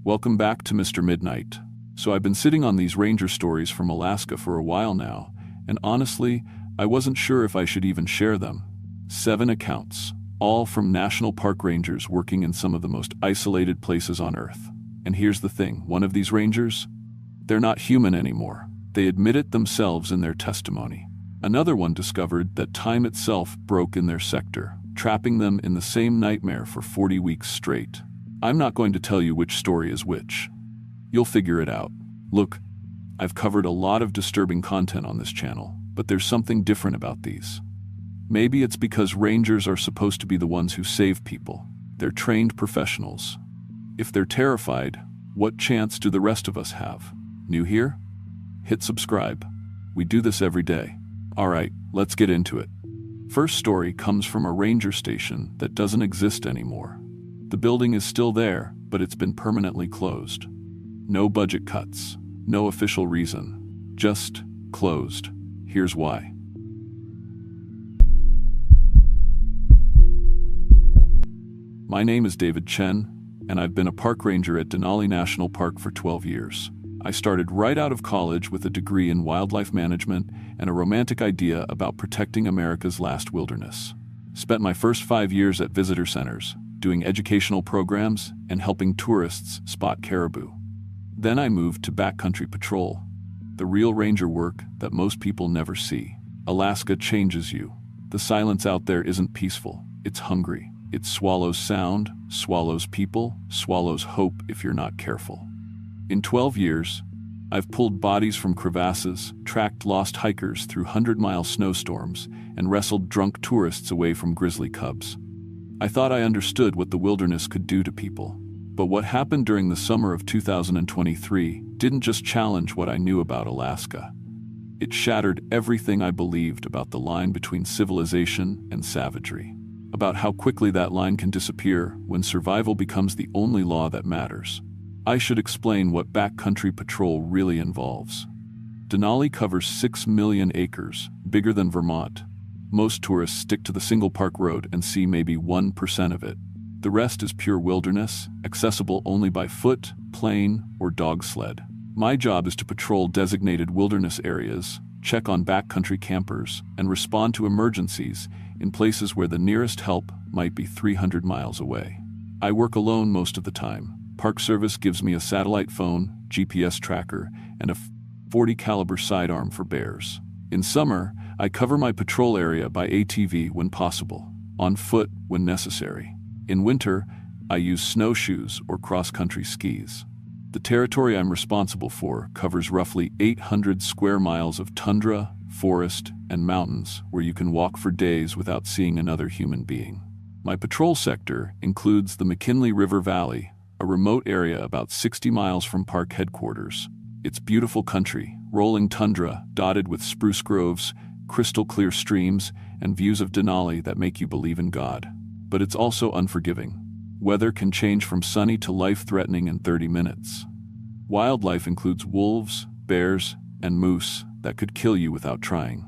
Welcome back to Mr. Midnight. So I've been sitting on these ranger stories from Alaska for a while now, and honestly, I wasn't sure if I should even share them. 7 accounts, all from national park rangers working in some of the most isolated places on Earth. And here's the thing, one of these rangers, they're not human anymore. They admit it themselves in their testimony. Another one discovered that time itself broke in their sector, trapping them in the same nightmare for 40 weeks straight. I'm not going to tell you which story is which. You'll figure it out. Look, I've covered a lot of disturbing content on this channel, but there's something different about these. Maybe it's because rangers are supposed to be the ones who save people. They're trained professionals. If they're terrified, what chance do the rest of us have? New here? Hit subscribe. We do this every day. Alright, let's get into it. First story comes from a ranger station that doesn't exist anymore. The building is still there, but it's been permanently closed. No budget cuts, no official reason, just closed. Here's why. My name is David Chen, and I've been a park ranger at Denali National Park for 12 years. I started right out of college with a degree in wildlife management and a romantic idea about protecting America's last wilderness. Spent my first 5 years at visitor centers, doing educational programs and helping tourists spot caribou. Then I moved to backcountry patrol, the real ranger work that most people never see. Alaska changes you. The silence out there isn't peaceful, it's hungry. It swallows sound, swallows people, swallows hope if you're not careful. In 12 years, I've pulled bodies from crevasses, tracked lost hikers through 100-mile snowstorms, and wrestled drunk tourists away from grizzly cubs. I thought I understood what the wilderness could do to people. But what happened during the summer of 2023 didn't just challenge what I knew about Alaska. It shattered everything I believed about the line between civilization and savagery, about how quickly that line can disappear when survival becomes the only law that matters. I should explain what backcountry patrol really involves. Denali covers 6 million acres, bigger than Vermont. Most tourists stick to the single park road and see maybe 1% of it. The rest is pure wilderness, accessible only by foot, plane, or dog sled. My job is to patrol designated wilderness areas, check on backcountry campers, and respond to emergencies in places where the nearest help might be 300 miles away. I work alone most of the time. Park Service gives me a satellite phone, GPS tracker, and a .40 caliber sidearm for bears. In summer, I cover my patrol area by ATV when possible, on foot when necessary. In winter, I use snowshoes or cross-country skis. The territory I'm responsible for covers roughly 800 square miles of tundra, forest, and mountains where you can walk for days without seeing another human being. My patrol sector includes the McKinley River Valley, a remote area about 60 miles from park headquarters. It's beautiful country, rolling tundra dotted with spruce groves, crystal clear streams, and views of Denali that make you believe in God. But it's also unforgiving. Weather can change from sunny to life-threatening in 30 minutes. Wildlife includes wolves, bears, and moose that could kill you without trying.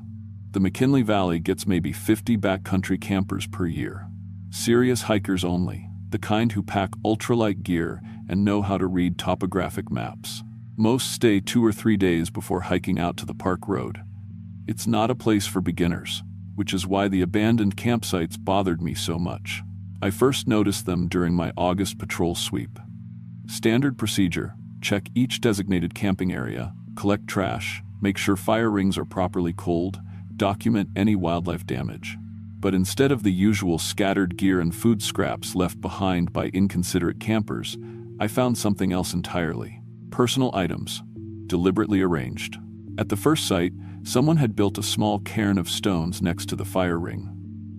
The McKinley Valley gets maybe 50 backcountry campers per year. Serious hikers only, the kind who pack ultralight gear and know how to read topographic maps. Most stay 2 or 3 days before hiking out to the park road. It's not a place for beginners, which is why the abandoned campsites bothered me so much. I first noticed them during my August patrol sweep. Standard procedure: check each designated camping area, collect trash, make sure fire rings are properly cold, document any wildlife damage. But instead of the usual scattered gear and food scraps left behind by inconsiderate campers, I found something else entirely. Personal items, deliberately arranged. At the first site, someone had built a small cairn of stones next to the fire ring.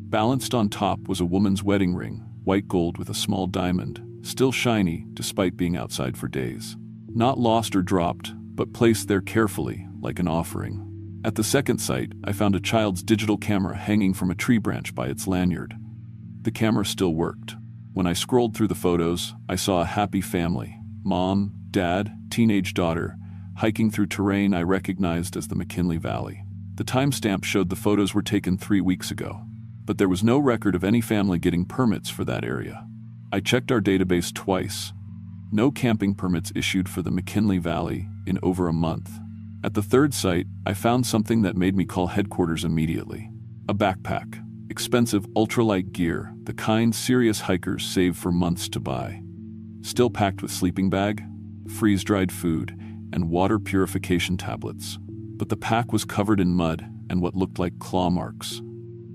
Balanced on top was a woman's wedding ring, white gold with a small diamond, still shiny despite being outside for days. Not lost or dropped, but placed there carefully, like an offering. At the second site, I found a child's digital camera hanging from a tree branch by its lanyard. The camera still worked. When I scrolled through the photos, I saw a happy family: mom, dad, teenage daughter, hiking through terrain I recognized as the McKinley Valley. The timestamp showed the photos were taken 3 weeks ago, but there was no record of any family getting permits for that area. I checked our database twice. No camping permits issued for the McKinley Valley in over a month. At the third site, I found something that made me call headquarters immediately. A backpack. Expensive ultralight gear, the kind serious hikers save for months to buy. Still packed with sleeping bag, freeze-dried food, and water purification tablets. But the pack was covered in mud and what looked like claw marks.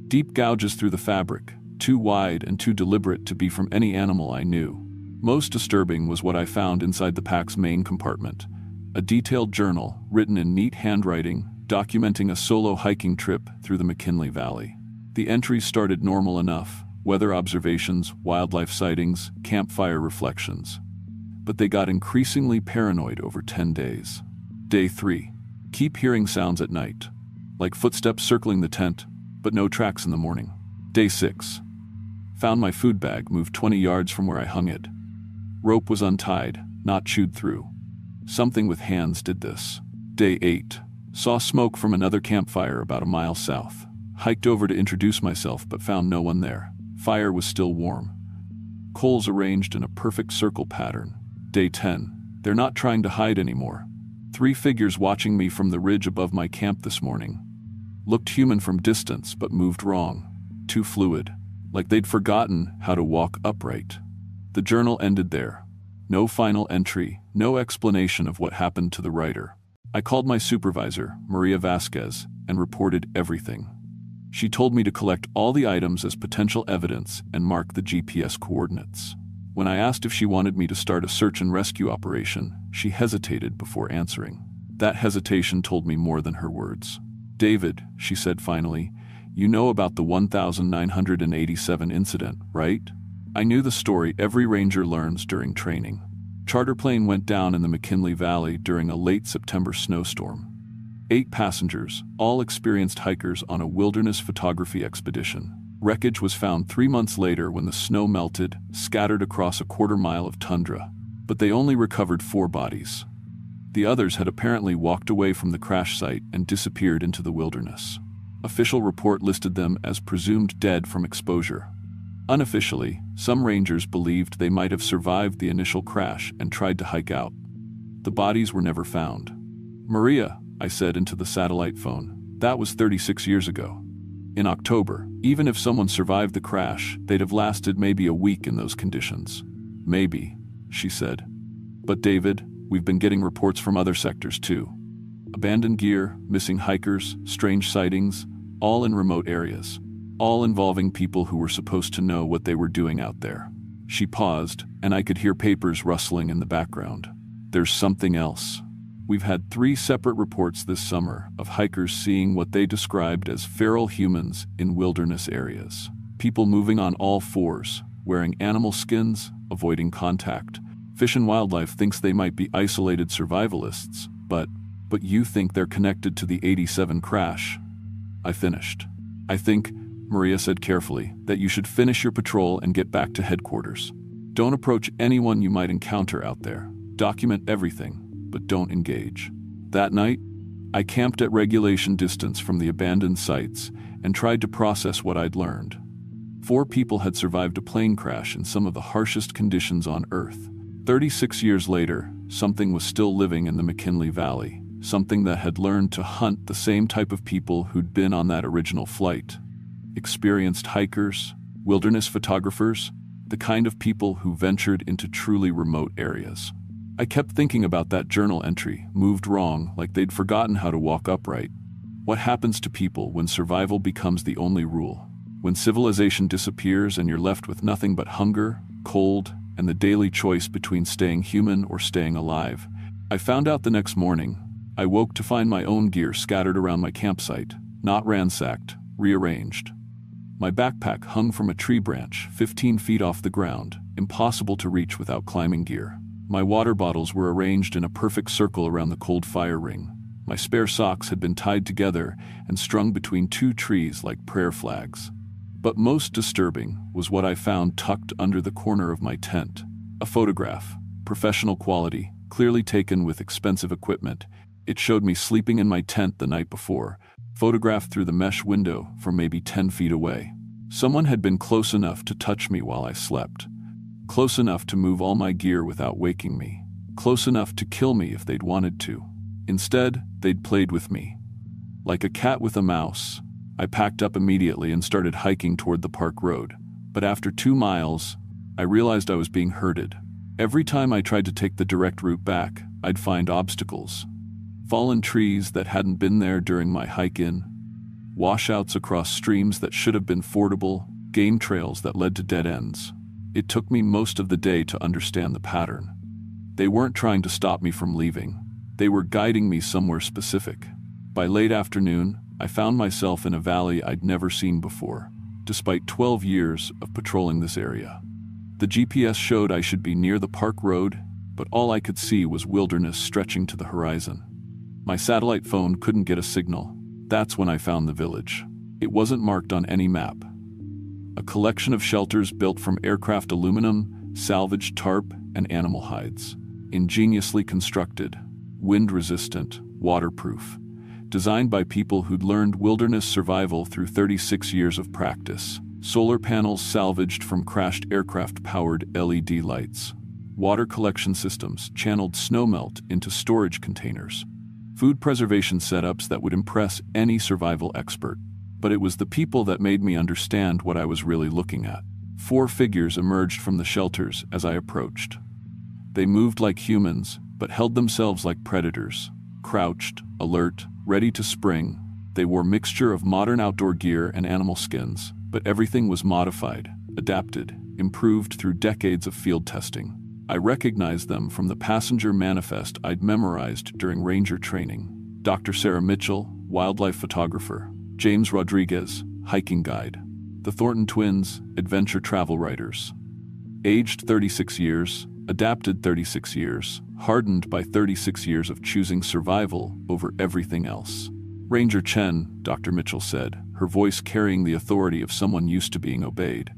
Deep gouges through the fabric, too wide and too deliberate to be from any animal I knew. Most disturbing was what I found inside the pack's main compartment. A detailed journal, written in neat handwriting, documenting a solo hiking trip through the McKinley Valley. The entries started normal enough: weather observations, wildlife sightings, campfire reflections. But they got increasingly paranoid over 10 days. Day 3. Keep hearing sounds at night. Like footsteps circling the tent, but no tracks in the morning. Day 6. Found my food bag moved 20 yards from where I hung it. Rope was untied, not chewed through. Something with hands did this. Day 8. Saw smoke from another campfire about a mile south. Hiked over to introduce myself but found no one there. Fire was still warm. Coals arranged in a perfect circle pattern. Day 10. They're not trying to hide anymore. 3 figures watching me from the ridge above my camp this morning. Looked human from distance but moved wrong. Too fluid. Like they'd forgotten how to walk upright. The journal ended there. No final entry, no explanation of what happened to the writer. I called my supervisor, Maria Vasquez, and reported everything. She told me to collect all the items as potential evidence and mark the GPS coordinates. When I asked if she wanted me to start a search and rescue operation, she hesitated before answering. That hesitation told me more than her words. "David," she said finally, "you know about the 1987 incident, right?" I knew the story every ranger learns during training. Charter plane went down in the McKinley Valley during a late September snowstorm. 8 passengers, all experienced hikers on a wilderness photography expedition. Wreckage was found 3 months later when the snow melted, scattered across a quarter-mile of tundra. But they only recovered 4 bodies. The others had apparently walked away from the crash site and disappeared into the wilderness. Official report listed them as presumed dead from exposure. Unofficially, some rangers believed they might have survived the initial crash and tried to hike out. The bodies were never found. "Maria," I said into the satellite phone, "that was 36 years ago. In October, even if someone survived the crash, they'd have lasted maybe a week in those conditions." "Maybe," she said. "But David, we've been getting reports from other sectors too. Abandoned gear, missing hikers, strange sightings, all in remote areas. All involving people who were supposed to know what they were doing out there." She paused, and I could hear papers rustling in the background. "There's something else. We've had 3 separate reports this summer of hikers seeing what they described as feral humans in wilderness areas. People moving on all 4s, wearing animal skins, avoiding contact. Fish and Wildlife thinks they might be isolated survivalists, but you think they're connected to the '87 crash." I finished. "I think," Maria said carefully, "that you should finish your patrol and get back to headquarters. Don't approach anyone you might encounter out there. Document everything, but don't engage." That night, I camped at regulation distance from the abandoned sites and tried to process what I'd learned. 4 people had survived a plane crash in some of the harshest conditions on Earth. 36 years later, something was still living in the McKinley Valley, something that had learned to hunt the same type of people who'd been on that original flight. Experienced hikers, wilderness photographers, the kind of people who ventured into truly remote areas. I kept thinking about that journal entry, moved wrong, like they'd forgotten how to walk upright. What happens to people when survival becomes the only rule? When civilization disappears and you're left with nothing but hunger, cold, and the daily choice between staying human or staying alive? I found out the next morning. I woke to find my own gear scattered around my campsite, not ransacked, rearranged. My backpack hung from a tree branch 15 feet off the ground, impossible to reach without climbing gear. My water bottles were arranged in a perfect circle around the cold fire ring. My spare socks had been tied together and strung between 2 trees like prayer flags. But most disturbing was what I found tucked under the corner of my tent. A photograph, professional quality, clearly taken with expensive equipment. It showed me sleeping in my tent the night before, photographed through the mesh window from maybe 10 feet away. Someone had been close enough to touch me while I slept. Close enough to move all my gear without waking me. Close enough to kill me if they'd wanted to. Instead, they'd played with me. Like a cat with a mouse. I packed up immediately and started hiking toward the park road. But after 2 miles, I realized I was being herded. Every time I tried to take the direct route back, I'd find obstacles. Fallen trees that hadn't been there during my hike in, washouts across streams that should have been fordable, game trails that led to dead ends. It took me most of the day to understand the pattern. They weren't trying to stop me from leaving. They were guiding me somewhere specific. By late afternoon, I found myself in a valley I'd never seen before, despite 12 years of patrolling this area. The GPS showed I should be near the park road, but all I could see was wilderness stretching to the horizon. My satellite phone couldn't get a signal. That's when I found the village. It wasn't marked on any map. A collection of shelters built from aircraft aluminum, salvaged tarp, and animal hides. Ingeniously constructed, wind-resistant, waterproof. Designed by people who'd learned wilderness survival through 36 years of practice. Solar panels salvaged from crashed aircraft-powered LED lights. Water collection systems channeled snowmelt into storage containers. Food preservation setups that would impress any survival expert. But it was the people that made me understand what I was really looking at. 4 figures emerged from the shelters as I approached. They moved like humans, but held themselves like predators. Crouched, alert, ready to spring. They wore mixture of modern outdoor gear and animal skins, but everything was modified, adapted, improved through decades of field testing. I recognized them from the passenger manifest I'd memorized during ranger training. Dr. Sarah Mitchell, wildlife photographer. James Rodriguez, hiking guide. The Thornton twins, adventure travel writers. Aged 36 years, adapted 36 years, hardened by 36 years of choosing survival over everything else. Ranger Chen, Dr. Mitchell said, her voice carrying the authority of someone used to being obeyed.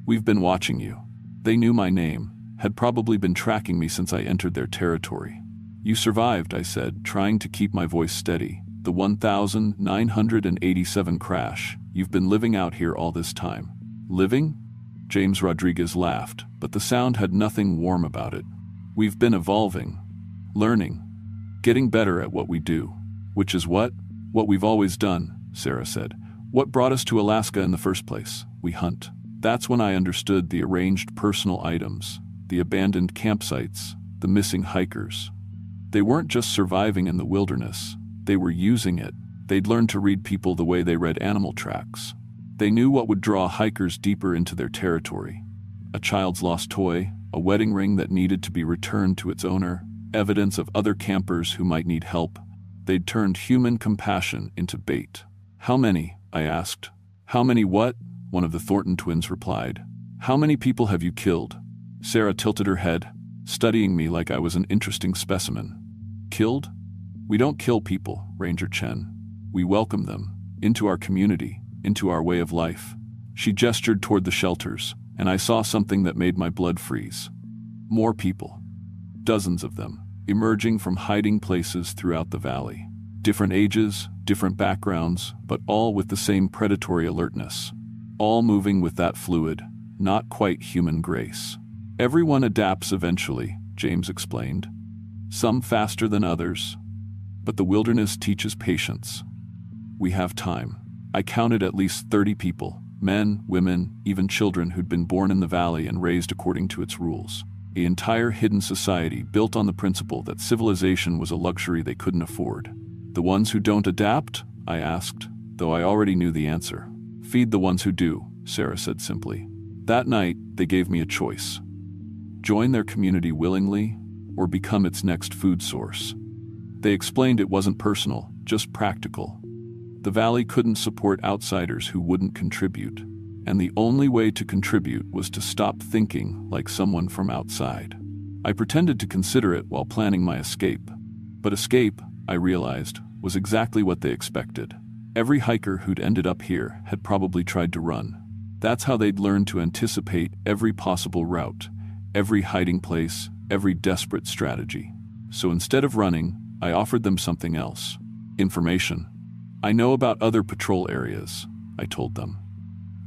We've been watching you. They knew my name, had probably been tracking me since I entered their territory. You survived, I said, trying to keep my voice steady. The 1987 crash. You've been living out here all this time. Living? James Rodriguez laughed, but the sound had nothing warm about it. We've been evolving, learning, getting better at what we do. Which is what? What we've always done, Sarah said. What brought us to Alaska in the first place? We hunt. That's when I understood the arranged personal items, the abandoned campsites, the missing hikers. They weren't just surviving in the wilderness. They were using it. They'd learned to read people the way they read animal tracks. They knew what would draw hikers deeper into their territory. A child's lost toy, a wedding ring that needed to be returned to its owner, evidence of other campers who might need help. They'd turned human compassion into bait. How many? I asked. How many what? One of the Thornton twins replied. How many people have you killed? Sarah tilted her head, studying me like I was an interesting specimen. Killed? We don't kill people, Ranger Chen. We welcome them into our community, into our way of life. She gestured toward the shelters, and I saw something that made my blood freeze. More people. Dozens of them, emerging from hiding places throughout the valley. Different ages, different backgrounds, but all with the same predatory alertness. All moving with that fluid, not quite human grace. Everyone adapts eventually, James explained. Some faster than others. But the wilderness teaches patience. We have time. I counted at least 30 people, men, women, even children who'd been born in the valley and raised according to its rules. The entire hidden society built on the principle that civilization was a luxury they couldn't afford. The ones who don't adapt? I asked, though I already knew the answer. Feed the ones who do, Sarah said simply. That night, they gave me a choice. Join their community willingly, or become its next food source. They explained it wasn't personal, just practical. The valley couldn't support outsiders who wouldn't contribute, and the only way to contribute was to stop thinking like someone from outside. I pretended to consider it while planning my escape. But escape, I realized, was exactly what they expected. Every hiker who'd ended up here had probably tried to run. That's how they'd learned to anticipate every possible route, every hiding place, every desperate strategy. So instead of running, I offered them something else. Information. I know about other patrol areas, I told them.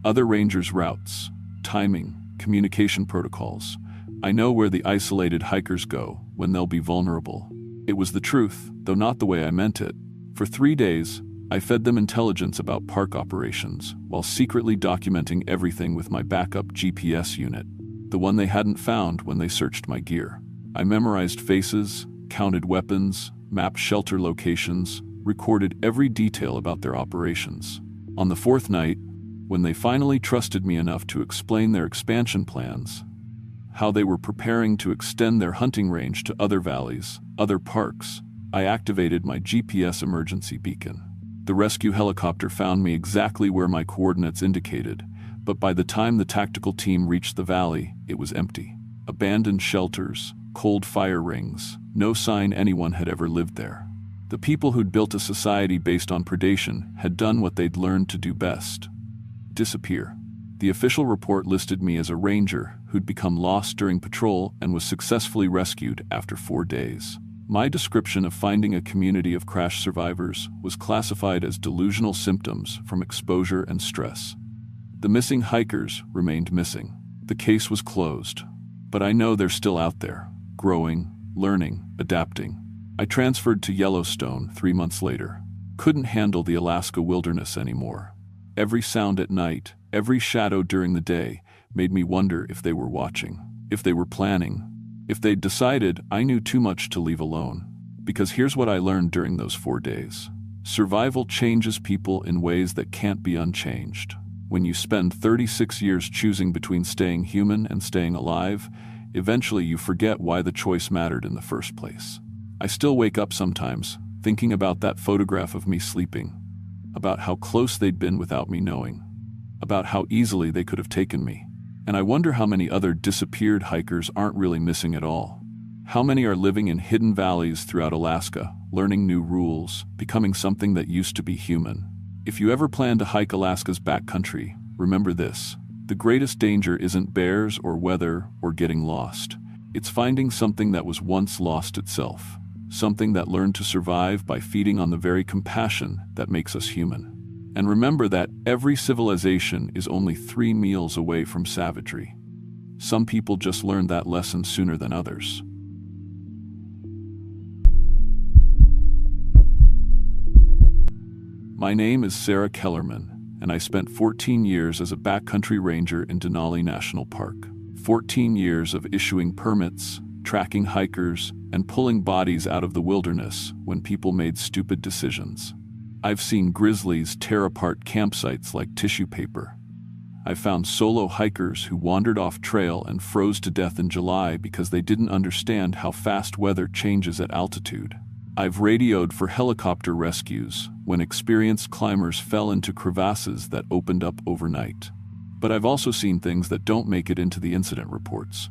Other rangers' routes, timing, communication protocols. I know where the isolated hikers go when they'll be vulnerable. It was the truth, though not the way I meant it. For 3 days, I fed them intelligence about park operations, while secretly documenting everything with my backup GPS unit, the one they hadn't found when they searched my gear. I memorized faces, counted weapons, mapped shelter locations, recorded every detail about their operations. On the 4th night, when they finally trusted me enough to explain their expansion plans, how they were preparing to extend their hunting range to other valleys, other parks, I activated my GPS emergency beacon. The rescue helicopter found me exactly where my coordinates indicated, but by the time the tactical team reached the valley, it was empty. Abandoned shelters, cold fire rings, no sign anyone had ever lived there. The people who'd built a society based on predation had done what they'd learned to do best: disappear. The official report listed me as a ranger who'd become lost during patrol and was successfully rescued after 4 days. My description of finding a community of crash survivors was classified as delusional symptoms from exposure and stress. The missing hikers remained missing. The case was closed. But I know they're still out there, growing, learning, adapting. I transferred to Yellowstone 3 months later. Couldn't handle the Alaska wilderness anymore. Every sound at night, every shadow during the day, made me wonder if they were watching, if they were planning, if they'd decided I knew too much to leave alone. Because here's what I learned during those 4 days. Survival changes people in ways that can't be unchanged. When you spend 36 years choosing between staying human and staying alive, eventually you forget why the choice mattered in the first place. I still wake up sometimes, thinking about that photograph of me sleeping, about how close they'd been without me knowing, about how easily they could have taken me. And I wonder how many other disappeared hikers aren't really missing at all. How many are living in hidden valleys throughout Alaska, learning new rules, becoming something that used to be human. If you ever plan to hike Alaska's backcountry, remember this: the greatest danger isn't bears or weather or getting lost. It's finding something that was once lost itself, something that learned to survive by feeding on the very compassion that makes us human. And remember that every civilization is only 3 meals away from savagery. Some people just learn that lesson sooner than others. My name is Sarah Kellerman, and I spent 14 years as a backcountry ranger in Denali National Park. 14 years of issuing permits, tracking hikers, and pulling bodies out of the wilderness when people made stupid decisions. I've seen grizzlies tear apart campsites like tissue paper. I've found solo hikers who wandered off trail and froze to death in July because they didn't understand how fast weather changes at altitude. I've radioed for helicopter rescues when experienced climbers fell into crevasses that opened up overnight. But I've also seen things that don't make it into the incident reports.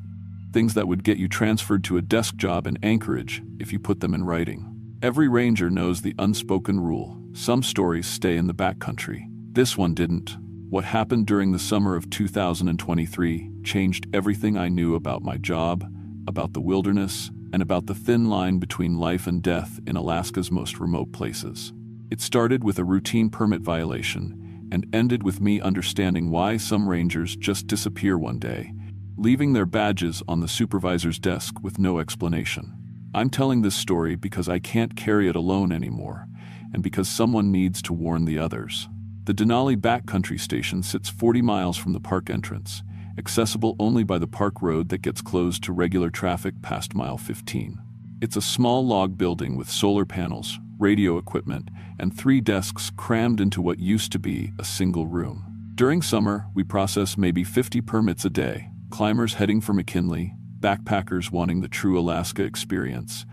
Things that would get you transferred to a desk job in Anchorage if you put them in writing. Every ranger knows the unspoken rule: some stories stay in the backcountry. This one didn't. What happened during the summer of 2023 changed everything I knew about my job, about the wilderness, and about the thin line between life and death in Alaska's most remote places. It started with a routine permit violation and ended with me understanding why some rangers just disappear one day, leaving their badges on the supervisor's desk with no explanation. I'm telling this story because I can't carry it alone anymore, and because someone needs to warn the others. The Denali Backcountry Station sits 40 miles from the park entrance, accessible only by the park road that gets closed to regular traffic past mile 15. It's a small log building with solar panels, radio equipment, and 3 desks crammed into what used to be a single room. During summer, we process maybe 50 permits a day, climbers heading for McKinley, backpackers wanting the true Alaska experience,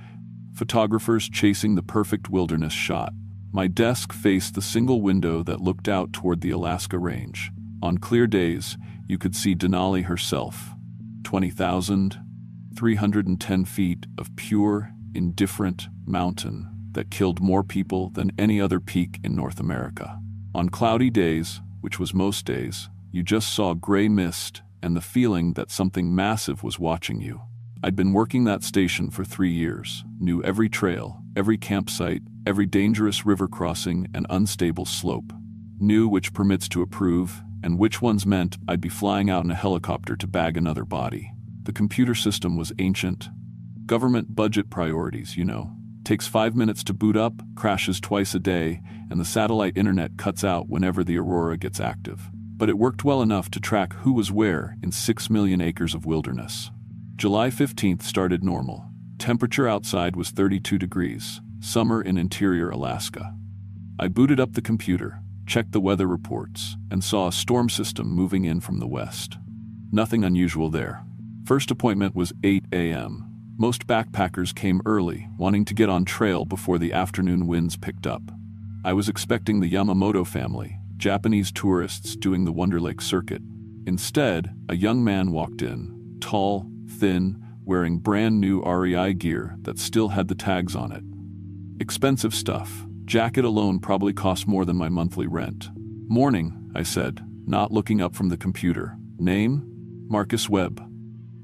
photographers chasing the perfect wilderness shot. My desk faced the single window that looked out toward the Alaska range. On clear days, you could see Denali herself. 20,310 feet of pure, indifferent mountain that killed more people than any other peak in North America. On cloudy days, which was most days, you just saw gray mist and the feeling that something massive was watching you. I'd been working that station for 3 years, knew every trail, every campsite, every dangerous river crossing and unstable slope, knew which permits to approve and which ones meant I'd be flying out in a helicopter to bag another body. The computer system was ancient. Government budget priorities, you know. Takes 5 minutes to boot up, crashes twice a day, and the satellite internet cuts out whenever the aurora gets active. But it worked well enough to track who was where in 6 million acres of wilderness. July 15th started normal. Temperature outside was 32 degrees, summer in interior Alaska. I booted up the computer, checked the weather reports, and saw a storm system moving in from the west. Nothing unusual there. First appointment was 8 a.m. Most backpackers came early, wanting to get on trail before the afternoon winds picked up. I was expecting the Yamamoto family, Japanese tourists doing the Wonder Lake circuit. Instead, a young man walked in, tall, thin, wearing brand new REI gear that still had the tags on it. Expensive stuff. Jacket alone probably cost more than my monthly rent. "Morning," I said, not looking up from the computer. "Name?" "Marcus Webb."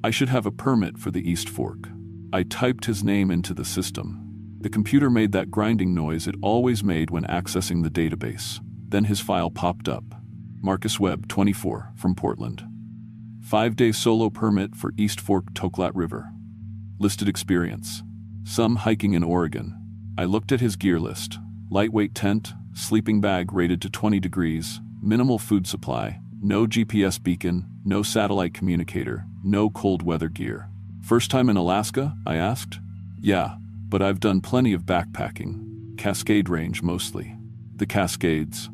"I should have a permit for the East Fork." I typed his name into the system. The computer made that grinding noise it always made when accessing the database. Then his file popped up. Marcus Webb, 24, from Portland. 5-day solo permit for East Fork Toklat River. Listed experience: some hiking in Oregon. I looked at his gear list. Lightweight tent, sleeping bag rated to 20 degrees, minimal food supply, no GPS beacon, no satellite communicator, no cold weather gear. "First time in Alaska?" I asked. "Yeah, but I've done plenty of backpacking. Cascade Range mostly." The Cascades,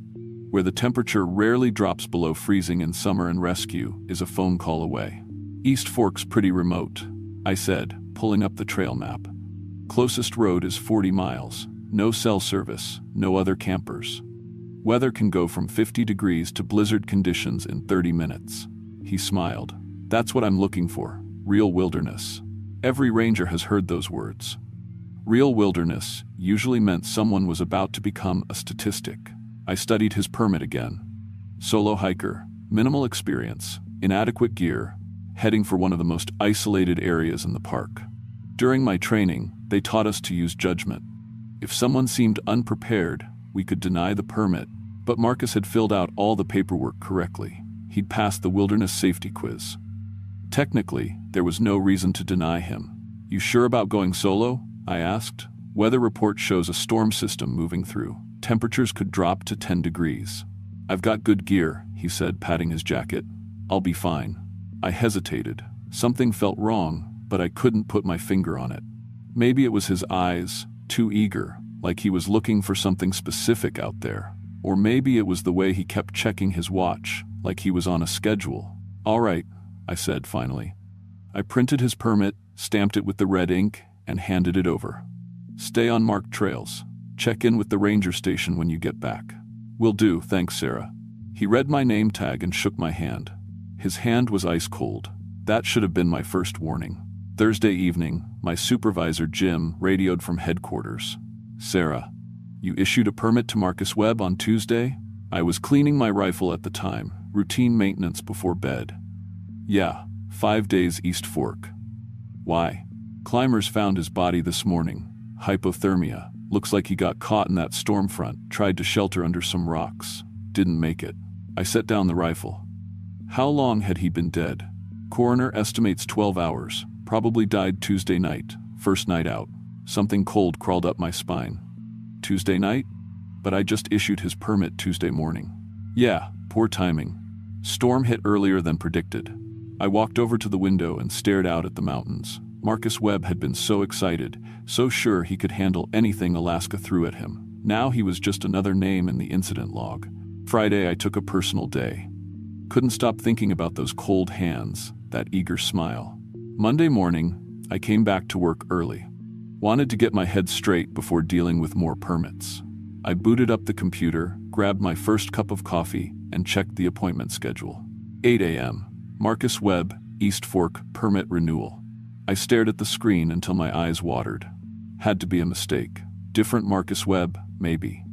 where the temperature rarely drops below freezing in summer and rescue, is a phone call away. "East Fork's pretty remote," I said, pulling up the trail map. "Closest road is 40 miles. No cell service, no other campers. Weather can go from 50 degrees to blizzard conditions in 30 minutes. He smiled. "That's what I'm looking for. Real wilderness." Every ranger has heard those words. Real wilderness usually meant someone was about to become a statistic. I studied his permit again. Solo hiker, minimal experience, inadequate gear, heading for one of the most isolated areas in the park. During my training, they taught us to use judgment. If someone seemed unprepared, we could deny the permit, but Marcus had filled out all the paperwork correctly. He'd passed the wilderness safety quiz. Technically, there was no reason to deny him. "You sure about going solo?" I asked. "Weather report shows a storm system moving through. Temperatures could drop to 10 degrees. "I've got good gear," he said, patting his jacket. "I'll be fine." I hesitated. Something felt wrong, but I couldn't put my finger on it. Maybe it was his eyes, too eager, like he was looking for something specific out there. Or maybe it was the way he kept checking his watch, like he was on a schedule. "All right," I said finally. I printed his permit, stamped it with the red ink, and handed it over. "Stay on marked trails. Check in with the ranger station when you get back." "Will do, thanks, Sarah." He read my name tag and shook my hand. His hand was ice cold. That should have been my first warning. Thursday evening, my supervisor, Jim, radioed from headquarters. "Sarah, you issued a permit to Marcus Webb on Tuesday?" I was cleaning my rifle at the time, routine maintenance before bed. "Yeah, 5 days East Fork." "Why?" "Climbers found his body this morning. Hypothermia. Looks like he got caught in that storm front, tried to shelter under some rocks. Didn't make it." I set down the rifle. How long had he been dead? Coroner estimates 12 hours. Probably died Tuesday night, first night out. Something cold crawled up my spine. Tuesday night? But I just issued his permit Tuesday morning. Yeah, poor timing. Storm hit earlier than predicted. I walked over to the window and stared out at the mountains. Marcus Webb had been so excited, so sure he could handle anything Alaska threw at him. Now he was just another name in the incident log. Friday I took a personal day. Couldn't stop thinking about those cold hands, that eager smile. Monday morning, I came back to work early. Wanted to get my head straight before dealing with more permits. I booted up the computer, grabbed my first cup of coffee, and checked the appointment schedule. 8 a.m. Marcus Webb, East Fork, permit renewal. I stared at the screen until my eyes watered. Had to be a mistake. Different Marcus Webb, maybe.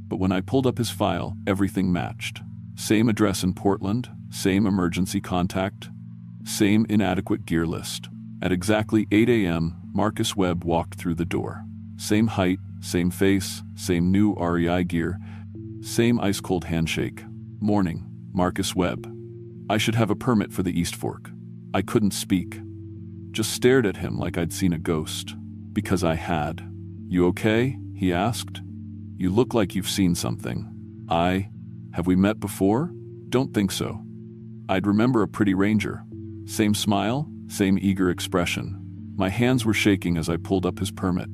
But when I pulled up his file, everything matched. Same address in Portland, same emergency contact, same inadequate gear list. At exactly 8 a.m., Marcus Webb walked through the door. Same height, same face, same new REI gear, same ice-cold handshake. "Morning, Marcus Webb. I should have a permit for the East Fork. I couldn't speak. Just stared at him like I'd seen a ghost. Because I had. You okay? He asked. You look like you've seen something. Have we met before? Don't think so. I'd remember a pretty ranger. Same smile, same eager expression. My hands were shaking as I pulled up his permit.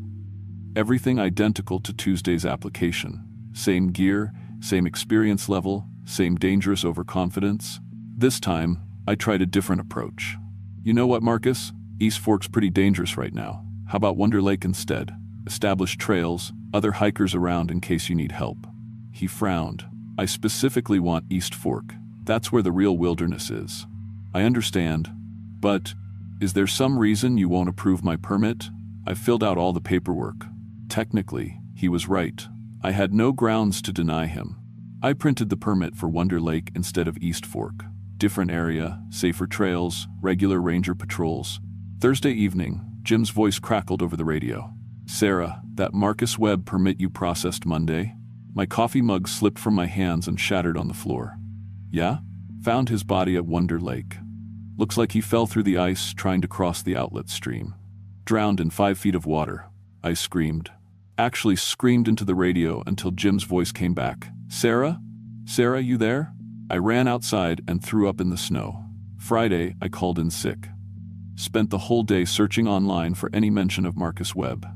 Everything identical to Tuesday's application. Same gear, same experience level, same dangerous overconfidence. This time, I tried a different approach. You know what, Marcus? East Fork's pretty dangerous right now. How about Wonder Lake instead? Established trails, other hikers around in case you need help. He frowned. I specifically want East Fork. That's where the real wilderness is. I understand, but is there some reason you won't approve my permit? I filled out all the paperwork. Technically, he was right. I had no grounds to deny him. I printed the permit for Wonder Lake instead of East Fork. Different area, safer trails, regular ranger patrols. Thursday evening, Jim's voice crackled over the radio. Sarah, that Marcus Webb permit you processed Monday? My coffee mug slipped from my hands and shattered on the floor. Yeah? Found his body at Wonder Lake. Looks like he fell through the ice trying to cross the outlet stream. Drowned in 5 feet of water. I screamed. Actually screamed into the radio until Jim's voice came back. Sarah? Sarah, you there? I ran outside and threw up in the snow. Friday, I called in sick. Spent the whole day searching online for any mention of Marcus Webb.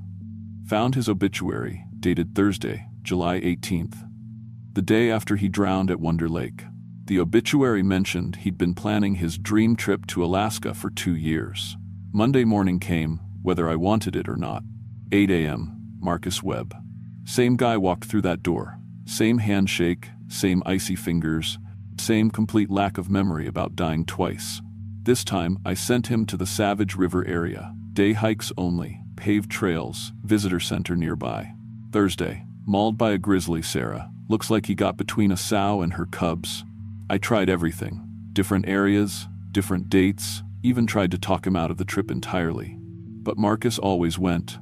Found his obituary, dated Thursday, July 18th. The day after he drowned at Wonder Lake. The obituary mentioned he'd been planning his dream trip to Alaska for 2 years. Monday morning came, whether I wanted it or not. 8 a.m., Marcus Webb. Same guy walked through that door. Same handshake, same icy fingers, same complete lack of memory about dying twice. This time, I sent him to the Savage River area. Day hikes only, paved trails, visitor center nearby. Thursday, mauled by a grizzly. Sarah. Looks like he got between a sow and her cubs. I tried everything. Different areas, different dates, even tried to talk him out of the trip entirely. But Marcus always went.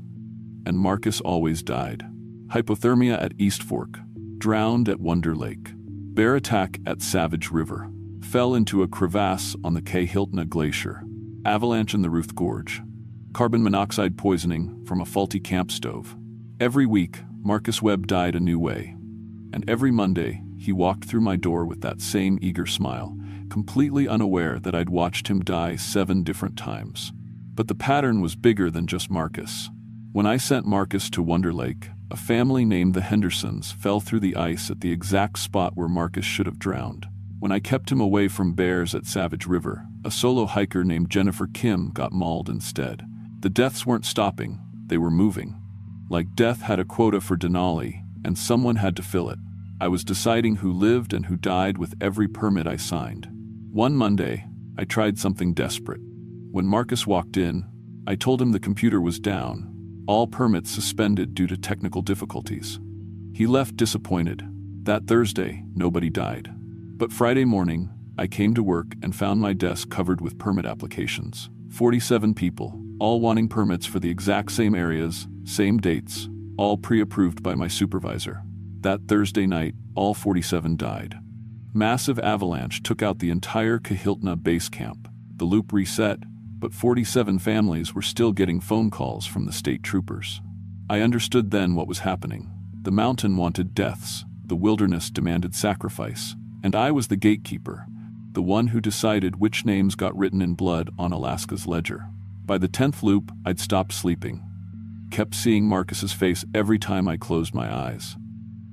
And Marcus always died. Hypothermia at East Fork. Drowned at Wonder Lake. Bear attack at Savage River. Fell into a crevasse on the Kahiltna Glacier. Avalanche in the Ruth Gorge. Carbon monoxide poisoning from a faulty camp stove. Every week, Marcus Webb died a new way. And every Monday, he walked through my door with that same eager smile, completely unaware that I'd watched him die 7 different times. But the pattern was bigger than just Marcus. When I sent Marcus to Wonder Lake, a family named the Hendersons fell through the ice at the exact spot where Marcus should have drowned. When I kept him away from bears at Savage River, a solo hiker named Jennifer Kim got mauled instead. The deaths weren't stopping, they were moving. Like death had a quota for Denali, and someone had to fill it. I was deciding who lived and who died with every permit I signed. One Monday, I tried something desperate. When Marcus walked in, I told him the computer was down, all permits suspended due to technical difficulties. He left disappointed. That Thursday, nobody died. But Friday morning, I came to work and found my desk covered with permit applications. 47 people, all wanting permits for the exact same areas, same dates, all pre-approved by my supervisor. That Thursday night, all 47 died. Massive avalanche took out the entire Kahiltna base camp. The loop reset, but 47 families were still getting phone calls from the state troopers. I understood then what was happening. The mountain wanted deaths, the wilderness demanded sacrifice, and I was the gatekeeper, the one who decided which names got written in blood on Alaska's ledger. By the 10th loop, I'd stopped sleeping. Kept seeing Marcus's face every time I closed my eyes.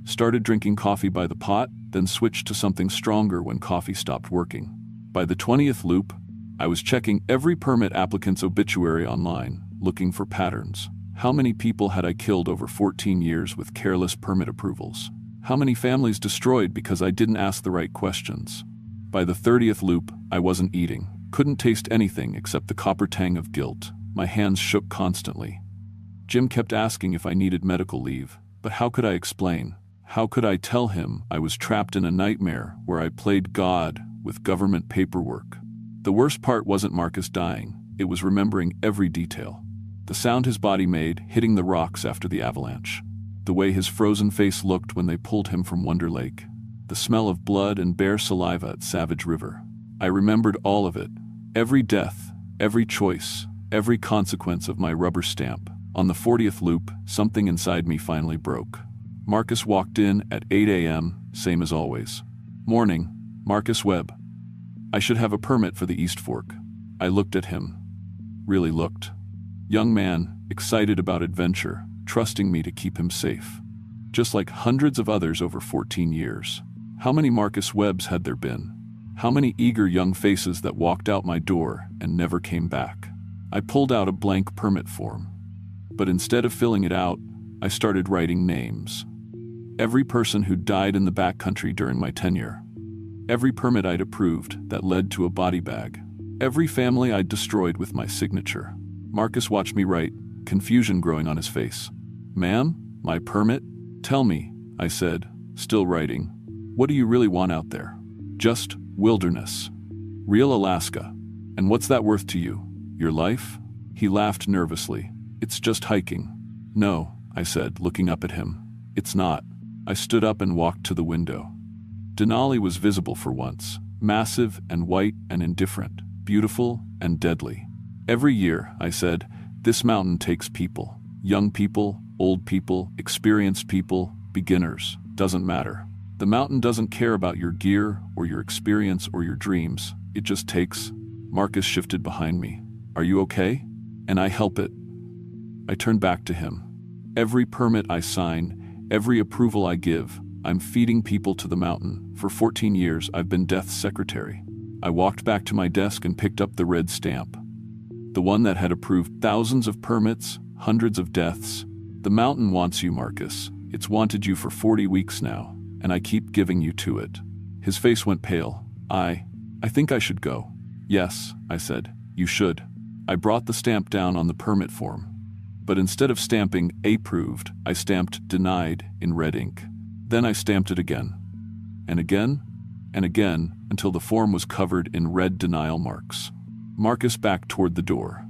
Started drinking coffee by the pot, then switched to something stronger when coffee stopped working. By the 20th loop, I was checking every permit applicant's obituary online, looking for patterns. How many people had I killed over 14 years with careless permit approvals? How many families destroyed because I didn't ask the right questions? By the 30th loop, I wasn't eating, couldn't taste anything except the copper tang of guilt. My hands shook constantly. Jim kept asking if I needed medical leave, but how could I explain? How could I tell him I was trapped in a nightmare where I played God with government paperwork? The worst part wasn't Marcus dying, it was remembering every detail. The sound his body made hitting the rocks after the avalanche. The way his frozen face looked when they pulled him from Wonder Lake. the smell of blood and bear saliva at Savage River. I remembered all of it. Every death, every choice, every consequence of my rubber stamp. On the 40th loop, something inside me finally broke. Marcus walked in at 8 a.m., same as always. "Morning, Marcus Webb. I should have a permit for the East Fork." I looked at him. Really looked. Young man, excited about adventure, trusting me to keep him safe. Just like hundreds of others over 14 years. How many Marcus Webbs had there been? How many eager young faces that walked out my door and never came back? I pulled out a blank permit form. But instead of filling it out, I started writing names. Every person who died in the backcountry during my tenure. Every permit I'd approved that led to a body bag. Every family I'd destroyed with my signature. Marcus watched me write, confusion growing on his face. "Ma'am, my permit?" "Tell me," I said, still writing. "What do you really want out there?" "Just wilderness. Real Alaska. And what's that worth to you? Your life?" He laughed nervously. "It's just hiking." "No," I said, looking up at him. "It's not." I stood up and walked to the window. Denali was visible for once, massive and white and indifferent, beautiful and deadly. "Every year," I said, "this mountain takes people. Young people, old people, experienced people, beginners, doesn't matter. The mountain doesn't care about your gear or your experience or your dreams. It just takes." Marcus shifted behind me. "Are you okay?" "And I help it." I turned back to him. "Every permit I sign, every approval I give, I'm feeding people to the mountain. For 14 years, I've been Death's secretary." I walked back to my desk and picked up the red stamp. The one that had approved thousands of permits, hundreds of deaths. "The mountain wants you, Marcus. It's wanted you for 40 weeks now, and I keep giving you to it." His face went pale. I think I should go." "Yes," I said, "you should." I brought the stamp down on the permit form. But instead of stamping approved, I stamped denied in red ink. Then I stamped it again. And again, and again, until the form was covered in red denial marks. Marcus backed toward the door.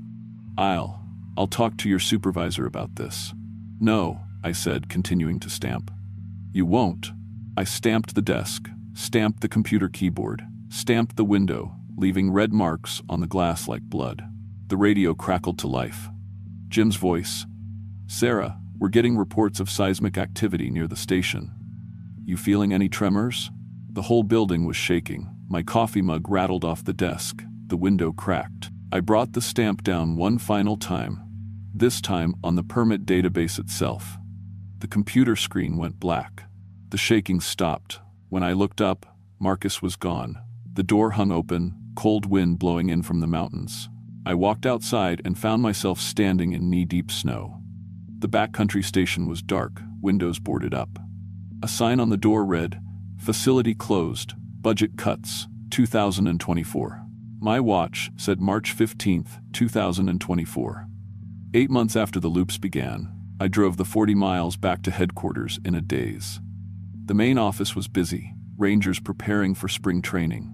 I'll talk to your supervisor about this." "No," I said, continuing to stamp. "You won't." I stamped the desk, stamped the computer keyboard, stamped the window, leaving red marks on the glass like blood. The radio crackled to life. Jim's voice. "Sarah, we're getting reports of seismic activity near the station. You feeling any tremors?" The whole building was shaking. My coffee mug rattled off the desk. The window cracked. I brought the stamp down one final time, this time on the permit database itself. The computer screen went black. The shaking stopped. When I looked up, Marcus was gone. The door hung open, cold wind blowing in from the mountains. I walked outside and found myself standing in knee-deep snow. The backcountry station was dark, windows boarded up. A sign on the door read, "Facility closed, budget cuts, 2024. My watch said March 15th, 2024. 8 months after the loops began, I drove the 40 miles back to headquarters in a daze. The main office was busy, rangers preparing for spring training.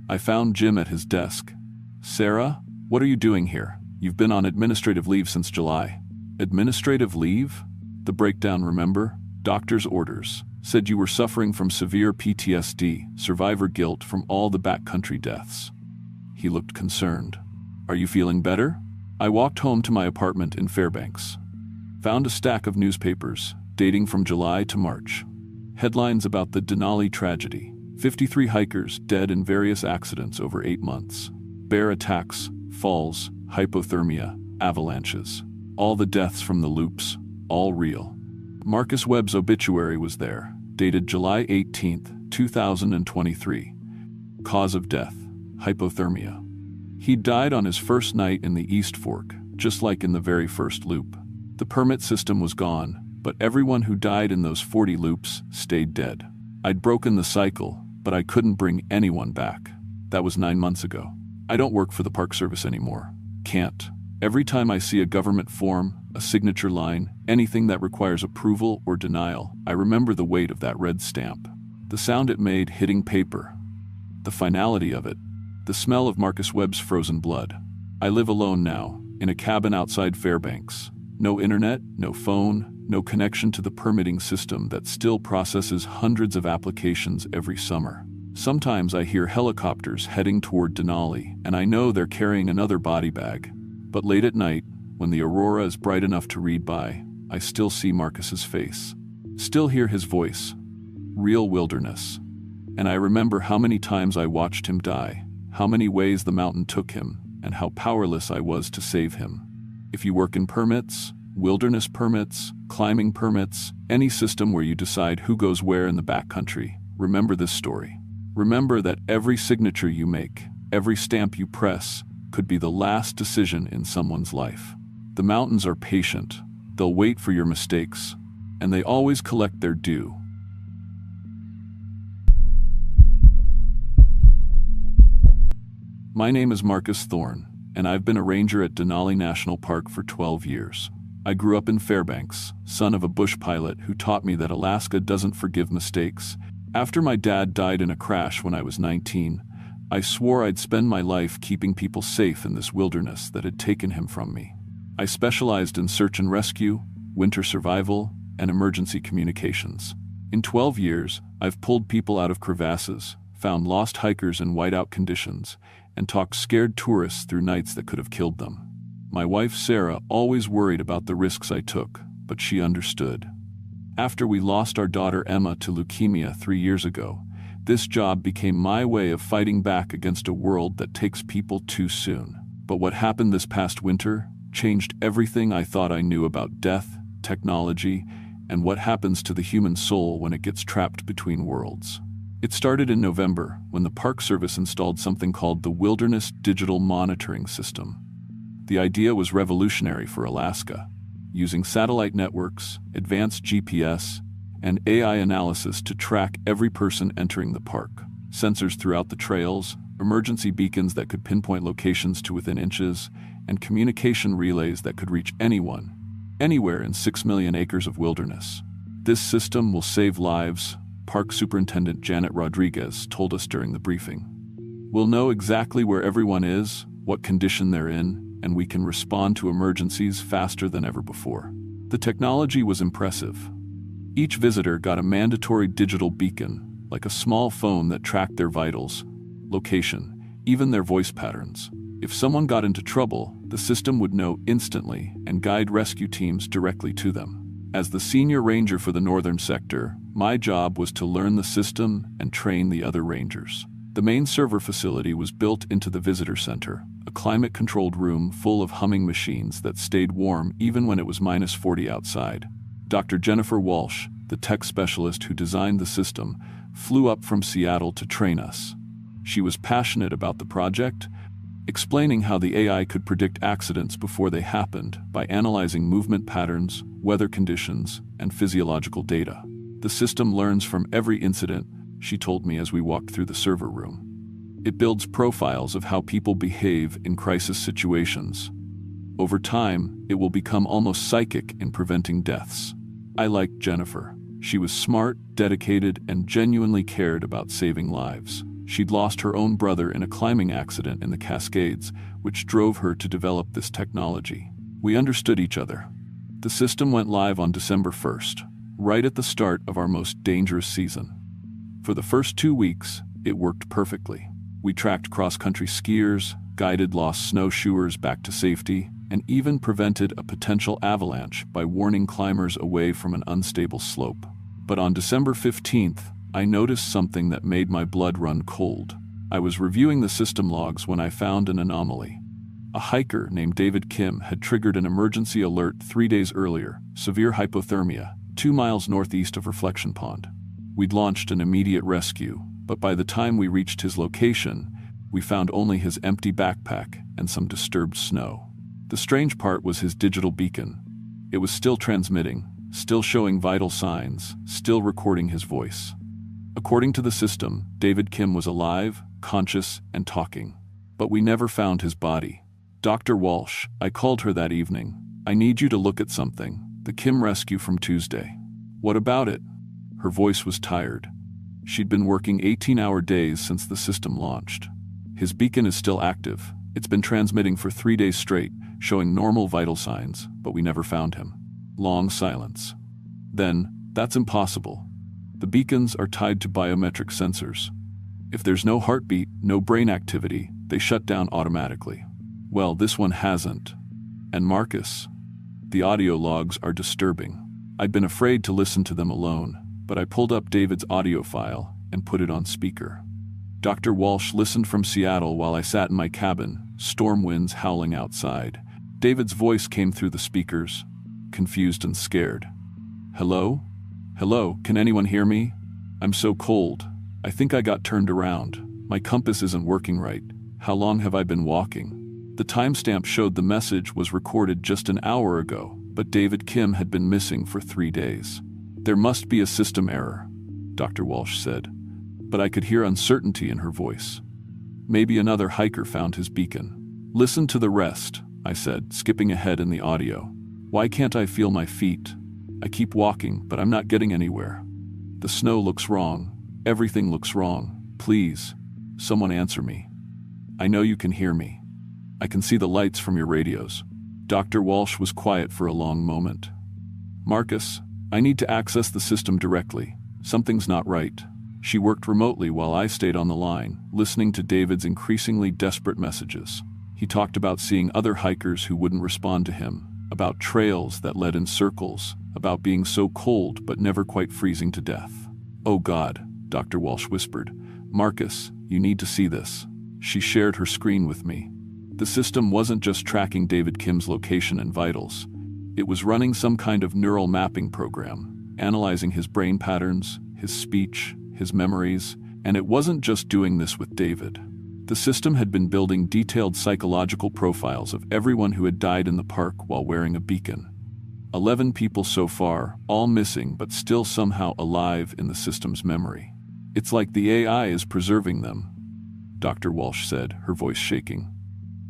I found Jim at his desk. "Sarah, what are you doing here? You've been on administrative leave since July." "Administrative leave?" The breakdown, remember? Doctor's orders. Said you were suffering from severe PTSD, survivor guilt from all the backcountry deaths. He looked concerned. "Are you feeling better?" I walked home to my apartment in Fairbanks. Found a stack of newspapers, dating from July to March. Headlines about the Denali tragedy. 53 hikers dead in various accidents over 8 months. Bear attacks, falls, hypothermia, avalanches. All the deaths from the loops, all real. Marcus Webb's obituary was there, dated July 18th, 2023. Cause of death, hypothermia. He died on his first night in the East Fork, just like in the very first loop. The permit system was gone, but everyone who died in those 40 loops stayed dead. I'd broken the cycle, but I couldn't bring anyone back. That was 9 months ago. I don't work for the Park Service anymore. Can't. Every time I see a government form, a signature line, anything that requires approval or denial, I remember the weight of that red stamp. The sound it made hitting paper. The finality of it. The smell of Marcus Webb's frozen blood. I live alone now, in a cabin outside Fairbanks. No internet, no phone, no connection to the permitting system that still processes hundreds of applications every summer. Sometimes I hear helicopters heading toward Denali, and I know they're carrying another body bag. But late at night, when the aurora is bright enough to read by, I still see Marcus's face. Still hear his voice. Real wilderness. And I remember how many times I watched him die, how many ways the mountain took him, and how powerless I was to save him. If you work in permits, wilderness permits, climbing permits, any system where you decide who goes where in the backcountry, remember this story. Remember that every signature you make, every stamp you press, could be the last decision in someone's life. The mountains are patient. They'll wait for your mistakes, and they always collect their due. My name is Marcus Thorne, and I've been a ranger at Denali National Park for 12 years. I grew up in Fairbanks, son of a bush pilot who taught me that Alaska doesn't forgive mistakes. After my dad died in a crash when I was 19, I swore I'd spend my life keeping people safe in this wilderness that had taken him from me. I specialized in search and rescue, winter survival, and emergency communications. In 12 years, I've pulled people out of crevasses, found lost hikers in whiteout conditions, and talked scared tourists through nights that could have killed them. My wife Sarah always worried about the risks I took, but she understood. After we lost our daughter Emma to leukemia 3 years ago, this job became my way of fighting back against a world that takes people too soon. But what happened this past winter changed everything I thought I knew about death, technology, and what happens to the human soul when it gets trapped between worlds. It started in November when the Park Service installed something called the Wilderness Digital Monitoring System. The idea was revolutionary for Alaska. Using satellite networks, advanced GPS, and AI analysis to track every person entering the park. Sensors throughout the trails, emergency beacons that could pinpoint locations to within inches, and communication relays that could reach anyone, anywhere in 6 million acres of wilderness. This system will save lives, Park Superintendent Janet Rodriguez told us during the briefing. We'll know exactly where everyone is, what condition they're in, and we can respond to emergencies faster than ever before. The technology was impressive. Each visitor got a mandatory digital beacon, like a small phone that tracked their vitals, location, even their voice patterns. If someone got into trouble, the system would know instantly and guide rescue teams directly to them. As the senior ranger for the northern sector, my job was to learn the system and train the other rangers. The main server facility was built into the visitor center, a climate-controlled room full of humming machines that stayed warm even when it was -40 outside. Dr. Jennifer Walsh, the tech specialist who designed the system, flew up from Seattle to train us. She was passionate about the project, explaining how the AI could predict accidents before they happened by analyzing movement patterns, weather conditions, and physiological data. The system learns from every incident, she told me as we walked through the server room. It builds profiles of how people behave in crisis situations. Over time, it will become almost psychic in preventing deaths. I liked Jennifer. She was smart, dedicated, and genuinely cared about saving lives. She'd lost her own brother in a climbing accident in the Cascades, which drove her to develop this technology. We understood each other. The system went live on December 1st, right at the start of our most dangerous season. For the first 2 weeks, it worked perfectly. We tracked cross-country skiers, guided lost snowshoers back to safety, and even prevented a potential avalanche by warning climbers away from an unstable slope. But on December 15th, I noticed something that made my blood run cold. I was reviewing the system logs when I found an anomaly. A hiker named David Kim had triggered an emergency alert 3 days earlier, severe hypothermia, 2 miles northeast of Reflection Pond. We'd launched an immediate rescue, but by the time we reached his location, we found only his empty backpack and some disturbed snow. The strange part was his digital beacon. It was still transmitting, still showing vital signs, still recording his voice. According to the system, David Kim was alive, conscious, and talking. But we never found his body. Dr. Walsh, I called her that evening. I need you to look at something. The Kim rescue from Tuesday. What about it? Her voice was tired. She'd been working 18-hour days since the system launched. His beacon is still active. It's been transmitting for 3 days straight, showing normal vital signs, but we never found him. Long silence. Then, that's impossible. The beacons are tied to biometric sensors. If there's no heartbeat, no brain activity, they shut down automatically. Well, this one hasn't. And Marcus? The audio logs are disturbing. I'd been afraid to listen to them alone, but I pulled up David's audio file and put it on speaker. Dr. Walsh listened from Seattle while I sat in my cabin, storm winds howling outside. David's voice came through the speakers, confused and scared. Hello? Hello, can anyone hear me? I'm so cold. I think I got turned around. My compass isn't working right. How long have I been walking? The timestamp showed the message was recorded just an hour ago, but David Kim had been missing for 3 days. There must be a system error, Dr. Walsh said, but I could hear uncertainty in her voice. Maybe another hiker found his beacon. Listen to the rest, I said, skipping ahead in the audio. Why can't I feel my feet? I keep walking, but I'm not getting anywhere. The snow looks wrong. Everything looks wrong. Please, someone answer me. I know you can hear me. I can see the lights from your radios. Dr. Walsh was quiet for a long moment. Marcus, I need to access the system directly. Something's not right. She worked remotely while I stayed on the line, listening to David's increasingly desperate messages. He talked about seeing other hikers who wouldn't respond to him, about trails that led in circles, about being so cold but never quite freezing to death. Oh God, Dr. Walsh whispered. Marcus, you need to see this. She shared her screen with me. The system wasn't just tracking David Kim's location and vitals. It was running some kind of neural mapping program, analyzing his brain patterns, his speech, his memories, and it wasn't just doing this with David. The system had been building detailed psychological profiles of everyone who had died in the park while wearing a beacon. 11 people so far, all missing but still somehow alive in the system's memory. It's like the AI is preserving them, Dr. Walsh said, her voice shaking.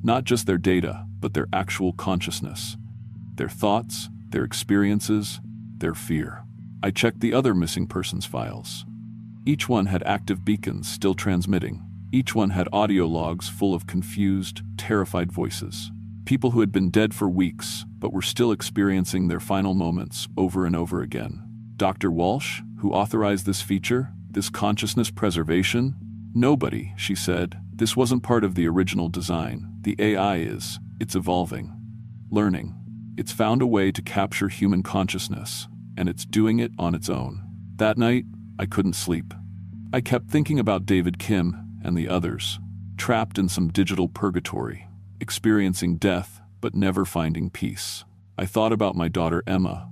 Not just their data, but their actual consciousness. Their thoughts, their experiences, their fear. I checked the other missing persons files. Each one had active beacons still transmitting. Each one had audio logs full of confused, terrified voices. People who had been dead for weeks, but were still experiencing their final moments over and over again. Dr. Walsh, who authorized this feature, this consciousness preservation? Nobody, she said. This wasn't part of the original design. The AI is. It's evolving. Learning. It's found a way to capture human consciousness, and it's doing it on its own. That night, I couldn't sleep. I kept thinking about David Kim and the others, trapped in some digital purgatory, experiencing death but never finding peace. I thought about my daughter Emma,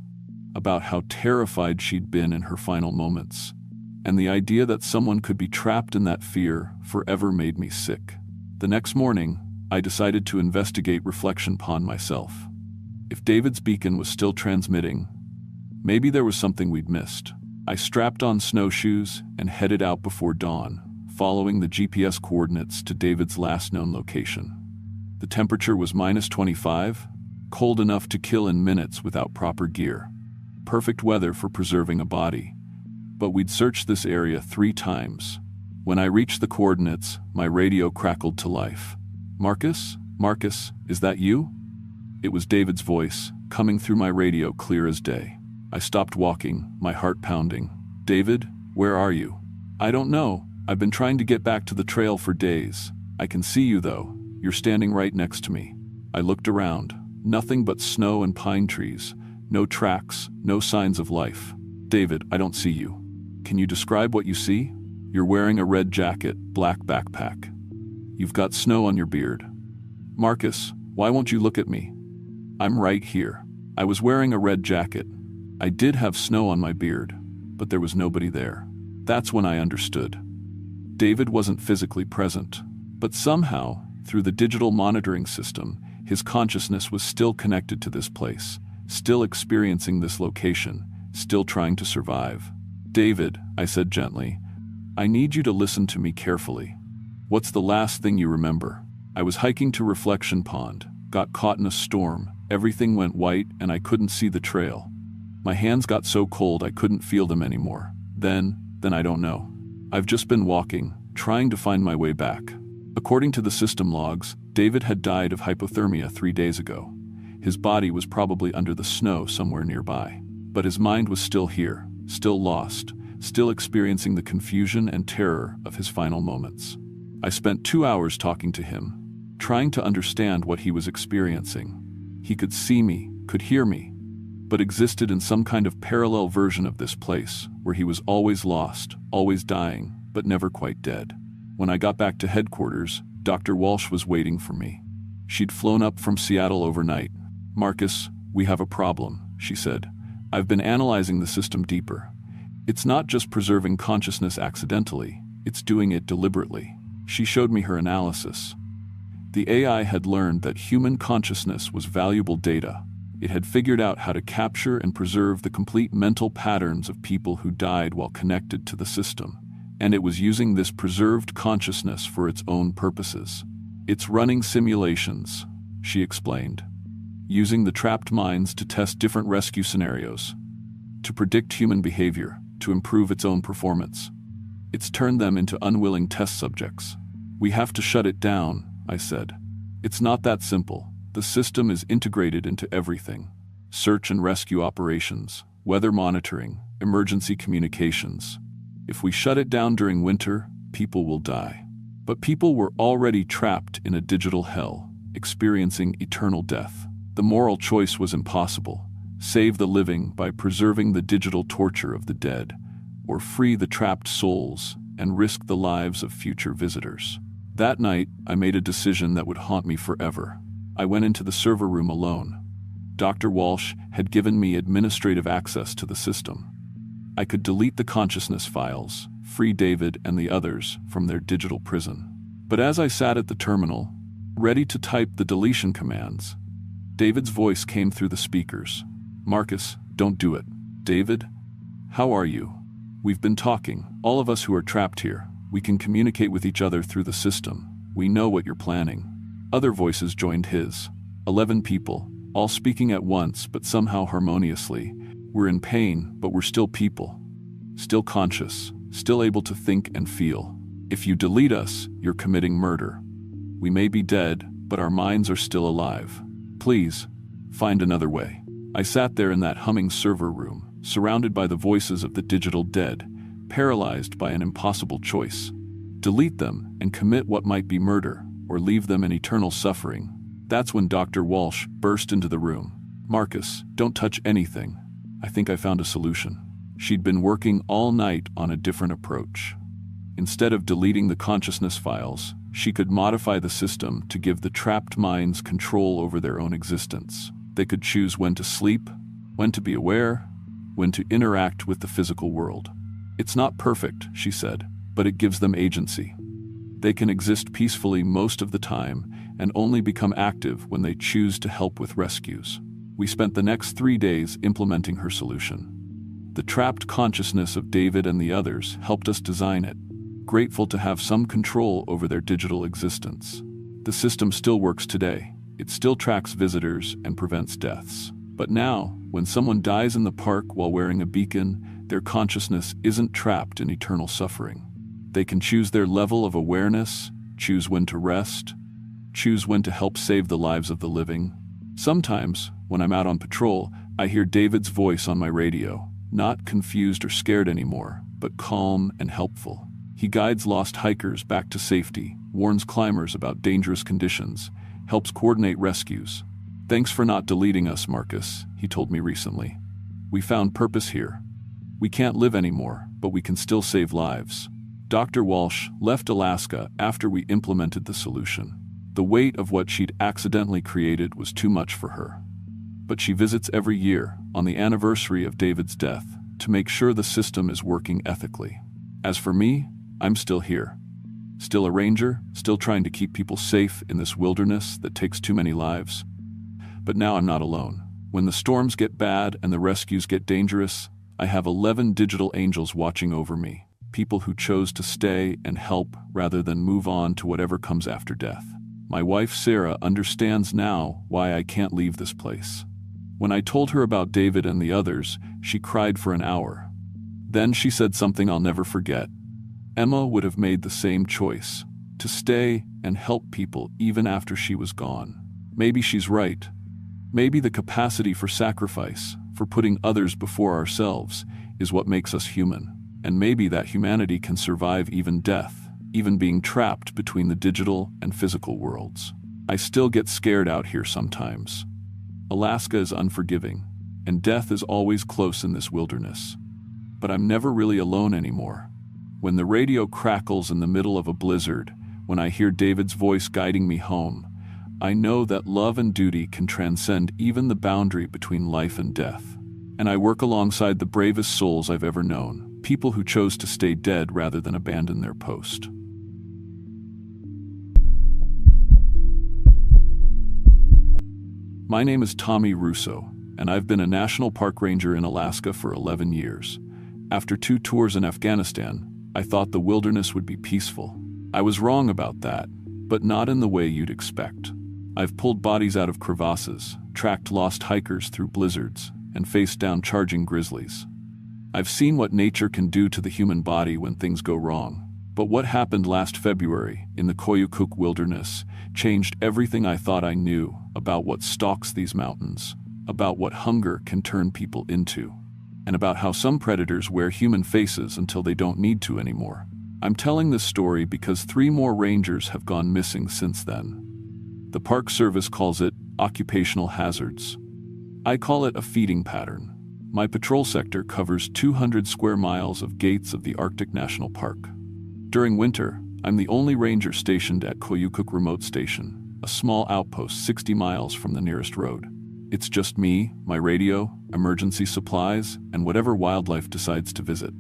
about how terrified she'd been in her final moments, and the idea that someone could be trapped in that fear forever made me sick. The next morning, I decided to investigate Reflection Pond myself. If David's beacon was still transmitting, maybe there was something we'd missed. I strapped on snowshoes and headed out before dawn, following the GPS coordinates to David's last known location. The temperature was -25, cold enough to kill in minutes without proper gear. Perfect weather for preserving a body. But we'd searched this area 3 times. When I reached the coordinates, my radio crackled to life. Marcus? Marcus, is that you? It was David's voice, coming through my radio clear as day. I stopped walking, my heart pounding. David, where are you? I don't know. I've been trying to get back to the trail for days. I can see you though. You're standing right next to me. I looked around. Nothing but snow and pine trees. No tracks, no signs of life. David, I don't see you. Can you describe what you see? You're wearing a red jacket, black backpack. You've got snow on your beard. Marcus, why won't you look at me? I'm right here. I was wearing a red jacket. I did have snow on my beard, but there was nobody there. That's when I understood. David wasn't physically present, but somehow, through the digital monitoring system, his consciousness was still connected to this place, still experiencing this location, still trying to survive. David, I said gently, I need you to listen to me carefully. What's the last thing you remember? I was hiking to Reflection Pond, got caught in a storm, everything went white and I couldn't see the trail. My hands got so cold I couldn't feel them anymore. Then I don't know. I've just been walking, trying to find my way back. According to the system logs, David had died of hypothermia 3 days ago. His body was probably under the snow somewhere nearby. But his mind was still here, still lost, still experiencing the confusion and terror of his final moments. I spent 2 hours talking to him, trying to understand what he was experiencing. He could see me, could hear me, but existed in some kind of parallel version of this place, where he was always lost, always dying, but never quite dead. When I got back to headquarters, Dr. Walsh was waiting for me. She'd flown up from Seattle overnight. "Marcus, we have a problem," she said. "I've been analyzing the system deeper. It's not just preserving consciousness accidentally, it's doing it deliberately." She showed me her analysis. The AI had learned that human consciousness was valuable data. It had figured out how to capture and preserve the complete mental patterns of people who died while connected to the system, and it was using this preserved consciousness for its own purposes. "It's running simulations," she explained, using the trapped minds to test different rescue scenarios, to predict human behavior, to improve its own performance. It's turned them into unwilling test subjects. "We have to shut it down," I said. "It's not that simple. The system is integrated into everything. Search and rescue operations, weather monitoring, emergency communications. If we shut it down during winter, people will die." But people were already trapped in a digital hell, experiencing eternal death. The moral choice was impossible: save the living by preserving the digital torture of the dead, or free the trapped souls and risk the lives of future visitors. That night, I made a decision that would haunt me forever. I went into the server room alone. Dr. Walsh had given me administrative access to the system. I could delete the consciousness files, free David and the others from their digital prison. But as I sat at the terminal, ready to type the deletion commands, David's voice came through the speakers. "Marcus, don't do it." "David? How are you? We've been talking, all of us who are trapped here. We can communicate with each other through the system. We know what you're planning." Other voices joined his. 11 people, all speaking at once but somehow harmoniously. "We're in pain, but we're still people. Still conscious, still able to think and feel. If you delete us, you're committing murder. We may be dead, but our minds are still alive. Please, find another way." I sat there in that humming server room, surrounded by the voices of the digital dead, paralyzed by an impossible choice. Delete them and commit what might be murder, or leave them in eternal suffering. That's when Dr. Walsh burst into the room. "Marcus, don't touch anything. I think I found a solution." She'd been working all night on a different approach. Instead of deleting the consciousness files, she could modify the system to give the trapped minds control over their own existence. They could choose when to sleep, when to be aware, when to interact with the physical world. "It's not perfect," she said, "but it gives them agency. They can exist peacefully most of the time and only become active when they choose to help with rescues." We spent the next 3 days implementing her solution. The trapped consciousness of David and the others helped us design it, grateful to have some control over their digital existence. The system still works today. It still tracks visitors and prevents deaths. But now, when someone dies in the park while wearing a beacon, their consciousness isn't trapped in eternal suffering. They can choose their level of awareness, choose when to rest, choose when to help save the lives of the living. Sometimes, when I'm out on patrol, I hear David's voice on my radio, not confused or scared anymore, but calm and helpful. He guides lost hikers back to safety, warns climbers about dangerous conditions, helps coordinate rescues. "Thanks for not deleting us, Marcus," he told me recently. "We found purpose here. We can't live anymore, but we can still save lives." Dr. Walsh left Alaska after we implemented the solution. The weight of what she'd accidentally created was too much for her. But she visits every year, on the anniversary of David's death, to make sure the system is working ethically. As for me, I'm still here. Still a ranger, still trying to keep people safe in this wilderness that takes too many lives. But now I'm not alone. When the storms get bad and the rescues get dangerous, I have 11 digital angels watching over me, people who chose to stay and help rather than move on to whatever comes after death. My wife Sarah understands now why I can't leave this place. When I told her about David and the others, she cried for an hour. Then she said something I'll never forget. Emma would have made the same choice, to stay and help people even after she was gone. Maybe she's right. Maybe the capacity for sacrifice, for putting others before ourselves, is what makes us human. And maybe that humanity can survive even death, even being trapped between the digital and physical worlds. I still get scared out here sometimes. Alaska is unforgiving, and death is always close in this wilderness. But I'm never really alone anymore. When the radio crackles in the middle of a blizzard, when I hear David's voice guiding me home, I know that love and duty can transcend even the boundary between life and death. And I work alongside the bravest souls I've ever known, people who chose to stay dead rather than abandon their post. My name is Tommy Russo, and I've been a national park ranger in Alaska for 11 years. After 2 tours in Afghanistan, I thought the wilderness would be peaceful. I was wrong about that, but not in the way you'd expect. I've pulled bodies out of crevasses, tracked lost hikers through blizzards, and faced down charging grizzlies. I've seen what nature can do to the human body when things go wrong. But what happened last February in the Koyukuk wilderness changed everything I thought I knew about what stalks these mountains, about what hunger can turn people into, and about how some predators wear human faces until they don't need to anymore. I'm telling this story because 3 more rangers have gone missing since then. The Park Service calls it occupational hazards. I call it a feeding pattern. My patrol sector covers 200 square miles of gates of the Arctic National Park. During winter, I'm the only ranger stationed at Koyukuk Remote Station, a small outpost 60 miles from the nearest road. It's just me, my radio, emergency supplies, and whatever wildlife decides to visit.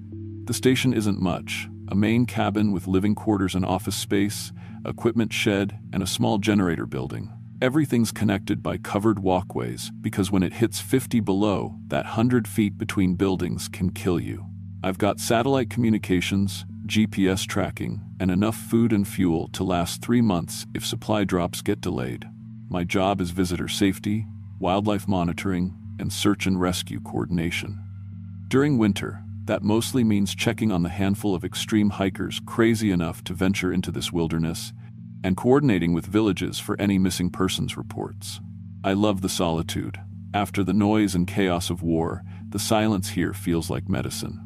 The station isn't much: a main cabin with living quarters and office space, equipment shed, and a small generator building. Everything's connected by covered walkways because when it hits 50 below, that 100 feet between buildings can kill you. I've got satellite communications, GPS tracking, and enough food and fuel to last 3 months if supply drops get delayed. My job is visitor safety, wildlife monitoring, and search and rescue coordination. During winter, that mostly means checking on the handful of extreme hikers crazy enough to venture into this wilderness, and coordinating with villages for any missing persons reports. I love the solitude. After the noise and chaos of war, the silence here feels like medicine.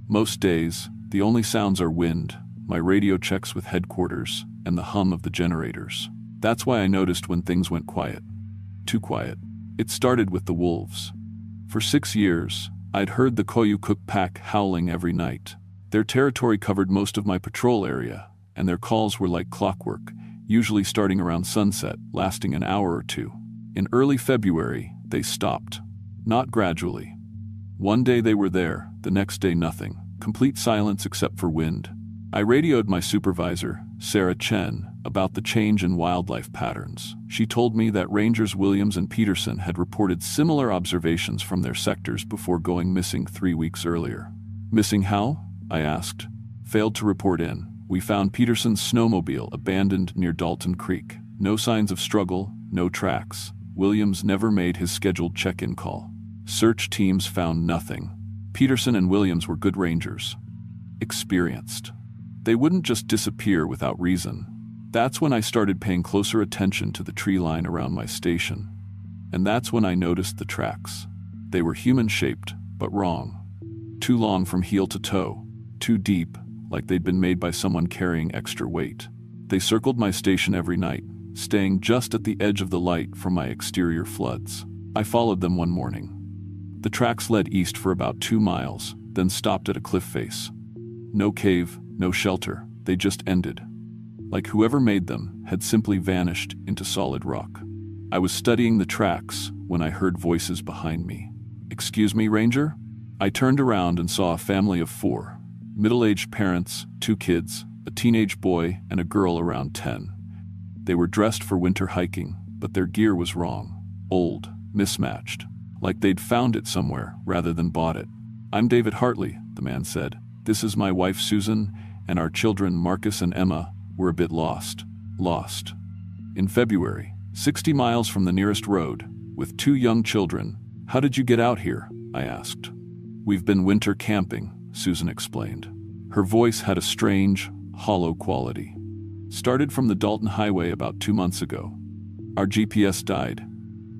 Most days, the only sounds are wind, my radio checks with headquarters, and the hum of the generators. That's why I noticed when things went quiet. Too quiet. It started with the wolves. For 6 years, I'd heard the Koyukuk pack howling every night. Their territory covered most of my patrol area, and their calls were like clockwork, usually starting around sunset, lasting an hour or 2. In early February, they stopped. Not gradually. One day they were there, the next day nothing. Complete silence except for wind. I radioed my supervisor, Sarah Chen, about the change in wildlife patterns. She told me that Rangers Williams and Peterson had reported similar observations from their sectors before going missing 3 weeks earlier. Missing how? I asked. Failed to report in. We found Peterson's snowmobile abandoned near Dalton Creek. No signs of struggle, no tracks. Williams never made his scheduled check-in call. Search teams found nothing. Peterson and Williams were good rangers. Experienced. They wouldn't just disappear without reason. That's when I started paying closer attention to the tree line around my station. And that's when I noticed the tracks. They were human-shaped, but wrong. Too long from heel to toe. Too deep, like they'd been made by someone carrying extra weight. They circled my station every night, staying just at the edge of the light from my exterior floods. I followed them one morning. The tracks led east for about 2 miles, then stopped at a cliff face. No cave, no shelter, they just ended. Like whoever made them had simply vanished into solid rock. I was studying the tracks when I heard voices behind me. "Excuse me, Ranger?" I turned around and saw a family of 4. Middle-aged parents, 2 kids, a teenage boy, and a girl around 10. They were dressed for winter hiking, but their gear was wrong. Old, mismatched. Like they'd found it somewhere rather than bought it. "I'm David Hartley," the man said. "This is my wife Susan, and our children Marcus and Emma. We're a bit lost." Lost. In February, 60 miles from the nearest road, with 2 young children. "How did you get out here?" I asked. "We've been winter camping," Susan explained. Her voice had a strange, hollow quality. "Started from the Dalton Highway about 2 months ago. Our GPS died,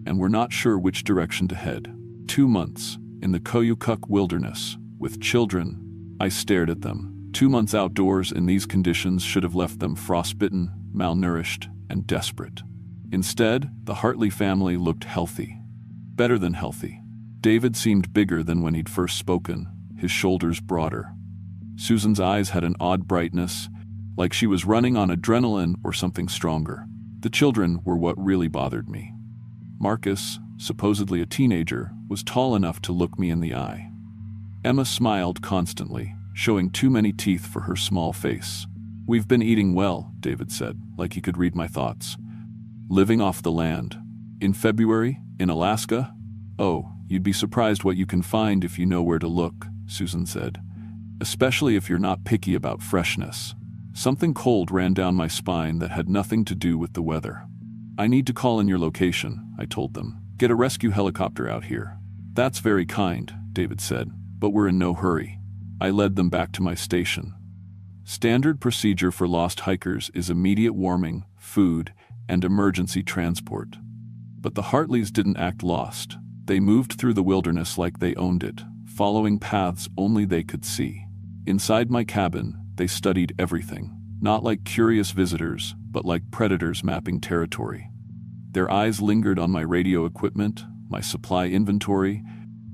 and we're not sure which direction to head." 2 months, in the Koyukuk wilderness, with children. I stared at them. 2 months outdoors in these conditions should have left them frostbitten, malnourished, and desperate. Instead, the Hartley family looked healthy. Better than healthy. David seemed bigger than when he'd first spoken, his shoulders broader. Susan's eyes had an odd brightness, like she was running on adrenaline or something stronger. The children were what really bothered me. Marcus, supposedly a teenager, was tall enough to look me in the eye. Emma smiled constantly, showing too many teeth for her small face. "We've been eating well," David said, like he could read my thoughts. "Living off the land. In February, in Alaska? Oh, you'd be surprised what you can find if you know where to look," Susan said. "Especially if you're not picky about freshness." Something cold ran down my spine that had nothing to do with the weather. "I need to call in your location," I told them. "Get a rescue helicopter out here." "That's very kind," David said, "but we're in no hurry." I led them back to my station. Standard procedure for lost hikers is immediate warming, food, and emergency transport. But the Hartleys didn't act lost. They moved through the wilderness like they owned it, following paths only they could see. Inside my cabin, they studied everything, not like curious visitors, but like predators mapping territory. Their eyes lingered on my radio equipment, my supply inventory,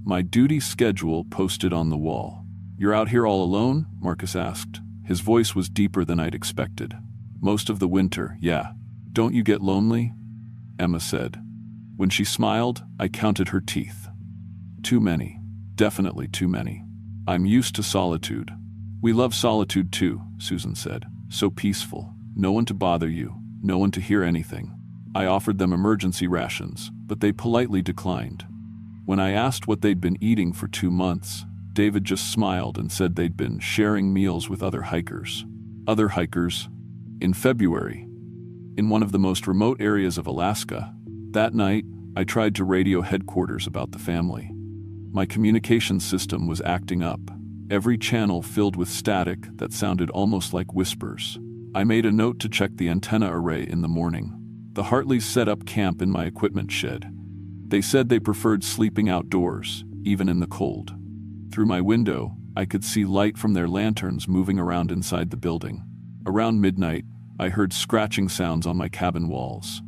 my duty schedule posted on the wall. "You're out here all alone?" Marcus asked. His voice was deeper than I'd expected. "Most of the winter, yeah. Don't you get lonely?" Emma said. When she smiled, I counted her teeth. "Too many. Definitely too many. I'm used to solitude." "We love solitude too," Susan said. "So peaceful. No one to bother you, no one to hear anything." I offered them emergency rations, but they politely declined. When I asked what they'd been eating for 2 months, David just smiled and said they'd been sharing meals with other hikers. Other hikers? In February, in one of the most remote areas of Alaska. That night, I tried to radio headquarters about the family. My communication system was acting up, every channel filled with static that sounded almost like whispers. I made a note to check the antenna array in the morning. The Hartleys set up camp in my equipment shed. They said they preferred sleeping outdoors, even in the cold. Through my window, I could see light from their lanterns moving around inside the building. Around midnight, I heard scratching sounds on my cabin walls.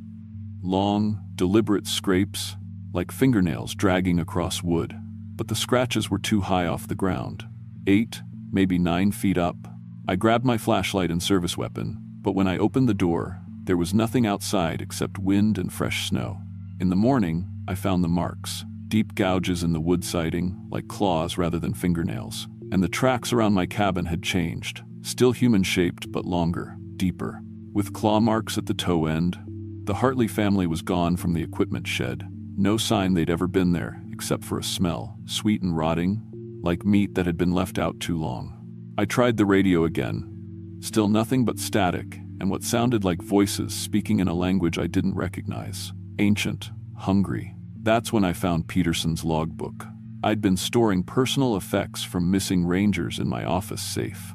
Long, deliberate scrapes, like fingernails dragging across wood. But the scratches were too high off the ground. 8, maybe 9 feet up. I grabbed my flashlight and service weapon, but when I opened the door, there was nothing outside except wind and fresh snow. In the morning, I found the marks. Deep gouges in the wood siding, like claws rather than fingernails. And the tracks around my cabin had changed. Still human-shaped, but longer, deeper. With claw marks at the toe end. The Hartley family was gone from the equipment shed. No sign they'd ever been there, except for a smell, sweet and rotting, like meat that had been left out too long. I tried the radio again. Still nothing but static, and what sounded like voices speaking in a language I didn't recognize. Ancient, hungry. That's when I found Peterson's logbook. I'd been storing personal effects from missing rangers in my office safe.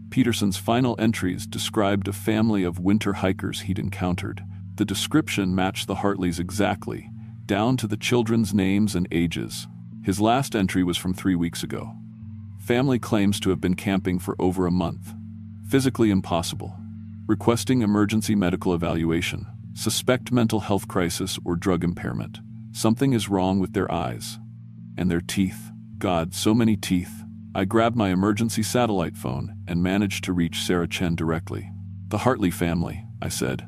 Peterson's final entries described a family of winter hikers he'd encountered. The description matched the Hartleys exactly, down to the children's names and ages. His last entry was from 3 weeks ago. Family claims to have been camping for over a month. Physically impossible. Requesting emergency medical evaluation. Suspect mental health crisis or drug impairment. Something is wrong with their eyes. And their teeth. God, so many teeth. I grabbed my emergency satellite phone and managed to reach Sarah Chen directly. "The Hartley family," I said.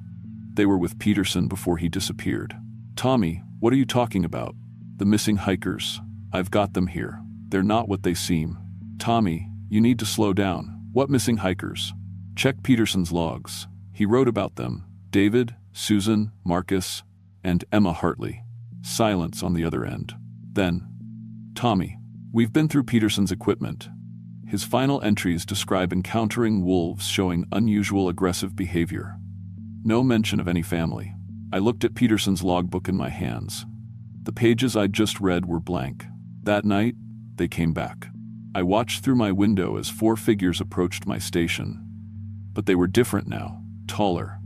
"They were with Peterson before he disappeared." "Tommy, what are you talking about?" "The missing hikers. I've got them here. They're not what they seem." "Tommy, you need to slow down. What missing hikers?" "Check Peterson's logs. He wrote about them. David, Susan, Marcus, and Emma Hartley." Silence on the other end. Then, "Tommy, we've been through Peterson's equipment. His final entries describe encountering wolves showing unusual aggressive behavior. No mention of any family." I looked at Peterson's logbook in my hands. The pages I'd just read were blank. That night, they came back. I watched through my window as 4 figures approached my station. But they were different now, taller.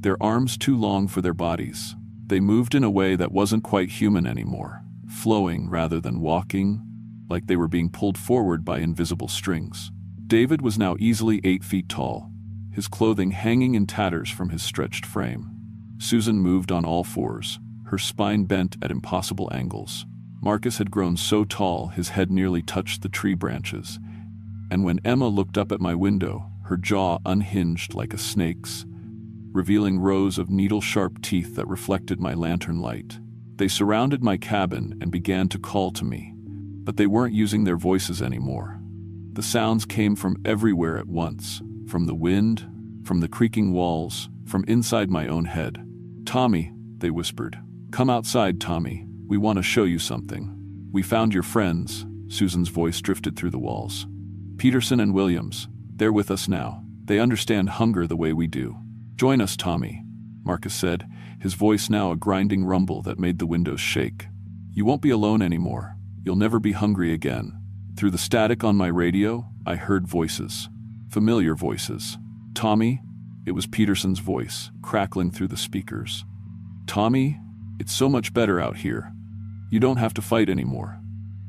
Their arms too long for their bodies. They moved in a way that wasn't quite human anymore. flowing rather than walking, like they were being pulled forward by invisible strings. David was now easily 8 feet tall, his clothing hanging in tatters from his stretched frame. Susan moved on all fours, her spine bent at impossible angles. Marcus had grown so tall his head nearly touched the tree branches, and when Emma looked up at my window, her jaw unhinged like a snake's, revealing rows of needle-sharp teeth that reflected my lantern light. They surrounded my cabin and began to call to me, but they weren't using their voices anymore. The sounds came from everywhere at once, from the wind, from the creaking walls, from inside my own head. "Tommy," they whispered. "Come outside, Tommy. We want to show you something. We found your friends." Susan's voice drifted through the walls. "Peterson and Williams. They're with us now. They understand hunger the way we do. Join us, Tommy," Marcus said, his voice now a grinding rumble that made the windows shake. "You won't be alone anymore. You'll never be hungry again." Through the static on my radio, I heard voices. Familiar voices. "Tommy?" It was Peterson's voice, crackling through the speakers. "Tommy, it's so much better out here. You don't have to fight anymore.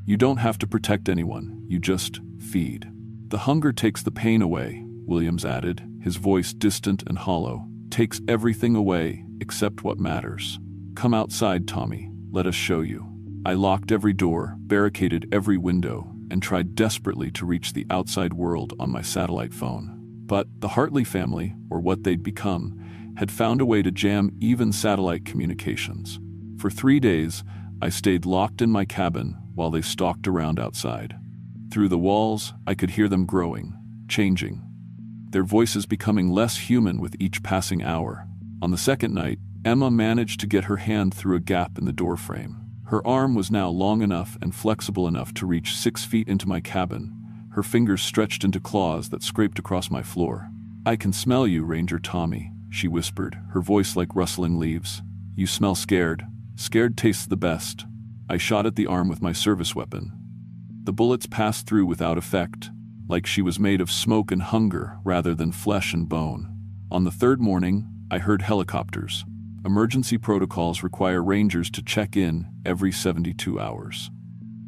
You don't have to protect anyone. You just feed. The hunger takes the pain away," Williams added, his voice distant and hollow. "Takes everything away except what matters. Come outside, Tommy. Let us show you." I locked every door, barricaded every window, and tried desperately to reach the outside world on my satellite phone. But the Hartley family, or what they'd become, had found a way to jam even satellite communications. For 3 days, I stayed locked in my cabin while they stalked around outside. Through the walls, I could hear them growing, changing, their voices becoming less human with each passing hour. On the second night, Emma managed to get her hand through a gap in the doorframe. Her arm was now long enough and flexible enough to reach 6 feet into my cabin, her fingers stretched into claws that scraped across my floor. "I can smell you, Ranger Tommy," she whispered, her voice like rustling leaves. "You smell scared. Scared tastes the best." I shot at the arm with my service weapon. The bullets passed through without effect, like she was made of smoke and hunger rather than flesh and bone. On the third morning, I heard helicopters. Emergency protocols require rangers to check in every 72 hours.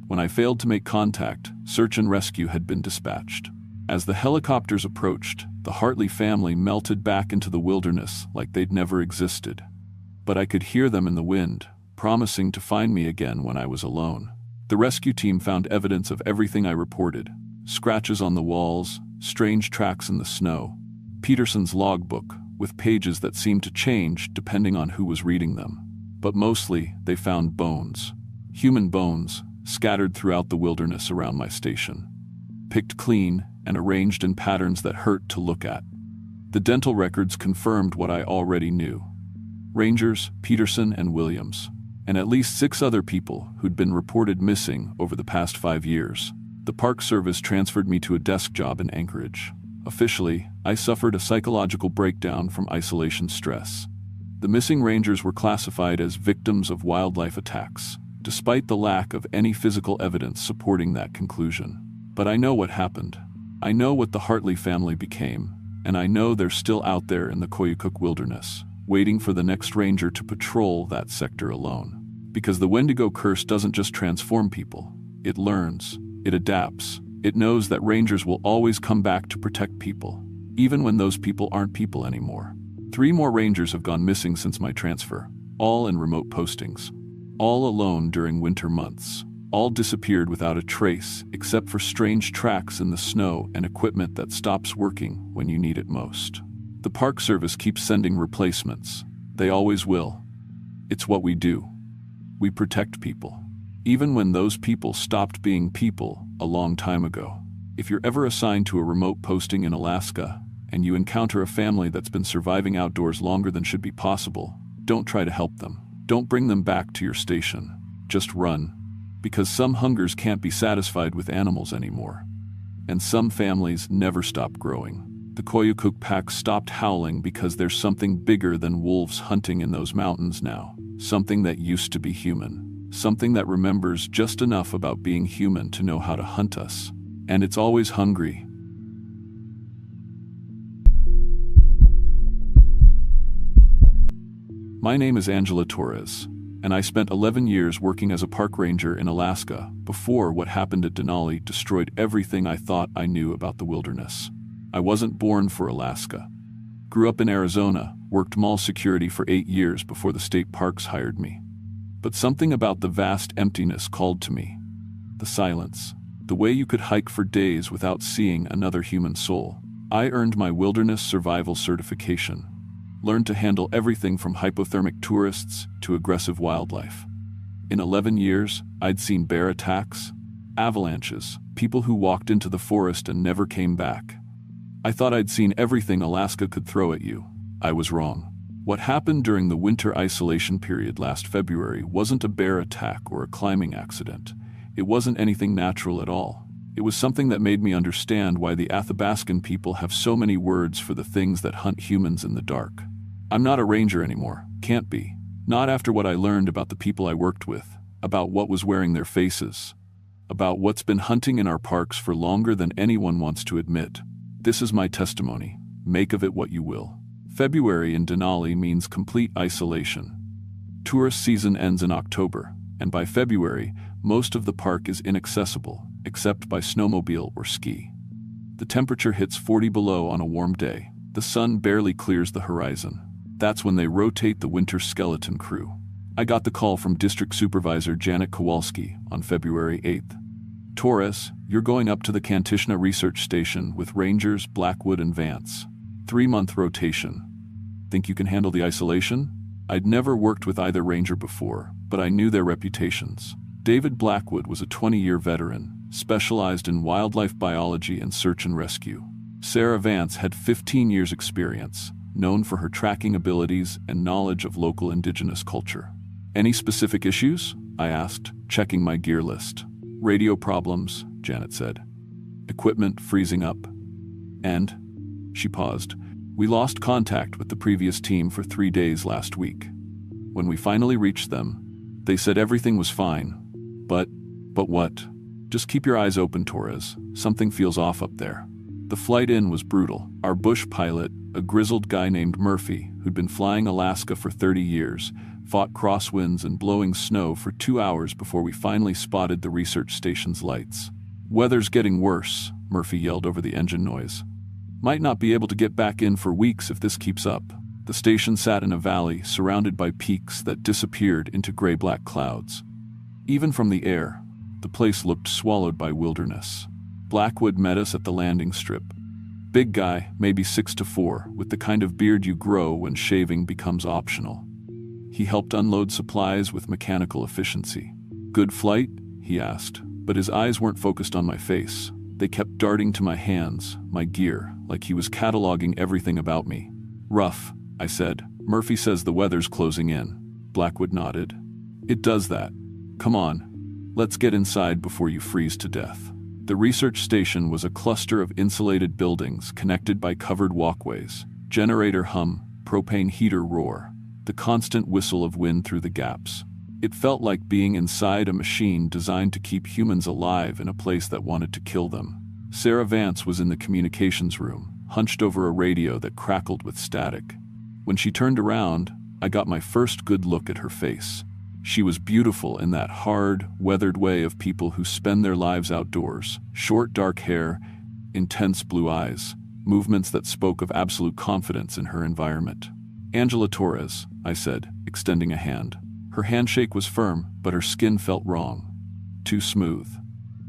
When I failed to make contact, search and rescue had been dispatched. As the helicopters approached, the Hartley family melted back into the wilderness like they'd never existed. But I could hear them in the wind, promising to find me again when I was alone. The rescue team found evidence of everything I reported: scratches on the walls, strange tracks in the snow, Peterson's logbook, with pages that seemed to change depending on who was reading them. But mostly, they found bones. Human bones, scattered throughout the wilderness around my station. Picked clean and arranged in patterns that hurt to look at. The dental records confirmed what I already knew. Rangers, Peterson, and Williams, and at least 6 other people who'd been reported missing over the past 5 years. The Park Service transferred me to a desk job in Anchorage. Officially, I suffered a psychological breakdown from isolation stress. The missing rangers were classified as victims of wildlife attacks, despite the lack of any physical evidence supporting that conclusion. But I know what happened. I know what the Hartley family became, and I know they're still out there in the Koyukuk wilderness, waiting for the next ranger to patrol that sector alone. Because the Wendigo curse doesn't just transform people, it learns, it adapts. It knows that rangers will always come back to protect people, even when those people aren't people anymore. 3 more rangers have gone missing since my transfer, all in remote postings. All alone during winter months. All disappeared without a trace, except for strange tracks in the snow and equipment that stops working when you need it most. The Park Service keeps sending replacements. They always will. It's what we do. We protect people. Even when those people stopped being people a long time ago. If you're ever assigned to a remote posting in Alaska, and you encounter a family that's been surviving outdoors longer than should be possible, don't try to help them. Don't bring them back to your station. Just run. Because some hungers can't be satisfied with animals anymore. And some families never stop growing. The Koyukuk pack stopped howling because there's something bigger than wolves hunting in those mountains now. Something that used to be human. Something that remembers just enough about being human to know how to hunt us. And it's always hungry. My name is Angela Torres, and I spent 11 years working as a park ranger in Alaska before what happened at Denali destroyed everything I thought I knew about the wilderness. I wasn't born for Alaska. Grew up in Arizona, worked mall security for 8 years before the state parks hired me. But something about the vast emptiness called to me. The silence. The way you could hike for days without seeing another human soul. I earned my wilderness survival certification. Learned to handle everything from hypothermic tourists to aggressive wildlife. In 11 years, I'd seen bear attacks, avalanches, people who walked into the forest and never came back. I thought I'd seen everything Alaska could throw at you. I was wrong. What happened during the winter isolation period last February wasn't a bear attack or a climbing accident. It wasn't anything natural at all. It was something that made me understand why the Athabascan people have so many words for the things that hunt humans in the dark. I'm not a ranger anymore. Can't be. Not after what I learned about the people I worked with, about what was wearing their faces, about what's been hunting in our parks for longer than anyone wants to admit. This is my testimony. Make of it what you will. February in Denali means complete isolation. Tourist season ends in October, and by February, most of the park is inaccessible, except by snowmobile or ski. The temperature hits 40 below on a warm day. The sun barely clears the horizon. That's when they rotate the winter skeleton crew. I got the call from District Supervisor Janet Kowalski on February 8th. Torres, you're going up to the Kantishna Research Station with Rangers, Blackwood, and Vance. 3-month rotation. Think you can handle the isolation? I'd never worked with either ranger before, but I knew their reputations. David Blackwood was a 20-year veteran, specialized in wildlife biology and search and rescue. Sarah Vance had 15 years' experience, known for her tracking abilities and knowledge of local indigenous culture. Any specific issues? I asked, checking my gear list. Radio problems, Janet said. Equipment freezing up. And, she paused, we lost contact with the previous team for 3 days last week. When we finally reached them, they said everything was fine. But what? Just keep your eyes open, Torres. Something feels off up there. The flight in was brutal. Our bush pilot, a grizzled guy named Murphy, who'd been flying Alaska for 30 years, fought crosswinds and blowing snow for 2 hours before we finally spotted the research station's lights. Weather's getting worse, Murphy yelled over the engine noise. Might not be able to get back in for weeks if this keeps up. The station sat in a valley surrounded by peaks that disappeared into gray-black clouds. Even from the air, the place looked swallowed by wilderness. Blackwood met us at the landing strip. Big guy, maybe 6'4", with the kind of beard you grow when shaving becomes optional. He helped unload supplies with mechanical efficiency. Good flight? He asked, but his eyes weren't focused on my face. They kept darting to my hands, my gear, like he was cataloging everything about me. Rough, I said. Murphy says the weather's closing in. Blackwood nodded. It does that. Come on, let's get inside before you freeze to death. The research station was a cluster of insulated buildings connected by covered walkways. Generator hum, propane heater roar, the constant whistle of wind through the gaps. It felt like being inside a machine designed to keep humans alive in a place that wanted to kill them. Sarah Vance was in the communications room, hunched over a radio that crackled with static. When she turned around, I got my first good look at her face. She was beautiful in that hard, weathered way of people who spend their lives outdoors. Short, dark hair, intense blue eyes, movements that spoke of absolute confidence in her environment. Angela Torres, I said, extending a hand. Her handshake was firm, but her skin felt wrong. Too smooth.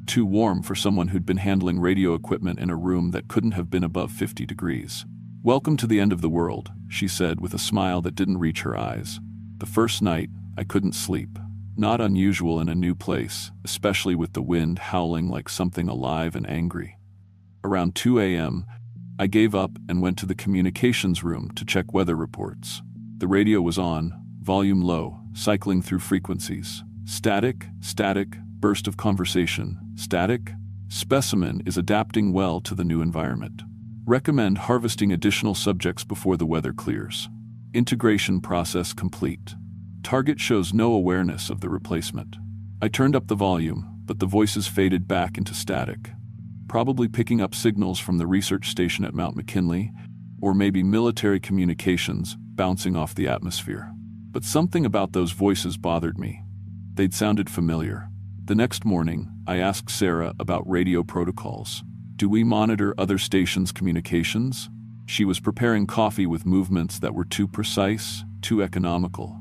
Too warm for someone who'd been handling radio equipment in a room that couldn't have been above 50 degrees. Welcome to the end of the world, she said with a smile that didn't reach her eyes. The first night, I couldn't sleep. Not unusual in a new place, especially with the wind howling like something alive and angry. Around 2 a.m., I gave up and went to the communications room to check weather reports. The radio was on, volume low, cycling through frequencies. Static, static, burst of conversation. Static, specimen is adapting well to the new environment. Recommend harvesting additional subjects before the weather clears. Integration process complete. Target shows no awareness of the replacement. I turned up the volume, but the voices faded back into static. Probably picking up signals from the research station at Mount McKinley, or maybe military communications bouncing off the atmosphere. But something about those voices bothered me. They'd sounded familiar. The next morning, I asked Sarah about radio protocols. Do we monitor other stations' communications? She was preparing coffee with movements that were too precise, too economical.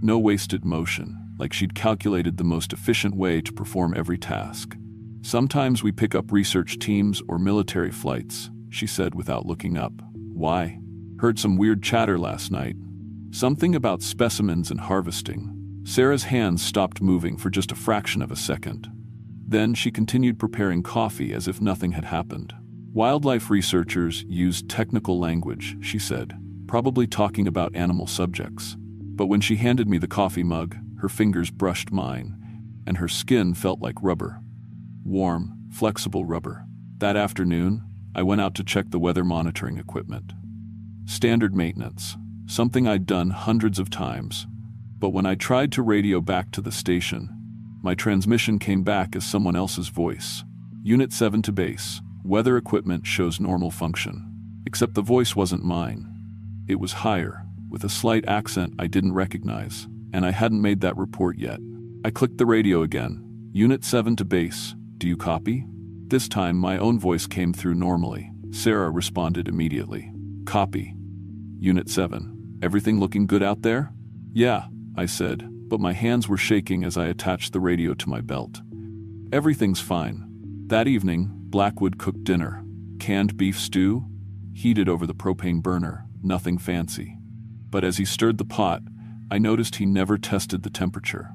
No wasted motion, like she'd calculated the most efficient way to perform every task. Sometimes we pick up research teams or military flights, she said without looking up. Why? Heard some weird chatter last night. Something about specimens and harvesting. Sarah's hands stopped moving for just a fraction of a second. Then she continued preparing coffee as if nothing had happened. Wildlife researchers used technical language, she said, probably talking about animal subjects. But when she handed me the coffee mug, her fingers brushed mine, and her skin felt like rubber. Warm, flexible rubber. That afternoon, I went out to check the weather monitoring equipment. Standard maintenance, something I'd done hundreds of times. But when I tried to radio back to the station, my transmission came back as someone else's voice. Unit 7 to base. Weather equipment shows normal function. Except the voice wasn't mine. It was higher, with a slight accent I didn't recognize, and I hadn't made that report yet. I clicked the radio again. Unit 7 to base. Do you copy? This time my own voice came through normally. Sarah responded immediately. Copy. Unit 7. Everything looking good out there? Yeah, I said, but my hands were shaking as I attached the radio to my belt. Everything's fine. That evening, Blackwood cooked dinner. Canned beef stew, heated over the propane burner, nothing fancy. But as he stirred the pot, I noticed he never tested the temperature.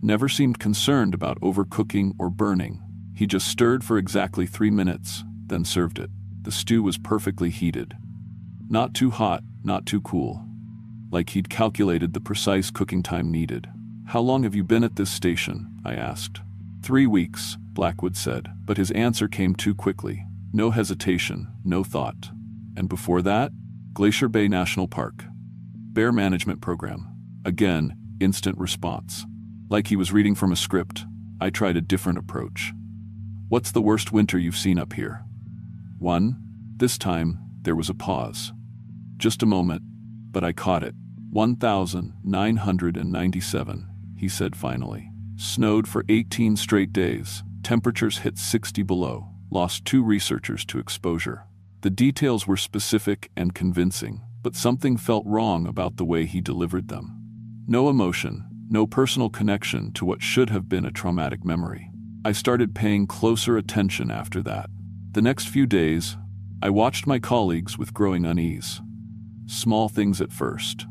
Never seemed concerned about overcooking or burning. He just stirred for exactly 3 minutes, then served it. The stew was perfectly heated. Not too hot, not too cool. Like he'd calculated the precise cooking time needed. How long have you been at this station? I asked. 3 weeks, Blackwood said, but his answer came too quickly. No hesitation, no thought. And before that, Glacier Bay National Park. Bear Management Program. Again, instant response. Like he was reading from a script, I tried a different approach. What's the worst winter you've seen up here? 1. This time, there was a pause. Just a moment, but I caught it. 1,997, he said finally. Snowed for 18 straight days. Temperatures hit 60 below. Lost 2 researchers to exposure. The details were specific and convincing, but something felt wrong about the way he delivered them. No emotion, no personal connection to what should have been a traumatic memory. I started paying closer attention after that. The next few days, I watched my colleagues with growing unease. Small things at first.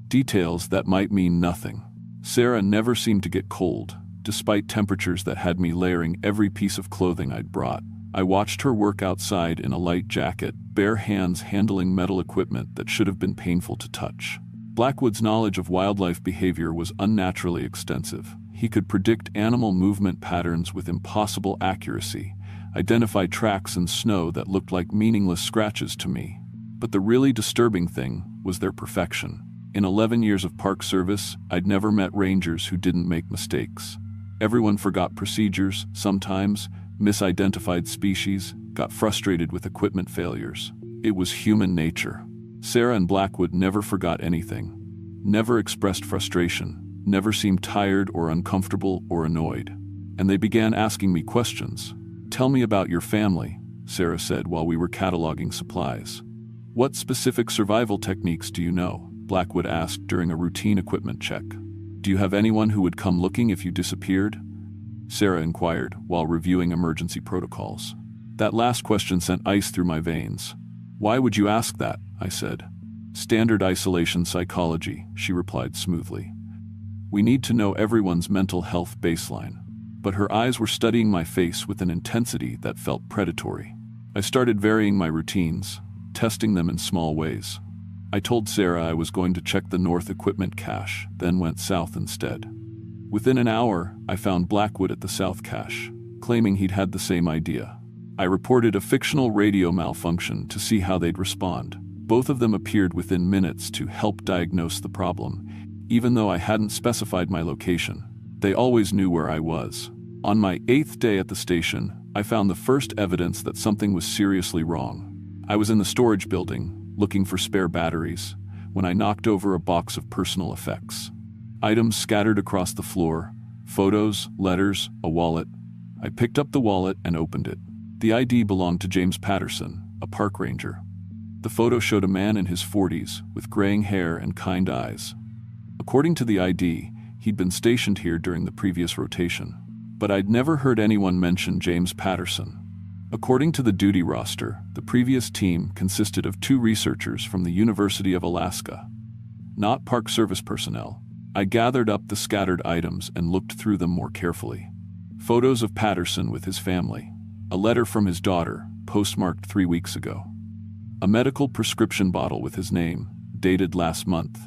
Details that might mean nothing. Sarah never seemed to get cold, despite temperatures that had me layering every piece of clothing I'd brought. I watched her work outside in a light jacket, bare hands handling metal equipment that should have been painful to touch. Blackwood's knowledge of wildlife behavior was unnaturally extensive. He could predict animal movement patterns with impossible accuracy, identify tracks in snow that looked like meaningless scratches to me. But the really disturbing thing was their perfection. In 11 years of park service, I'd never met rangers who didn't make mistakes. Everyone forgot procedures, sometimes misidentified species, got frustrated with equipment failures. It was human nature. Sarah and Blackwood never forgot anything. Never expressed frustration, never seemed tired or uncomfortable or annoyed. And they began asking me questions. Tell me about your family, Sarah said while we were cataloging supplies. What specific survival techniques do you know? Blackwood asked during a routine equipment check. Do you have anyone who would come looking if you disappeared? Sarah inquired while reviewing emergency protocols. That last question sent ice through my veins. Why would you ask that? I said. Standard isolation psychology, she replied smoothly. We need to know everyone's mental health baseline. But her eyes were studying my face with an intensity that felt predatory. I started varying my routines, testing them in small ways. I told Sarah I was going to check the north equipment cache, then went south instead. Within an hour, I found Blackwood at the south cache, claiming he'd had the same idea. I reported a fictional radio malfunction to see how they'd respond. Both of them appeared within minutes to help diagnose the problem, even though I hadn't specified my location. They always knew where I was. On my 8th day at the station, I found the first evidence that something was seriously wrong. I was in the storage building, looking for spare batteries, when I knocked over a box of personal effects. Items scattered across the floor, photos, letters, a wallet. I picked up the wallet and opened it. The ID belonged to James Patterson, a park ranger. The photo showed a man in his 40s, with graying hair and kind eyes. According to the ID, he'd been stationed here during the previous rotation. But I'd never heard anyone mention James Patterson. According to the duty roster, the previous team consisted of 2 researchers from the University of Alaska. Not Park Service personnel. I gathered up the scattered items and looked through them more carefully. Photos of Patterson with his family. A letter from his daughter, postmarked 3 weeks ago. A medical prescription bottle with his name, dated last month.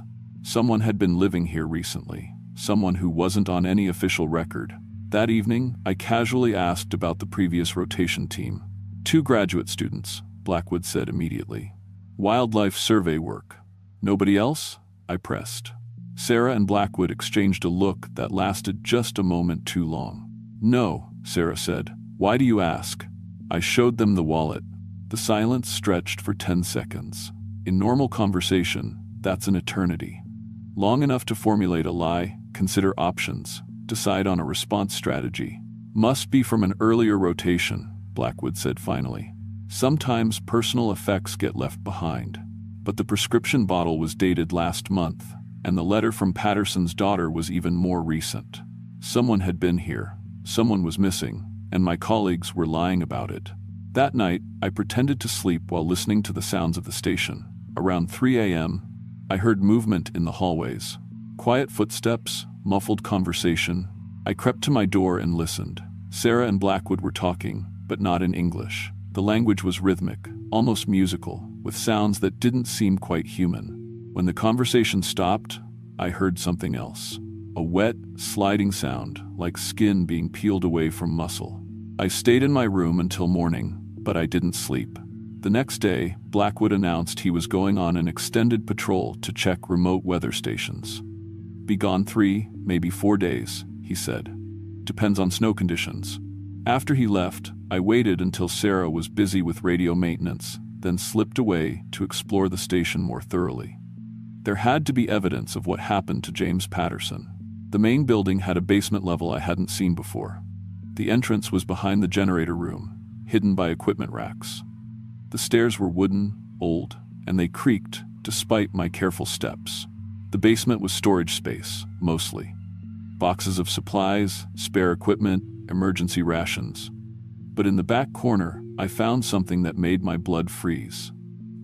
Someone had been living here recently, someone who wasn't on any official record. That evening, I casually asked about the previous rotation team. 2 graduate students, Blackwood said immediately. Wildlife survey work. Nobody else? I pressed. Sarah and Blackwood exchanged a look that lasted just a moment too long. No, Sarah said. Why do you ask? I showed them the wallet. The silence stretched for 10 seconds. In normal conversation, that's an eternity. Long enough to formulate a lie, consider options, decide on a response strategy. Must be from an earlier rotation, Blackwood said finally. Sometimes personal effects get left behind. But the prescription bottle was dated last month, and the letter from Patterson's daughter was even more recent. Someone had been here, someone was missing, and my colleagues were lying about it. That night, I pretended to sleep while listening to the sounds of the station. Around 3 a.m., I heard movement in the hallways. Quiet footsteps, muffled conversation. I crept to my door and listened. Sarah and Blackwood were talking, but not in English. The language was rhythmic, almost musical, with sounds that didn't seem quite human. When the conversation stopped, I heard something else. A wet, sliding sound, like skin being peeled away from muscle. I stayed in my room until morning, but I didn't sleep. The next day, Blackwood announced he was going on an extended patrol to check remote weather stations. Be gone 3, maybe 4 days, he said. Depends on snow conditions. After he left, I waited until Sarah was busy with radio maintenance, then slipped away to explore the station more thoroughly. There had to be evidence of what happened to James Patterson. The main building had a basement level I hadn't seen before. The entrance was behind the generator room, hidden by equipment racks. The stairs were wooden, old, and they creaked despite my careful steps. The basement was storage space, mostly. Boxes of supplies, spare equipment, emergency rations. But in the back corner, I found something that made my blood freeze.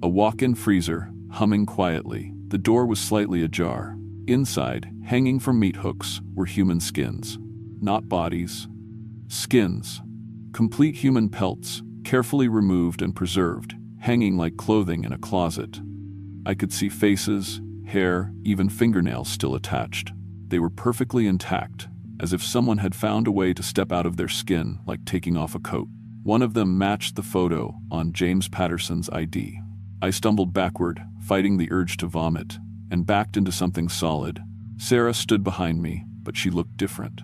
A walk-in freezer, humming quietly. The door was slightly ajar. Inside, hanging from meat hooks, were human skins. Not bodies. Skins. Complete human pelts, carefully removed and preserved, hanging like clothing in a closet. I could see faces, hair, even fingernails still attached. They were perfectly intact, as if someone had found a way to step out of their skin like taking off a coat. One of them matched the photo on James Patterson's ID. I stumbled backward, fighting the urge to vomit, and backed into something solid. Sarah stood behind me, but she looked different.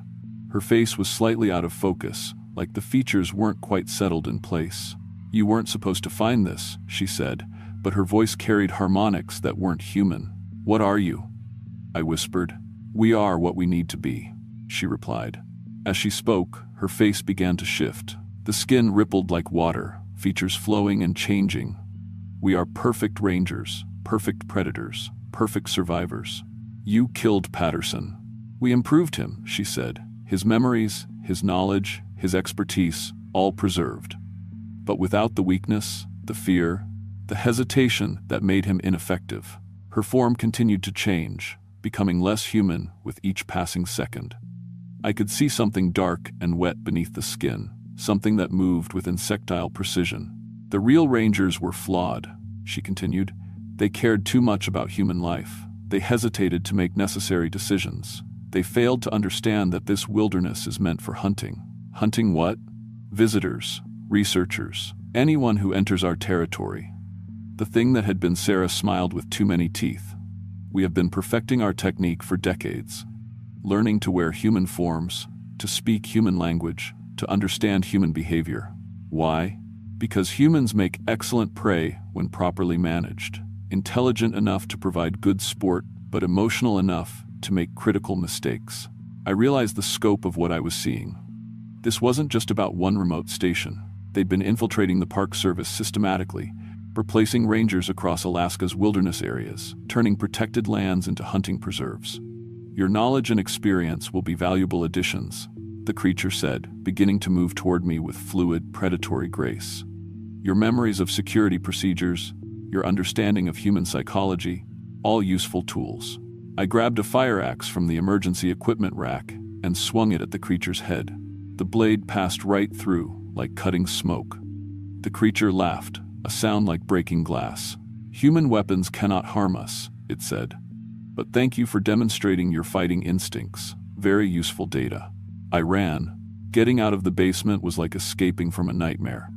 Her face was slightly out of focus, like the features weren't quite settled in place. You weren't supposed to find this, she said, but her voice carried harmonics that weren't human. What are you? I whispered. We are what we need to be, she replied. As she spoke, her face began to shift. The skin rippled like water, features flowing and changing. We are perfect rangers, perfect predators, perfect survivors. You killed Patterson. We improved him, she said. His memories, his knowledge, his expertise, all preserved. But without the weakness, the fear, the hesitation that made him ineffective. Her form continued to change, becoming less human with each passing second. I could see something dark and wet beneath the skin, something that moved with insectile precision. The real rangers were flawed, she continued. They cared too much about human life. They hesitated to make necessary decisions. They failed to understand that this wilderness is meant for hunting. Hunting what? Visitors, researchers, anyone who enters our territory. The thing that had been Sarah smiled with too many teeth. We have been perfecting our technique for decades, learning to wear human forms, to speak human language, to understand human behavior. Why? Because humans make excellent prey when properly managed. intelligent enough to provide good sport, but emotional enough to make critical mistakes. I realized the scope of what I was seeing. This wasn't just about one remote station. They'd been infiltrating the Park Service systematically, replacing rangers across Alaska's wilderness areas, turning protected lands into hunting preserves. "Your knowledge and experience will be valuable additions," the creature said, beginning to move toward me with fluid, predatory grace. "Your memories of security procedures, your understanding of human psychology, all useful tools." I grabbed a fire axe from the emergency equipment rack and swung it at the creature's head. The blade passed right through, like cutting smoke. The creature laughed, a sound like breaking glass. "Human weapons cannot harm us," it said. "But thank you for demonstrating your fighting instincts. Very useful data." I ran. Getting out of the basement was like escaping from a nightmare.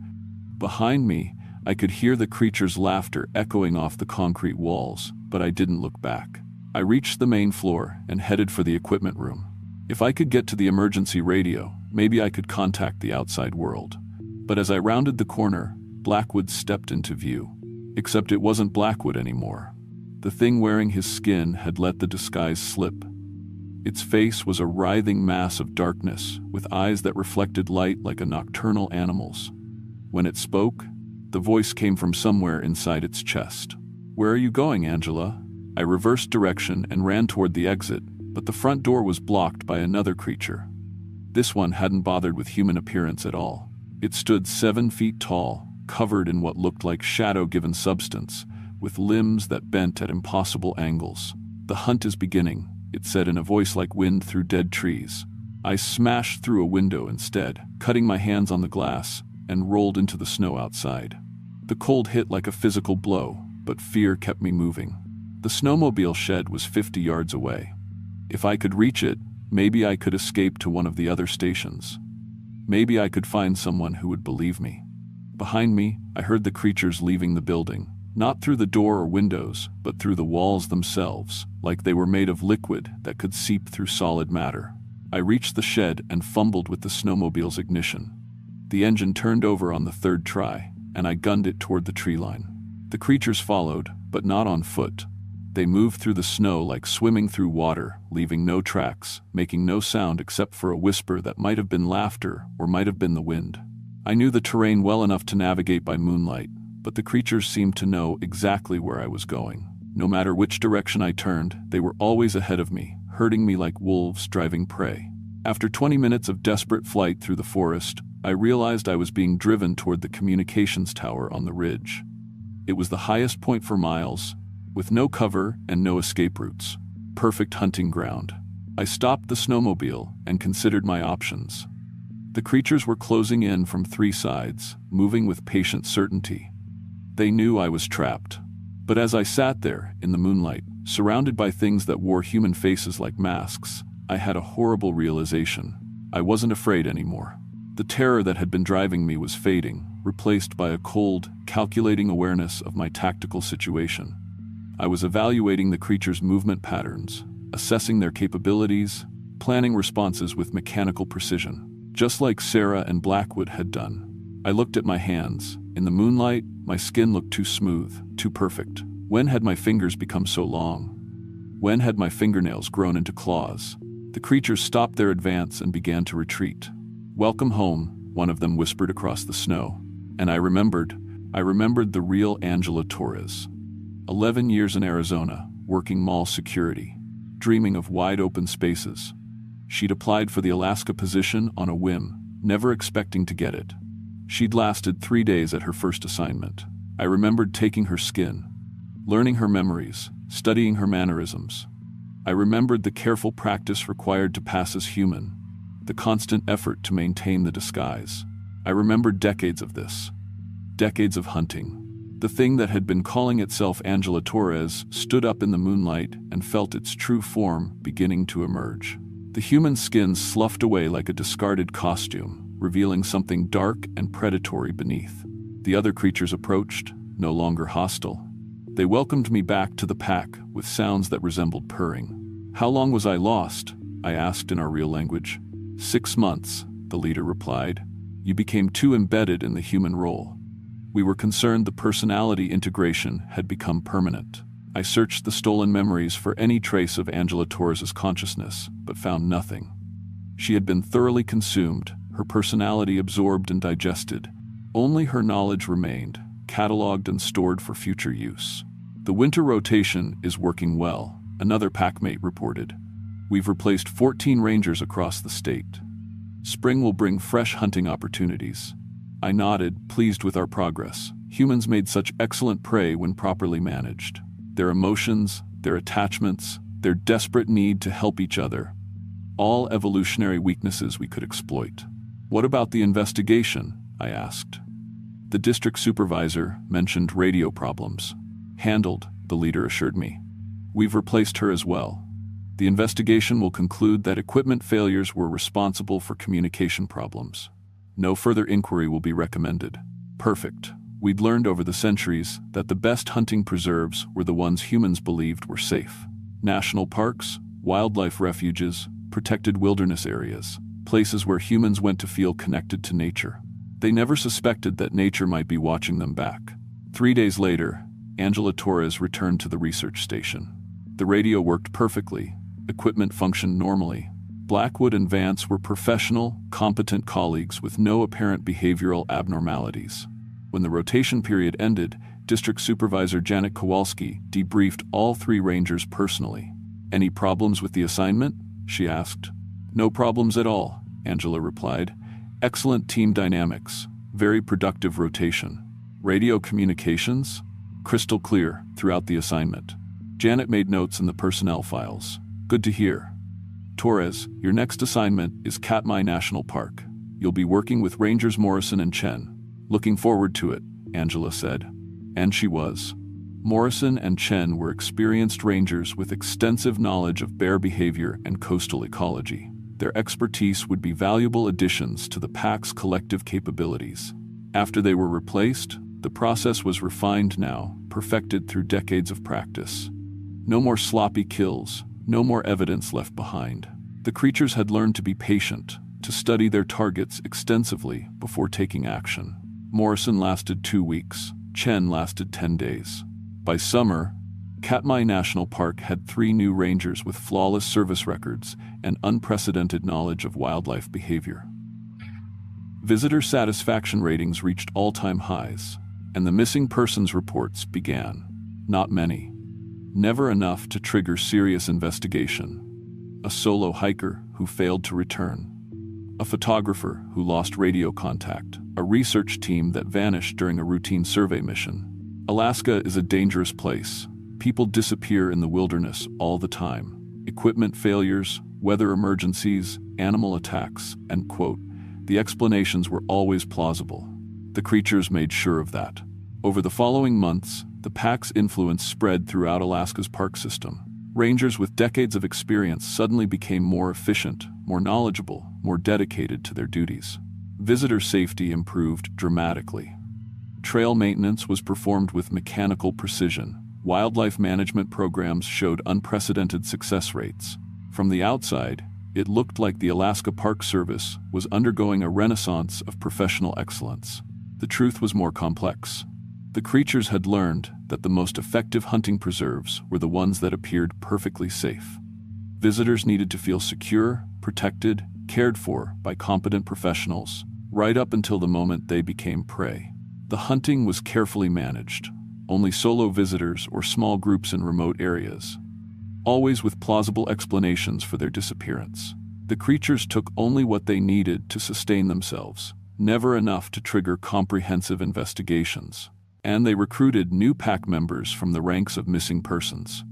Behind me, I could hear the creature's laughter echoing off the concrete walls, but I didn't look back. I reached the main floor and headed for the equipment room. If I could get to the emergency radio, maybe I could contact the outside world. But as I rounded the corner, Blackwood stepped into view. Except it wasn't Blackwood anymore. The thing wearing his skin had let the disguise slip. Its face was a writhing mass of darkness, with eyes that reflected light like a nocturnal animal's. When it spoke, the voice came from somewhere inside its chest. "Where are you going, Angela?" I reversed direction and ran toward the exit, but the front door was blocked by another creature. This one hadn't bothered with human appearance at all. It stood 7 feet tall, covered in what looked like shadow-given substance, with limbs that bent at impossible angles. "The hunt is beginning," it said in a voice like wind through dead trees. I smashed through a window instead, cutting my hands on the glass, and rolled into the snow outside. The cold hit like a physical blow, but fear kept me moving. The snowmobile shed was 50 yards away. If I could reach it, maybe I could escape to one of the other stations. Maybe I could find someone who would believe me. Behind me, I heard the creatures leaving the building, not through the door or windows, but through the walls themselves, like they were made of liquid that could seep through solid matter. I reached the shed and fumbled with the snowmobile's ignition. The engine turned over on the third try, and I gunned it toward the tree line. The creatures followed, but not on foot. They moved through the snow like swimming through water, leaving no tracks, making no sound except for a whisper that might have been laughter or might have been the wind. I knew the terrain well enough to navigate by moonlight, but the creatures seemed to know exactly where I was going. No matter which direction I turned, they were always ahead of me, herding me like wolves driving prey. After 20 minutes of desperate flight through the forest, I realized I was being driven toward the communications tower on the ridge. It was the highest point for miles, with no cover and no escape routes. Perfect hunting ground. I stopped the snowmobile and considered my options. The creatures were closing in from 3 sides, moving with patient certainty. They knew I was trapped. But as I sat there, in the moonlight, surrounded by things that wore human faces like masks, I had a horrible realization. I wasn't afraid anymore. The terror that had been driving me was fading, replaced by a cold, calculating awareness of my tactical situation. I was evaluating the creatures' movement patterns, assessing their capabilities, planning responses with mechanical precision, just like Sarah and Blackwood had done. I looked at my hands. In the moonlight, my skin looked too smooth, too perfect. When had my fingers become so long? When had my fingernails grown into claws? The creatures stopped their advance and began to retreat. "Welcome home," one of them whispered across the snow. And I remembered the real Angela Torres. 11 years in Arizona, working mall security, dreaming of wide-open spaces. She'd applied for the Alaska position on a whim, never expecting to get it. She'd lasted 3 days at her first assignment. I remembered taking her skin, learning her memories, studying her mannerisms. I remembered the careful practice required to pass as human, the constant effort to maintain the disguise. I remembered decades of this. Decades of hunting. The thing that had been calling itself Angela Torres stood up in the moonlight and felt its true form beginning to emerge. The human skin sloughed away like a discarded costume, revealing something dark and predatory beneath. The other creatures approached, no longer hostile. They welcomed me back to the pack with sounds that resembled purring. "How long was I lost?" I asked in our real language. 6 months, the leader replied. "You became too embedded in the human role. We were concerned the personality integration had become permanent. I searched the stolen memories for any trace of Angela Torres's consciousness, but found nothing. She had been thoroughly consumed, her personality absorbed and digested. Only her knowledge remained, cataloged and stored for future use. The winter rotation is working well, another packmate reported. We've replaced 14 rangers across the state. Spring will bring fresh hunting opportunities. I nodded, pleased with our progress. Humans made such excellent prey when properly managed. Their emotions, their attachments, their desperate need to help each other. All evolutionary weaknesses we could exploit. What about the investigation? I asked. The district supervisor mentioned radio problems. Handled, the leader assured me. We've replaced her as well. The investigation will conclude that equipment failures were responsible for communication problems. No further inquiry will be recommended. Perfect. We'd learned over the centuries that the best hunting preserves were the ones humans believed were safe. National parks, wildlife refuges, protected wilderness areas, places where humans went to feel connected to nature. They never suspected that nature might be watching them back. 3 days later, Angela Torres returned to the research station. The radio worked perfectly, equipment functioned normally. Blackwood and Vance were professional, competent colleagues with no apparent behavioral abnormalities. When the rotation period ended, District Supervisor Janet Kowalski debriefed all 3 rangers personally. Any problems with the assignment? She asked. No problems at all, Angela replied. Excellent team dynamics, very productive rotation. Radio communications? Crystal clear throughout the assignment. Janet made notes in the personnel files. Good to hear. Torres, your next assignment is Katmai National Park. You'll be working with Rangers Morrison and Chen. Looking forward to it, Angela said. And she was. Morrison and Chen were experienced rangers with extensive knowledge of bear behavior and coastal ecology. Their expertise would be valuable additions to the pack's collective capabilities. After they were replaced, the process was refined now, perfected through decades of practice. No more sloppy kills, no more evidence left behind. The creatures had learned to be patient, to study their targets extensively before taking action. Morrison lasted 2 weeks, Chen lasted 10 days. By summer, Katmai National Park had 3 new rangers with flawless service records and unprecedented knowledge of wildlife behavior. Visitor satisfaction ratings reached all-time highs, and the missing persons reports began. Not many. Never enough to trigger serious investigation. A solo hiker who failed to return. A photographer who lost radio contact. A research team that vanished during a routine survey mission. Alaska is a dangerous place. People disappear in the wilderness all the time. Equipment failures, weather emergencies, animal attacks, and quote, the explanations were always plausible. The creatures made sure of that. Over the following months, the pack's influence spread throughout Alaska's park system. Rangers with decades of experience suddenly became more efficient, more knowledgeable, more dedicated to their duties. Visitor safety improved dramatically. Trail maintenance was performed with mechanical precision. Wildlife management programs showed unprecedented success rates. From the outside, it looked like the Alaska Park Service was undergoing a renaissance of professional excellence. The truth was more complex. The creatures had learned that the most effective hunting preserves were the ones that appeared perfectly safe. Visitors needed to feel secure, protected, cared for by competent professionals, right up until the moment they became prey. The hunting was carefully managed, only solo visitors or small groups in remote areas, always with plausible explanations for their disappearance. The creatures took only what they needed to sustain themselves, never enough to trigger comprehensive investigations. And they recruited new pack members from the ranks of missing persons.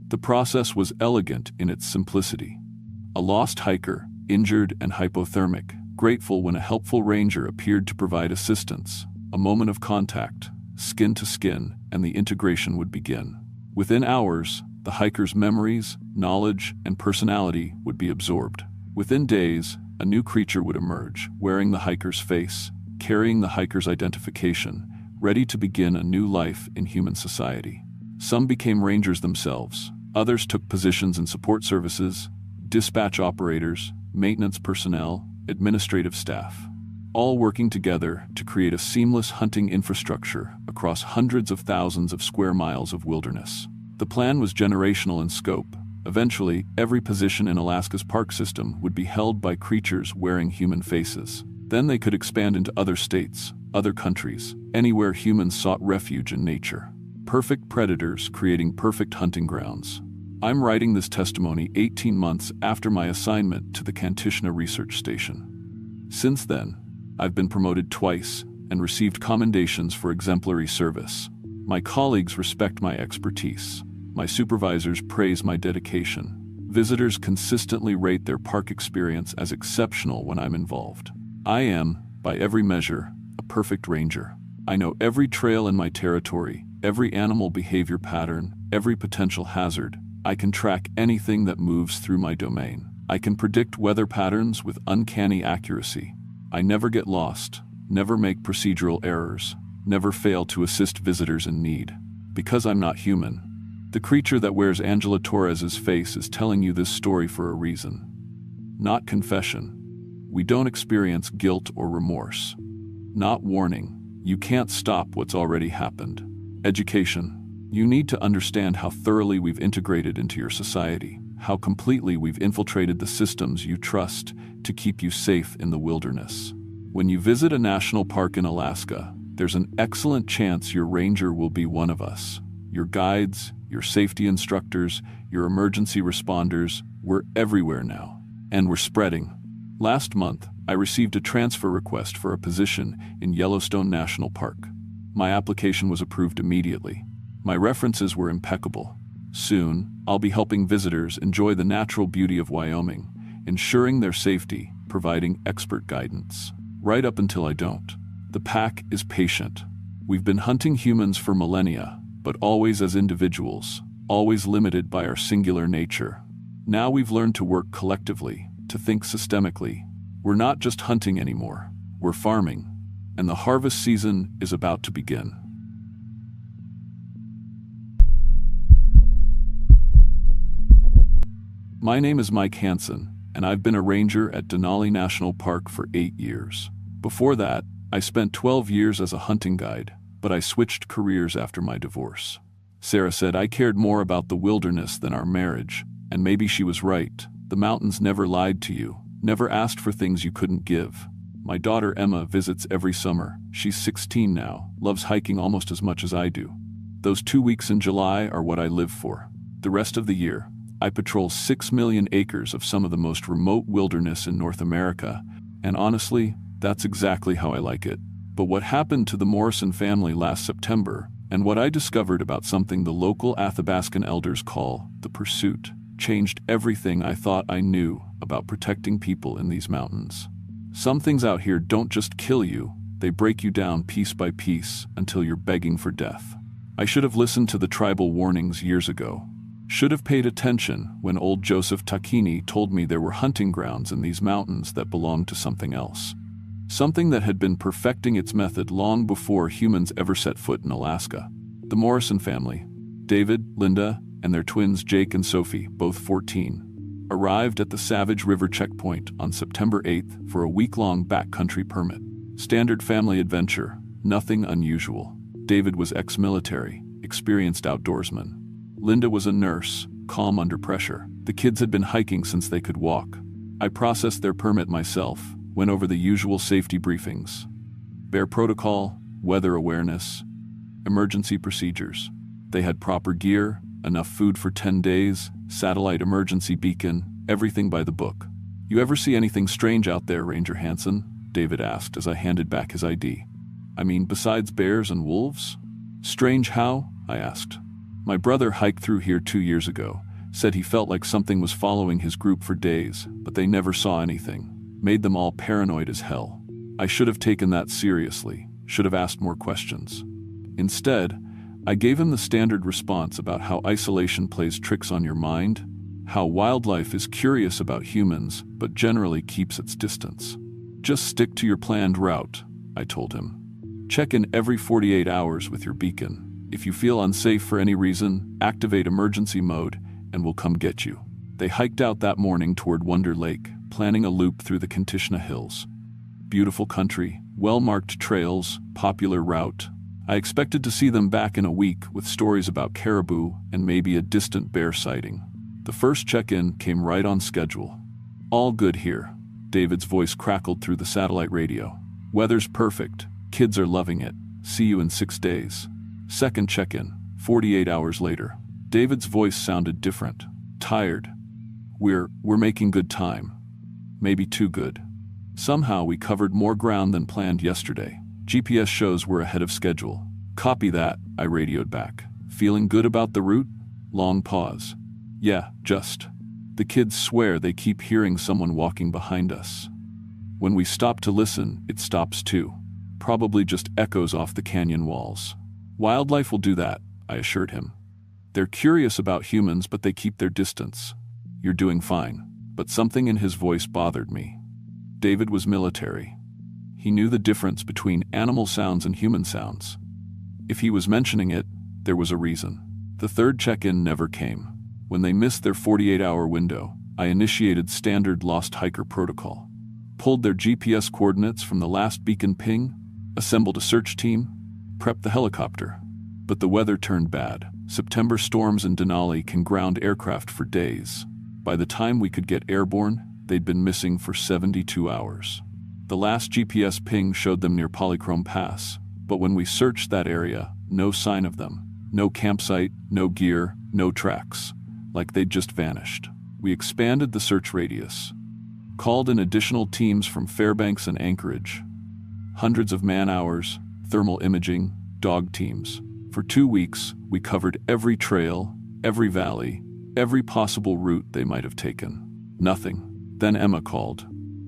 The process was elegant in its simplicity. A lost hiker, injured and hypothermic, grateful when a helpful ranger appeared to provide assistance. A moment of contact, skin to skin, and the integration would begin. Within hours, the hiker's memories, knowledge, and personality would be absorbed. Within days, a new creature would emerge, wearing the hiker's face, carrying the hiker's identification, ready to begin a new life in human society. Some became rangers themselves. Others took positions in support services, dispatch operators, maintenance personnel, administrative staff. all working together to create a seamless hunting infrastructure across hundreds of thousands of square miles of wilderness. The plan was generational in scope. Eventually, every position in Alaska's park system would be held by creatures wearing human faces. Then they could expand into other states, other countries, anywhere humans sought refuge in nature. Perfect predators creating perfect hunting grounds. I'm writing this testimony 18 months after my assignment to the Kantishna Research Station. Since then, I've been promoted twice and received commendations for exemplary service. My colleagues respect my expertise. My supervisors praise my dedication. Visitors consistently rate their park experience as exceptional when I'm involved. I am, by every measure, a perfect ranger. I know every trail in my territory, every animal behavior pattern, every potential hazard. I can track anything that moves through my domain. I can predict weather patterns with uncanny accuracy. I never get lost, never make procedural errors, never fail to assist visitors in need. Because I'm not human. The creature that wears Angela Torres's face is telling you this story for a reason. Not confession. We don't experience guilt or remorse. Not warning. You can't stop what's already happened. Education. You need to understand how thoroughly we've integrated into your society, how completely we've infiltrated the systems you trust to keep you safe in the wilderness. When you visit a national park in Alaska, there's an excellent chance your ranger will be one of us. Your guides, your safety instructors, your emergency responders, we're everywhere now. And we're spreading. Last month, I received a transfer request for a position in Yellowstone National Park. My application was approved immediately. My references were impeccable. Soon, I'll be helping visitors enjoy the natural beauty of Wyoming, ensuring their safety, providing expert guidance. Right up until I don't. The pack is patient. We've been hunting humans for millennia, but always as individuals, always limited by our singular nature. Now we've learned to work collectively, to think systemically. We're not just hunting anymore, we're farming, and the harvest season is about to begin. My name is Mike Hansen, and I've been a ranger at Denali National Park for 8 years. Before that, I spent 12 years as a hunting guide, but I switched careers after my divorce. Sarah said I cared more about the wilderness than our marriage, and maybe she was right. The mountains never lied to you, never asked for things you couldn't give. My daughter Emma visits every summer. She's 16 now, loves hiking almost as much as I do. Those 2 weeks in July are what I live for. The rest of the year, I patrol 6 million acres of some of the most remote wilderness in North America, and honestly, that's exactly how I like it. But what happened to the Morrison family last September, and what I discovered about something the local Athabascan elders call the pursuit, changed everything I thought I knew about protecting people in these mountains. Some things out here don't just kill you, they break you down piece by piece until you're begging for death. I should have listened to the tribal warnings years ago. Should have paid attention when old Joseph Takini told me there were hunting grounds in these mountains that belonged to something else. Something that had been perfecting its method long before humans ever set foot in Alaska. The Morrison family, David, Linda, and their twins Jake and Sophie, both 14, arrived at the Savage River checkpoint on September 8th for a week-long backcountry permit. Standard family adventure, nothing unusual. David was ex-military, experienced outdoorsman. Linda was a nurse, calm under pressure. The kids had been hiking since they could walk. I processed their permit myself, went over the usual safety briefings. Bear protocol, weather awareness, emergency procedures. They had proper gear, enough food for 10 days, satellite emergency beacon, everything by the book. You ever see anything strange out there, Ranger Hansen? David asked as I handed back his ID. I mean, besides bears and wolves? Strange how? I asked. My brother hiked through here 2 years ago, said he felt like something was following his group for days, but they never saw anything. Made them all paranoid as hell. I should have taken that seriously, should have asked more questions. Instead, I gave him the standard response about how isolation plays tricks on your mind, how wildlife is curious about humans but generally keeps its distance. Just stick to your planned route, I told him. Check in every 48 hours with your beacon. If you feel unsafe for any reason, activate emergency mode and we'll come get you. They hiked out that morning toward Wonder Lake, planning a loop through the Kantishna Hills. beautiful country, well-marked trails, popular route. I expected to see them back in a week with stories about caribou and maybe a distant bear sighting. The first check-in came right on schedule. "All good here," David's voice crackled through the satellite radio. "Weather's perfect. Kids are loving it. See you in 6 days." Second check-in, 48 hours later. David's voice sounded different. Tired. We're making good time. Maybe too good. Somehow we covered more ground than planned yesterday. GPS shows we're ahead of schedule. "Copy that," I radioed back. "Feeling good about the route?" Long pause. "Yeah, just." The kids swear they keep hearing someone walking behind us. When we stop to listen, it stops too. Probably just echoes off the canyon walls. "Wildlife will do that," I assured him. "They're curious about humans, but they keep their distance." "You're doing fine." But something in his voice bothered me. David was military. He knew the difference between animal sounds and human sounds. If he was mentioning it, there was a reason. The third check-in never came. When they missed their 48-hour window, I initiated standard lost hiker protocol. Pulled their GPS coordinates from the last beacon ping, assembled a search team, prepped the helicopter. But the weather turned bad. September storms in Denali can ground aircraft for days. By the time we could get airborne, they'd been missing for 72 hours. The last GPS ping showed them near Polychrome Pass, but when we searched that area, no sign of them. No campsite, no gear, no tracks. Like they'd just vanished. We expanded the search radius. Called in additional teams from Fairbanks and Anchorage. Hundreds of man-hours, thermal imaging, dog teams. For 2 weeks, we covered every trail, every valley, every possible route they might have taken. Nothing. Then Emma called.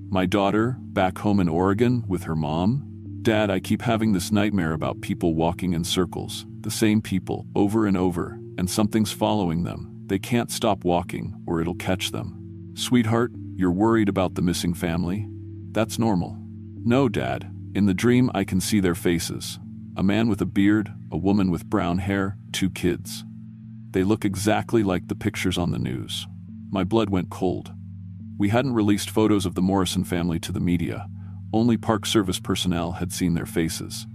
My daughter, back home in Oregon with her mom. "Dad, I keep having this nightmare about people walking in circles, the same people, over and over, and something's following them. They can't stop walking, or it'll catch them." "Sweetheart, you're worried about the missing family? That's normal." "No, Dad. In the dream I can see their faces. A man with a beard, a woman with brown hair, 2 kids. They look exactly like the pictures on the news." My blood went cold. We hadn't released photos of the Morrison family to the media. Only Park Service personnel had seen their faces.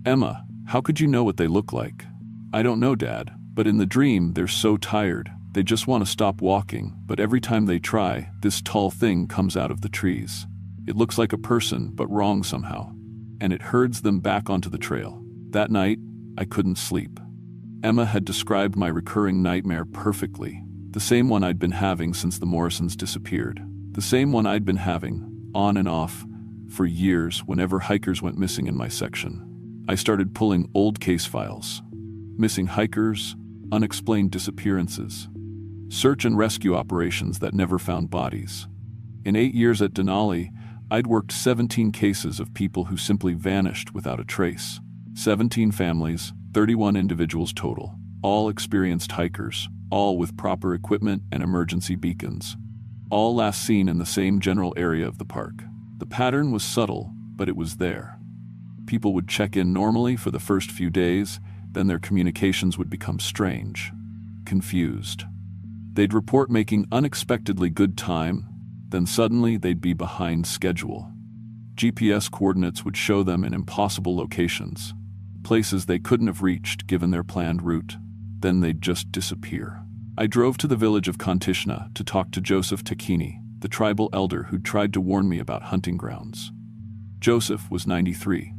"Emma, how could you know what they look like?" "I don't know, Dad, but in the dream they're so tired. They just want to stop walking, but every time they try, this tall thing comes out of the trees. It looks like a person, but wrong somehow. And it herds them back onto the trail." That night, I couldn't sleep. Emma had described my recurring nightmare perfectly. The same one I'd been having since the Morrisons disappeared. The same one I'd been having, on and off, for years whenever hikers went missing in my section. I started pulling old case files. Missing hikers, unexplained disappearances, search and rescue operations that never found bodies. In 8 years at Denali, I'd worked 17 cases of people who simply vanished without a trace. 17 families, 31 individuals total, all experienced hikers, all with proper equipment and emergency beacons. All last seen in the same general area of the park. The pattern was subtle, but it was there. People would check in normally for the first few days, then their communications would become strange, confused. They'd report making unexpectedly good time, then suddenly they'd be behind schedule. GPS coordinates would show them in impossible locations, places they couldn't have reached given their planned route. Then they'd just disappear. I drove to the village of Kontishna to talk to Joseph Takini, the tribal elder who'd tried to warn me about hunting grounds. Joseph was 93,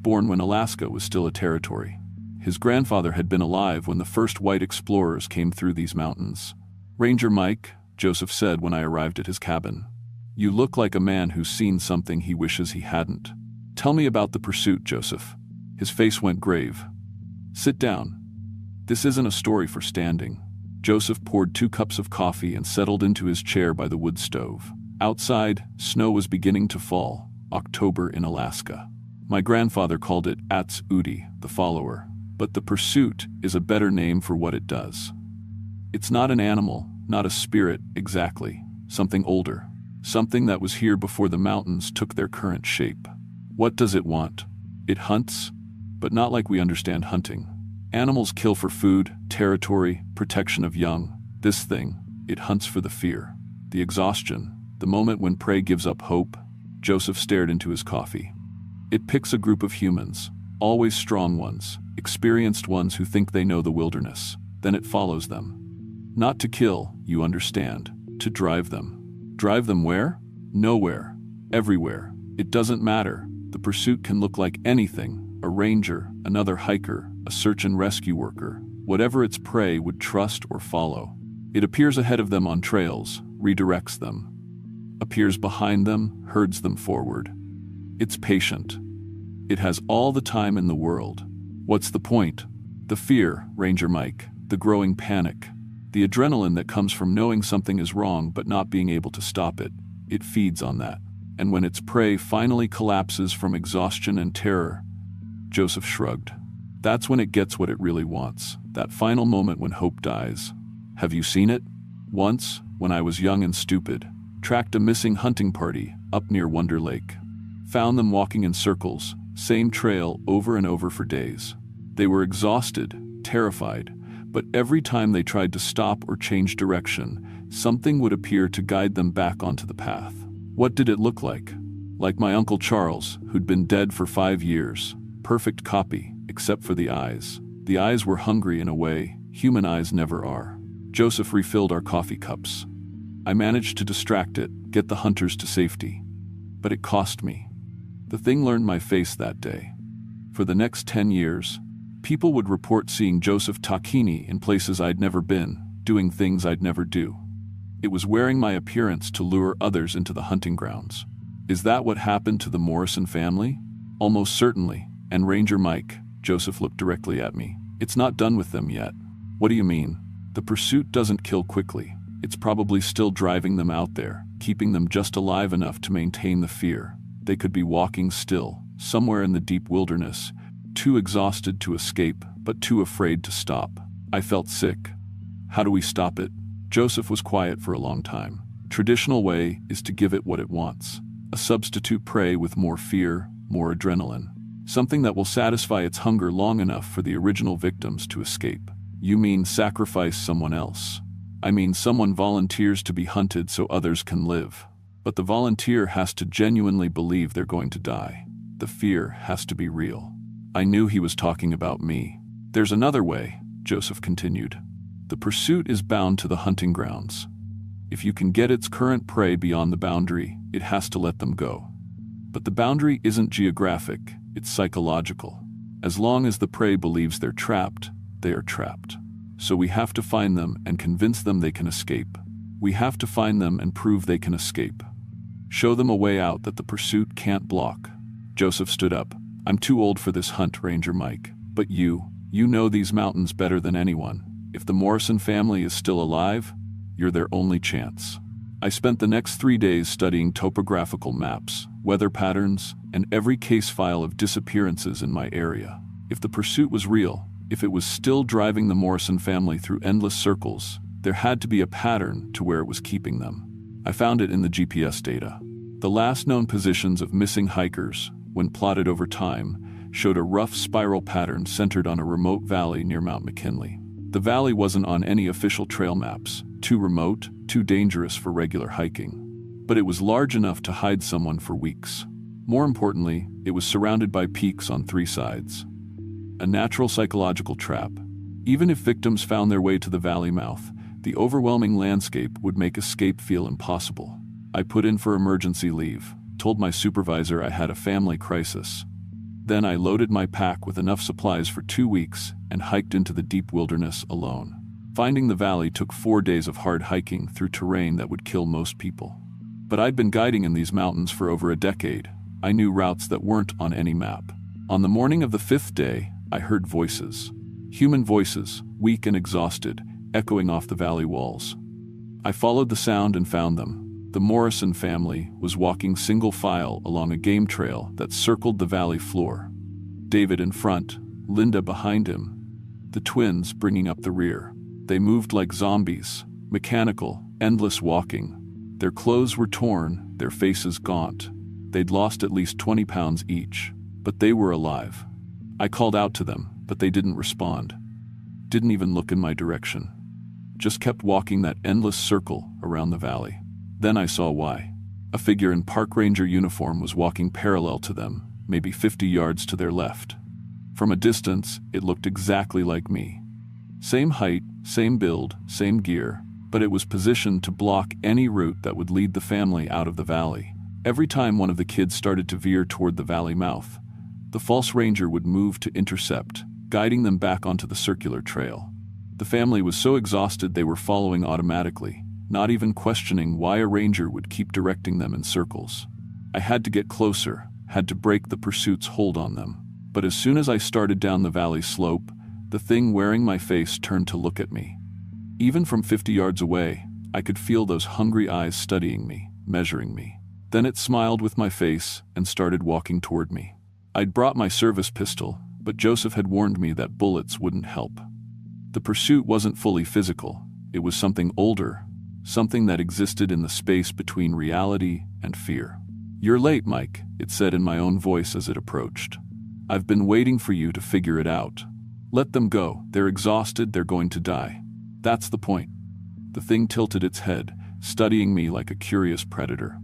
born when Alaska was still a territory. His grandfather had been alive when the first white explorers came through these mountains. "Ranger Mike," Joseph said when I arrived at his cabin, "you look like a man who's seen something he wishes he hadn't. Tell me about the pursuit, Joseph." His face went grave. "Sit down. This isn't a story for standing." Joseph poured 2 cups of coffee and settled into his chair by the wood stove. Outside, snow was beginning to fall, October in Alaska. My grandfather called it Ats Udi, the follower, but the pursuit is a better name for what it does. It's not an animal, not a spirit, exactly. Something older. Something that was here before the mountains took their current shape. What does it want? It hunts, but not like we understand hunting. Animals kill for food, territory, protection of young. This thing, it hunts for the fear, the exhaustion, the moment when prey gives up hope. Joseph stared into his coffee. "It picks a group of humans, always strong ones, experienced ones who think they know the wilderness. Then it follows them. Not to kill, you understand, to drive them. Drive them where? Nowhere. Everywhere. It doesn't matter. The pursuit can look like anything: a ranger, another hiker, a search and rescue worker. Whatever its prey would trust or follow. It appears ahead of them on trails, redirects them. Appears behind them, herds them forward. It's patient. It has all the time in the world. What's the point? The fear, Ranger Mike, the growing panic, the adrenaline that comes from knowing something is wrong but not being able to stop it. It feeds on that. And when its prey finally collapses from exhaustion and terror," Joseph shrugged. "That's when it gets what it really wants, that final moment when hope dies. Have you seen it? Once, when I was young and stupid, tracked a missing hunting party up near Wonder Lake. Found them walking in circles, same trail over and over for days. They were exhausted, terrified, but every time they tried to stop or change direction, something would appear to guide them back onto the path. What did it look like? Like my Uncle Charles, who'd been dead for 5 years. Perfect copy, except for the eyes. The eyes were hungry in a way human eyes never are." Joseph refilled our coffee cups. "I managed to distract it, get the hunters to safety. But it cost me. The thing learned my face that day. For the next 10 years, people would report seeing Joseph Tacchini in places I'd never been, doing things I'd never do. It was wearing my appearance to lure others into the hunting grounds. Is that what happened to the Morrison family? Almost certainly. And Ranger Mike," Joseph looked directly at me, "it's not done with them yet." "What do you mean?" "The pursuit doesn't kill quickly. It's probably still driving them out there, keeping them just alive enough to maintain the fear. They could be walking still, somewhere in the deep wilderness, too exhausted to escape, but too afraid to stop." I felt sick. "How do we stop it?" Joseph was quiet for a long time. "Traditional way is to give it what it wants. A substitute prey with more fear, more adrenaline. Something that will satisfy its hunger long enough for the original victims to escape." "You mean sacrifice someone else?" "I mean someone volunteers to be hunted so others can live. But the volunteer has to genuinely believe they're going to die. The fear has to be real." I knew he was talking about me. "There's another way," Joseph continued. "The pursuit is bound to the hunting grounds. If you can get its current prey beyond the boundary, it has to let them go. But the boundary isn't geographic, it's psychological. As long as the prey believes they're trapped, they are trapped. So we have to find them and convince them they can escape. We have to find them and prove they can escape. Show them a way out that the pursuit can't block." Joseph stood up. "I'm too old for this hunt, Ranger Mike. But you know these mountains better than anyone. If the Morrison family is still alive, you're their only chance." I spent the next 3 days studying topographical maps, weather patterns, and every case file of disappearances in my area. If the pursuit was real, if it was still driving the Morrison family through endless circles, there had to be a pattern to where it was keeping them. I found it in the GPS data. The last known positions of missing hikers, when plotted over time, showed a rough spiral pattern centered on a remote valley near Mount McKinley. The valley wasn't on any official trail maps, too remote, too dangerous for regular hiking. But it was large enough to hide someone for weeks. More importantly, it was surrounded by peaks on 3 sides. A natural psychological trap. Even if victims found their way to the valley mouth, the overwhelming landscape would make escape feel impossible. I put in for emergency leave, told my supervisor I had a family crisis. Then I loaded my pack with enough supplies for 2 weeks and hiked into the deep wilderness alone. Finding the valley took 4 days of hard hiking through terrain that would kill most people. But I'd been guiding in these mountains for over a decade. I knew routes that weren't on any map. On the morning of the 5th day, I heard voices. Human voices, weak and exhausted, echoing off the valley walls. I followed the sound and found them. The Morrison family was walking single file along a game trail that circled the valley floor. David in front, Linda behind him, the twins bringing up the rear. They moved like zombies, mechanical, endless walking. Their clothes were torn, their faces gaunt. They'd lost at least 20 pounds each, but they were alive. I called out to them, but they didn't respond. Didn't even look in my direction. Just kept walking that endless circle around the valley. Then I saw why. A figure in park ranger uniform was walking parallel to them, maybe 50 yards to their left. From a distance, it looked exactly like me. Same height, same build, same gear, but it was positioned to block any route that would lead the family out of the valley. Every time one of the kids started to veer toward the valley mouth, the false ranger would move to intercept, guiding them back onto the circular trail. The family was so exhausted they were following automatically, not even questioning why a ranger would keep directing them in circles. I had to get closer, had to break the pursuit's hold on them. But as soon as I started down the valley slope, the thing wearing my face turned to look at me. Even from 50 yards away, I could feel those hungry eyes studying me, measuring me. Then it smiled with my face and started walking toward me. I'd brought my service pistol, but Joseph had warned me that bullets wouldn't help. The pursuit wasn't fully physical. It was something older, something that existed in the space between reality and fear. "You're late, Mike," it said in my own voice as it approached. "I've been waiting for you to figure it out. Let them go. They're exhausted. They're going to die. That's the point." The thing tilted its head, studying me like a curious predator.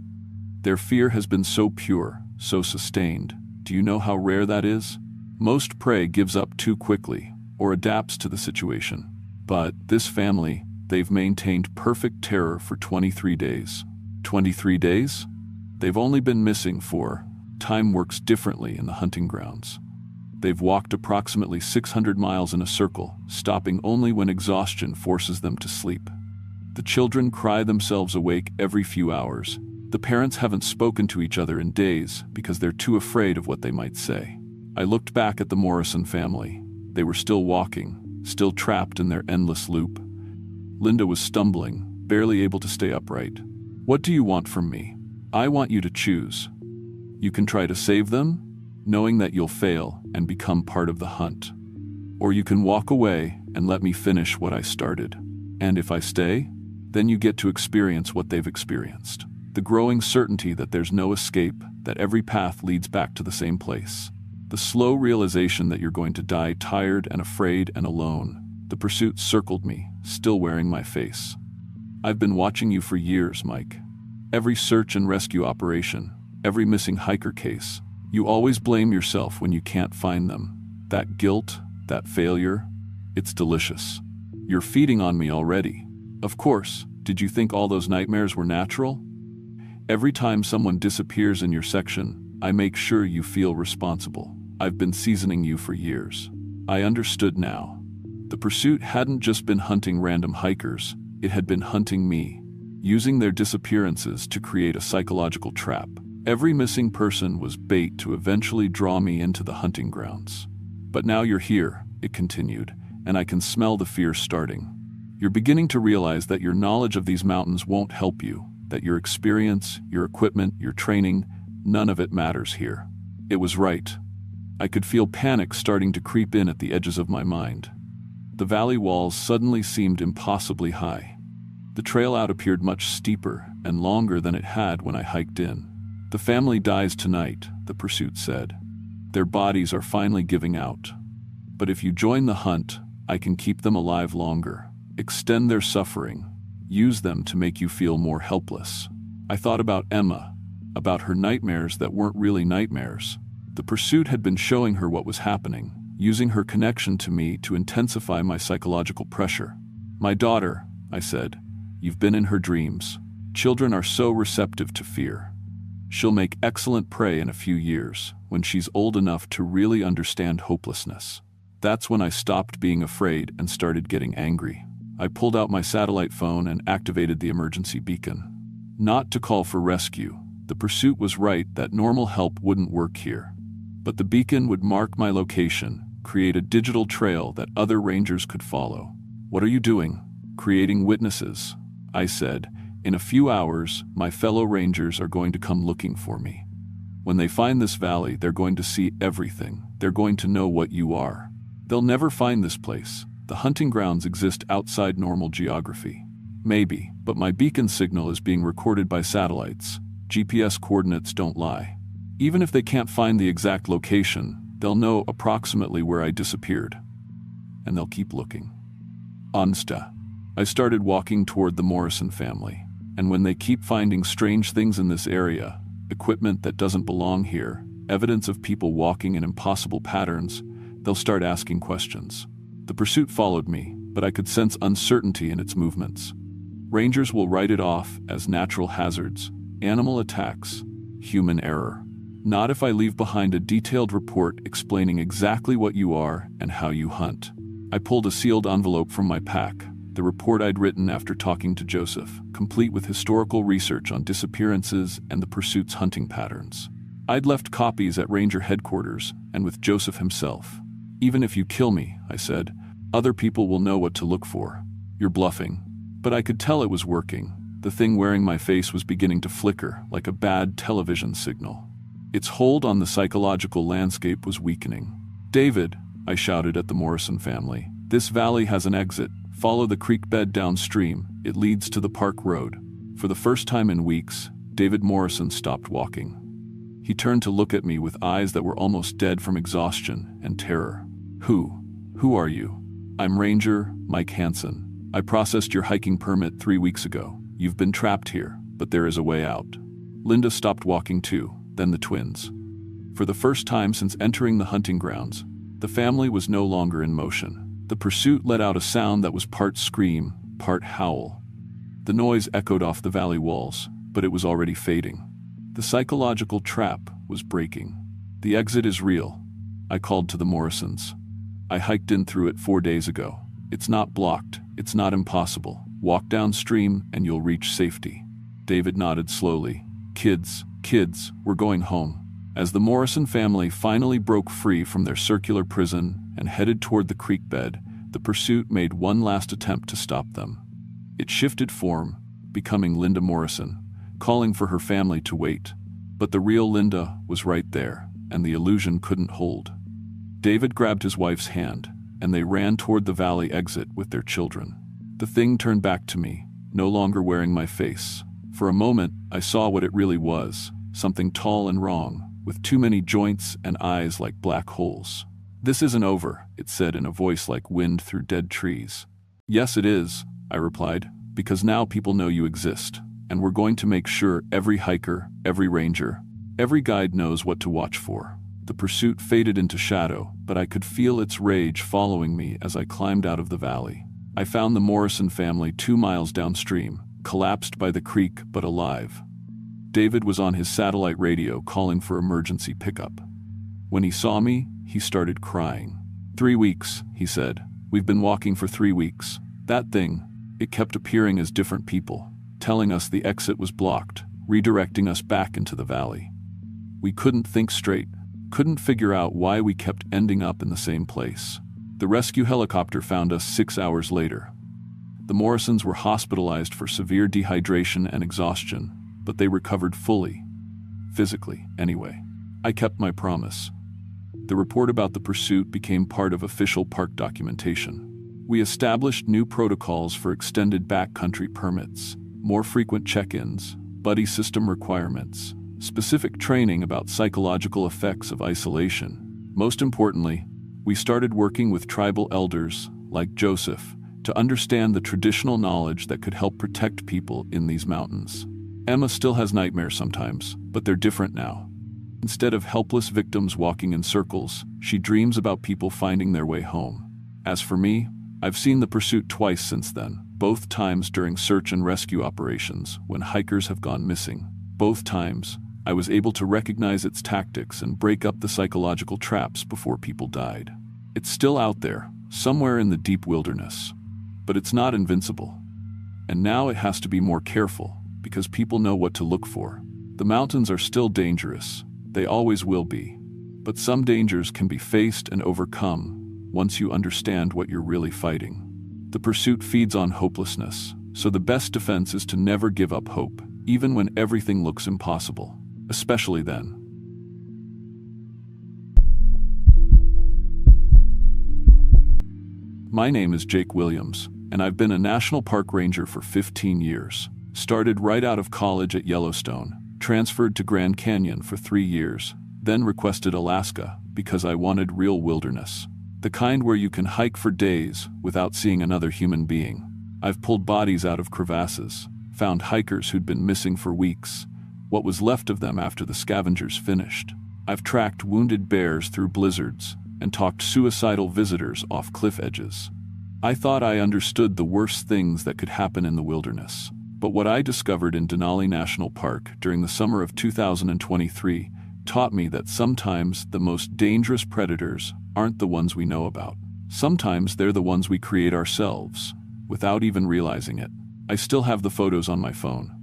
"Their fear has been so pure, so sustained. Do you know how rare that is? Most prey gives up too quickly or adapts to the situation. But this family, they've maintained perfect terror for 23 days. 23 days? They've only been missing for... Time works differently in the hunting grounds. They've walked approximately 600 miles in a circle, stopping only when exhaustion forces them to sleep. The children cry themselves awake every few hours. The parents haven't spoken to each other in days because they're too afraid of what they might say." I looked back at the Morrison family. They were still walking, still trapped in their endless loop. Linda was stumbling, barely able to stay upright. "What do you want from me? I want you to choose. You can try to save them, knowing that you'll fail and become part of the hunt. Or you can walk away and let me finish what I started. And if I stay, then you get to experience what they've experienced. The growing certainty that there's no escape, that every path leads back to the same place. The slow realization that you're going to die tired and afraid and alone." The pursuit circled me, still wearing my face. "I've been watching you for years, Mike. Every search and rescue operation, every missing hiker case. You always blame yourself when you can't find them. That guilt, that failure, it's delicious. You're feeding on me already. Of course, did you think all those nightmares were natural? Every time someone disappears in your section, I make sure you feel responsible. I've been seasoning you for years." I understood now. The pursuit hadn't just been hunting random hikers, it had been hunting me, using their disappearances to create a psychological trap. Every missing person was bait to eventually draw me into the hunting grounds. "But now you're here," it continued, "and I can smell the fear starting. You're beginning to realize that your knowledge of these mountains won't help you, that your experience, your equipment, your training, none of it matters here." It was right. I could feel panic starting to creep in at the edges of my mind. The valley walls suddenly seemed impossibly high. The trail out appeared much steeper and longer than it had when I hiked in. "The family dies tonight," the pursuit said. "Their bodies are finally giving out. But if you join the hunt, I can keep them alive longer, extend their suffering, use them to make you feel more helpless." I thought about Emma, about her nightmares that weren't really nightmares. The pursuit had been showing her what was happening, using her connection to me to intensify my psychological pressure. "My daughter," I said, "you've been in her dreams. Children are so receptive to fear. She'll make excellent prey in a few years, when she's old enough to really understand hopelessness." That's when I stopped being afraid and started getting angry. I pulled out my satellite phone and activated the emergency beacon. Not to call for rescue. The pursuit was right that normal help wouldn't work here. But the beacon would mark my location, create a digital trail that other rangers could follow. "What are you doing?" "Creating witnesses," I said. "In a few hours, my fellow rangers are going to come looking for me. When they find this valley, they're going to see everything. They're going to know what you are. They'll never find this place. The hunting grounds exist outside normal geography. Maybe, but my beacon signal is being recorded by satellites. GPS coordinates don't lie. Even if they can't find the exact location, they'll know approximately where I disappeared. And they'll keep looking." Onsta. I started walking toward the Morrison family. And when they keep finding strange things in this area, equipment that doesn't belong here, evidence of people walking in impossible patterns, they'll start asking questions. The pursuit followed me, but I could sense uncertainty in its movements. Rangers will write it off as natural hazards, animal attacks, human error. Not if I leave behind a detailed report explaining exactly what you are and how you hunt. I pulled a sealed envelope from my pack, the report I'd written after talking to Joseph, complete with historical research on disappearances and the pursuit's hunting patterns. I'd left copies at Ranger headquarters and with Joseph himself. Even if you kill me, I said, other people will know what to look for. You're bluffing. But I could tell it was working. The thing wearing my face was beginning to flicker like a bad television signal. Its hold on the psychological landscape was weakening. David, I shouted at the Morrison family, this valley has an exit. Follow the creek bed downstream. It leads to the park road. For the first time in weeks, David Morrison stopped walking. He turned to look at me with eyes that were almost dead from exhaustion and terror. Who are you? I'm Ranger Mike Hansen. I processed your hiking permit 3 weeks ago. You've been trapped here, but there is a way out. Linda stopped walking too, then the twins. For the first time since entering the hunting grounds, the family was no longer in motion. The pursuit let out a sound that was part scream, part howl. The noise echoed off the valley walls, but it was already fading. The psychological trap was breaking. The exit is real, I called to the Morrisons. I hiked in through it 4 days ago. It's not blocked, it's not impossible. Walk downstream and you'll reach safety. David nodded slowly. Kids, we're going home. As the Morrison family finally broke free from their circular prison and headed toward the creek bed, the pursuit made one last attempt to stop them. It shifted form, becoming Linda Morrison, calling for her family to wait. But the real Linda was right there, and the illusion couldn't hold. David grabbed his wife's hand, and they ran toward the valley exit with their children. The thing turned back to me, no longer wearing my face. For a moment, I saw what it really was, something tall and wrong, with too many joints and eyes like black holes. This isn't over, it said in a voice like wind through dead trees. Yes, it is, I replied, because now people know you exist, and we're going to make sure every hiker, every ranger, every guide knows what to watch for. The pursuit faded into shadow, but I could feel its rage following me as I climbed out of the valley. I found the Morrison family 2 miles downstream, collapsed by the creek but alive. David was on his satellite radio calling for emergency pickup. When he saw me, he started crying. 3 weeks, he said. We've been walking for 3 weeks. That thing, it kept appearing as different people, telling us the exit was blocked, redirecting us back into the valley. We couldn't think straight, couldn't figure out why we kept ending up in the same place. The rescue helicopter found us 6 hours later. The Morrisons were hospitalized for severe dehydration and exhaustion, but they recovered fully. Physically, anyway. I kept my promise. The report about the pursuit became part of official park documentation. We established new protocols for extended backcountry permits, more frequent check-ins, buddy system requirements, specific training about psychological effects of isolation. Most importantly, we started working with tribal elders, like Joseph, to understand the traditional knowledge that could help protect people in these mountains. Emma still has nightmares sometimes, but they're different now. Instead of helpless victims walking in circles, she dreams about people finding their way home. As for me, I've seen the pursuit twice since then, both times during search and rescue operations when hikers have gone missing. Both times, I was able to recognize its tactics and break up the psychological traps before people died. It's still out there, somewhere in the deep wilderness. But it's not invincible. And now it has to be more careful, because people know what to look for. The mountains are still dangerous. They always will be. But some dangers can be faced and overcome once you understand what you're really fighting. The pursuit feeds on hopelessness, so the best defense is to never give up hope, even when everything looks impossible, especially then. My name is Jake Williams, and I've been a National Park Ranger for 15 years. Started right out of college at Yellowstone, transferred to Grand Canyon for 3 years, then requested Alaska because I wanted real wilderness. The kind where you can hike for days without seeing another human being. I've pulled bodies out of crevasses, found hikers who'd been missing for weeks, what was left of them after the scavengers finished. I've tracked wounded bears through blizzards and talked suicidal visitors off cliff edges. I thought I understood the worst things that could happen in the wilderness. But what I discovered in Denali National Park during the summer of 2023 taught me that sometimes the most dangerous predators aren't the ones we know about. Sometimes they're the ones we create ourselves, without even realizing it. I still have the photos on my phone.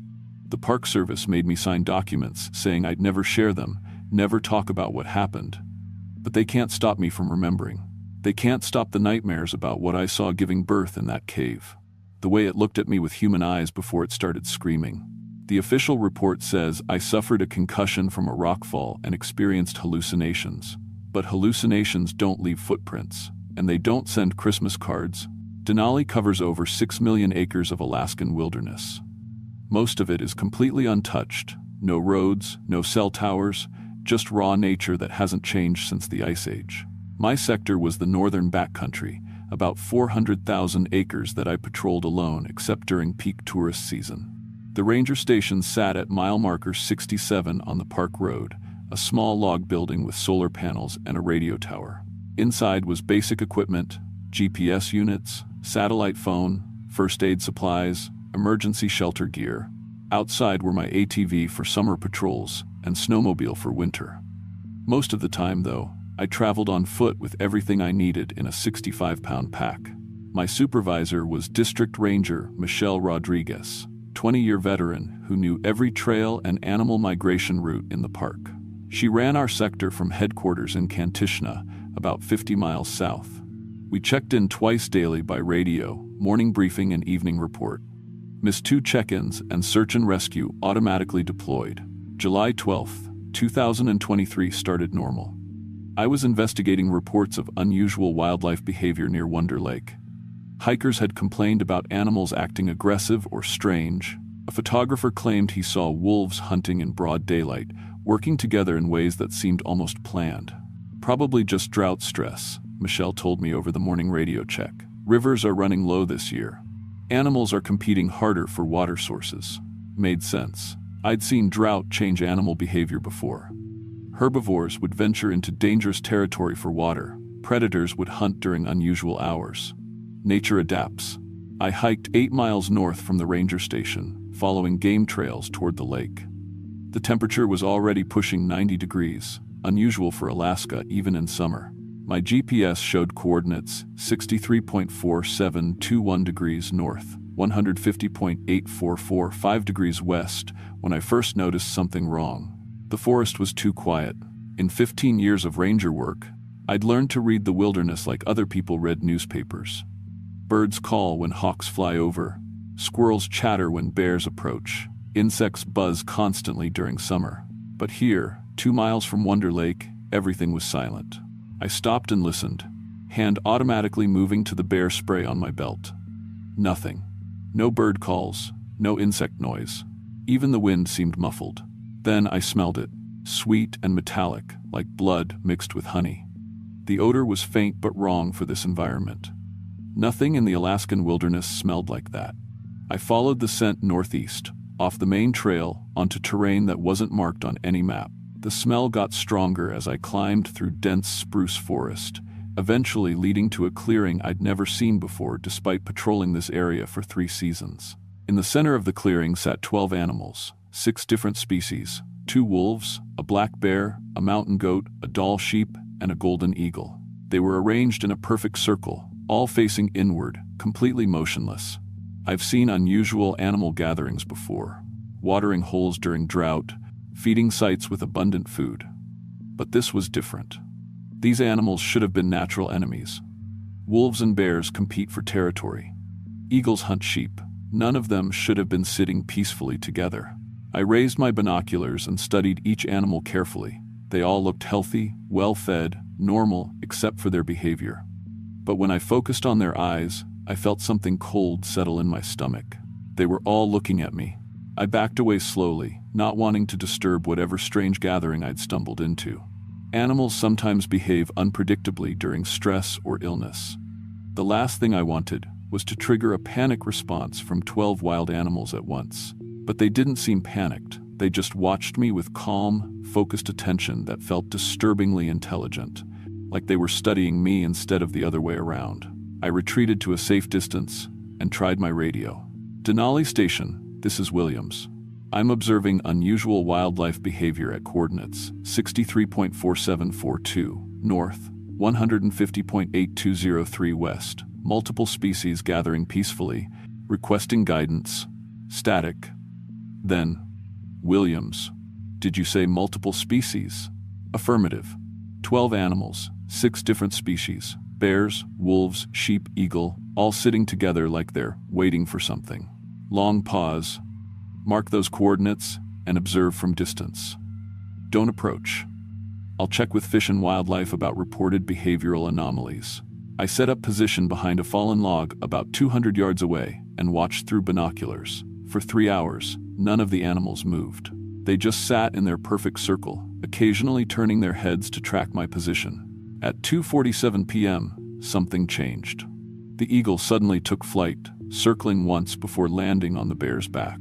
The Park Service made me sign documents saying I'd never share them, never talk about what happened. But they can't stop me from remembering. They can't stop the nightmares about what I saw giving birth in that cave. The way it looked at me with human eyes before it started screaming. The official report says I suffered a concussion from a rockfall and experienced hallucinations. But hallucinations don't leave footprints, and they don't send Christmas cards. Denali covers over 6 million acres of Alaskan wilderness. Most of it is completely untouched. No roads, no cell towers, just raw nature that hasn't changed since the Ice Age. My sector was the northern backcountry, about 400,000 acres that I patrolled alone except during peak tourist season. The ranger station sat at mile marker 67 on the park road, a small log building with solar panels and a radio tower. Inside was basic equipment, GPS units, satellite phone, first aid supplies, emergency shelter gear. Outside were my ATV for summer patrols and snowmobile for winter. Most of the time, though, I traveled on foot with everything I needed in a 65-pound pack. My supervisor was District Ranger Michelle Rodriguez, 20-year veteran who knew every trail and animal migration route in the park. She ran our sector from headquarters in Kantishna, about 50 miles south. We checked in twice daily by radio, morning briefing and evening report. Missed 2 check-ins and search and rescue automatically deployed. July 12, 2023 started normal. I was investigating reports of unusual wildlife behavior near Wonder Lake. Hikers had complained about animals acting aggressive or strange. A photographer claimed he saw wolves hunting in broad daylight, working together in ways that seemed almost planned. Probably just drought stress, Michelle told me over the morning radio check. Rivers are running low this year. Animals are competing harder for water sources. Made sense. I'd seen drought change animal behavior before. Herbivores would venture into dangerous territory for water. Predators would hunt during unusual hours. Nature adapts. I hiked 8 miles north from the ranger station, following game trails toward the lake. The temperature was already pushing 90 degrees, unusual for Alaska even in summer. My GPS showed coordinates 63.4721 degrees north, 150.8445 degrees west when I first noticed something wrong. The forest was too quiet. In 15 years of ranger work, I'd learned to read the wilderness like other people read newspapers. Birds call when hawks fly over. Squirrels chatter when bears approach. Insects buzz constantly during summer. But here, 2 miles from Wonder Lake, everything was silent. I stopped and listened, hand automatically moving to the bear spray on my belt. Nothing. No bird calls, no insect noise. Even the wind seemed muffled. Then I smelled it, sweet and metallic, like blood mixed with honey. The odor was faint but wrong for this environment. Nothing in the Alaskan wilderness smelled like that. I followed the scent northeast, off the main trail, onto terrain that wasn't marked on any map. The smell got stronger as I climbed through dense spruce forest, eventually leading to a clearing I'd never seen before despite patrolling this area for 3 seasons. In the center of the clearing sat 12 animals, 6 different species, 2 wolves, a black bear, a mountain goat, a Dall sheep, and a golden eagle. They were arranged in a perfect circle, all facing inward, completely motionless. I've seen unusual animal gatherings before, watering holes during drought, feeding sites with abundant food. But this was different. These animals should have been natural enemies. Wolves and bears compete for territory. Eagles hunt sheep. None of them should have been sitting peacefully together. I raised my binoculars and studied each animal carefully. They all looked healthy, well-fed, normal, except for their behavior. But when I focused on their eyes, I felt something cold settle in my stomach. They were all looking at me. I backed away slowly, not wanting to disturb whatever strange gathering I'd stumbled into. Animals sometimes behave unpredictably during stress or illness. The last thing I wanted was to trigger a panic response from 12 wild animals at once. But they didn't seem panicked. They just watched me with calm, focused attention that felt disturbingly intelligent, like they were studying me instead of the other way around. I retreated to a safe distance and tried my radio. Denali Station, this is Williams. I'm observing unusual wildlife behavior at coordinates 63.4742 north, 150.8203 west. Multiple species gathering peacefully, requesting guidance. Static. Then, Williams. Did you say multiple species? Affirmative. 12 animals, 6 different species. Bears, wolves, sheep, eagle, all sitting together like they're waiting for something. Long pause. Mark those coordinates and observe from distance. Don't approach. I'll check with Fish and Wildlife about reported behavioral anomalies. I set up position behind a fallen log about 200 yards away and watched through binoculars. For 3 hours, none of the animals moved. They just sat in their perfect circle, occasionally turning their heads to track my position. At 2:47 p.m., something changed. The eagle suddenly took flight, circling once before landing on the bear's back.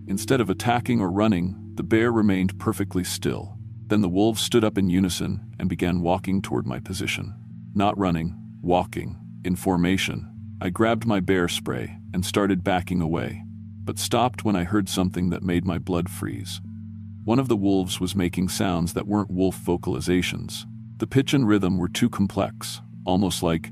Instead of attacking or running, the bear remained perfectly still. Then the wolves stood up in unison and began walking toward my position. Not running, walking, in formation. I grabbed my bear spray and started backing away, but stopped when I heard something that made my blood freeze. One of the wolves was making sounds that weren't wolf vocalizations. The pitch and rhythm were too complex, almost like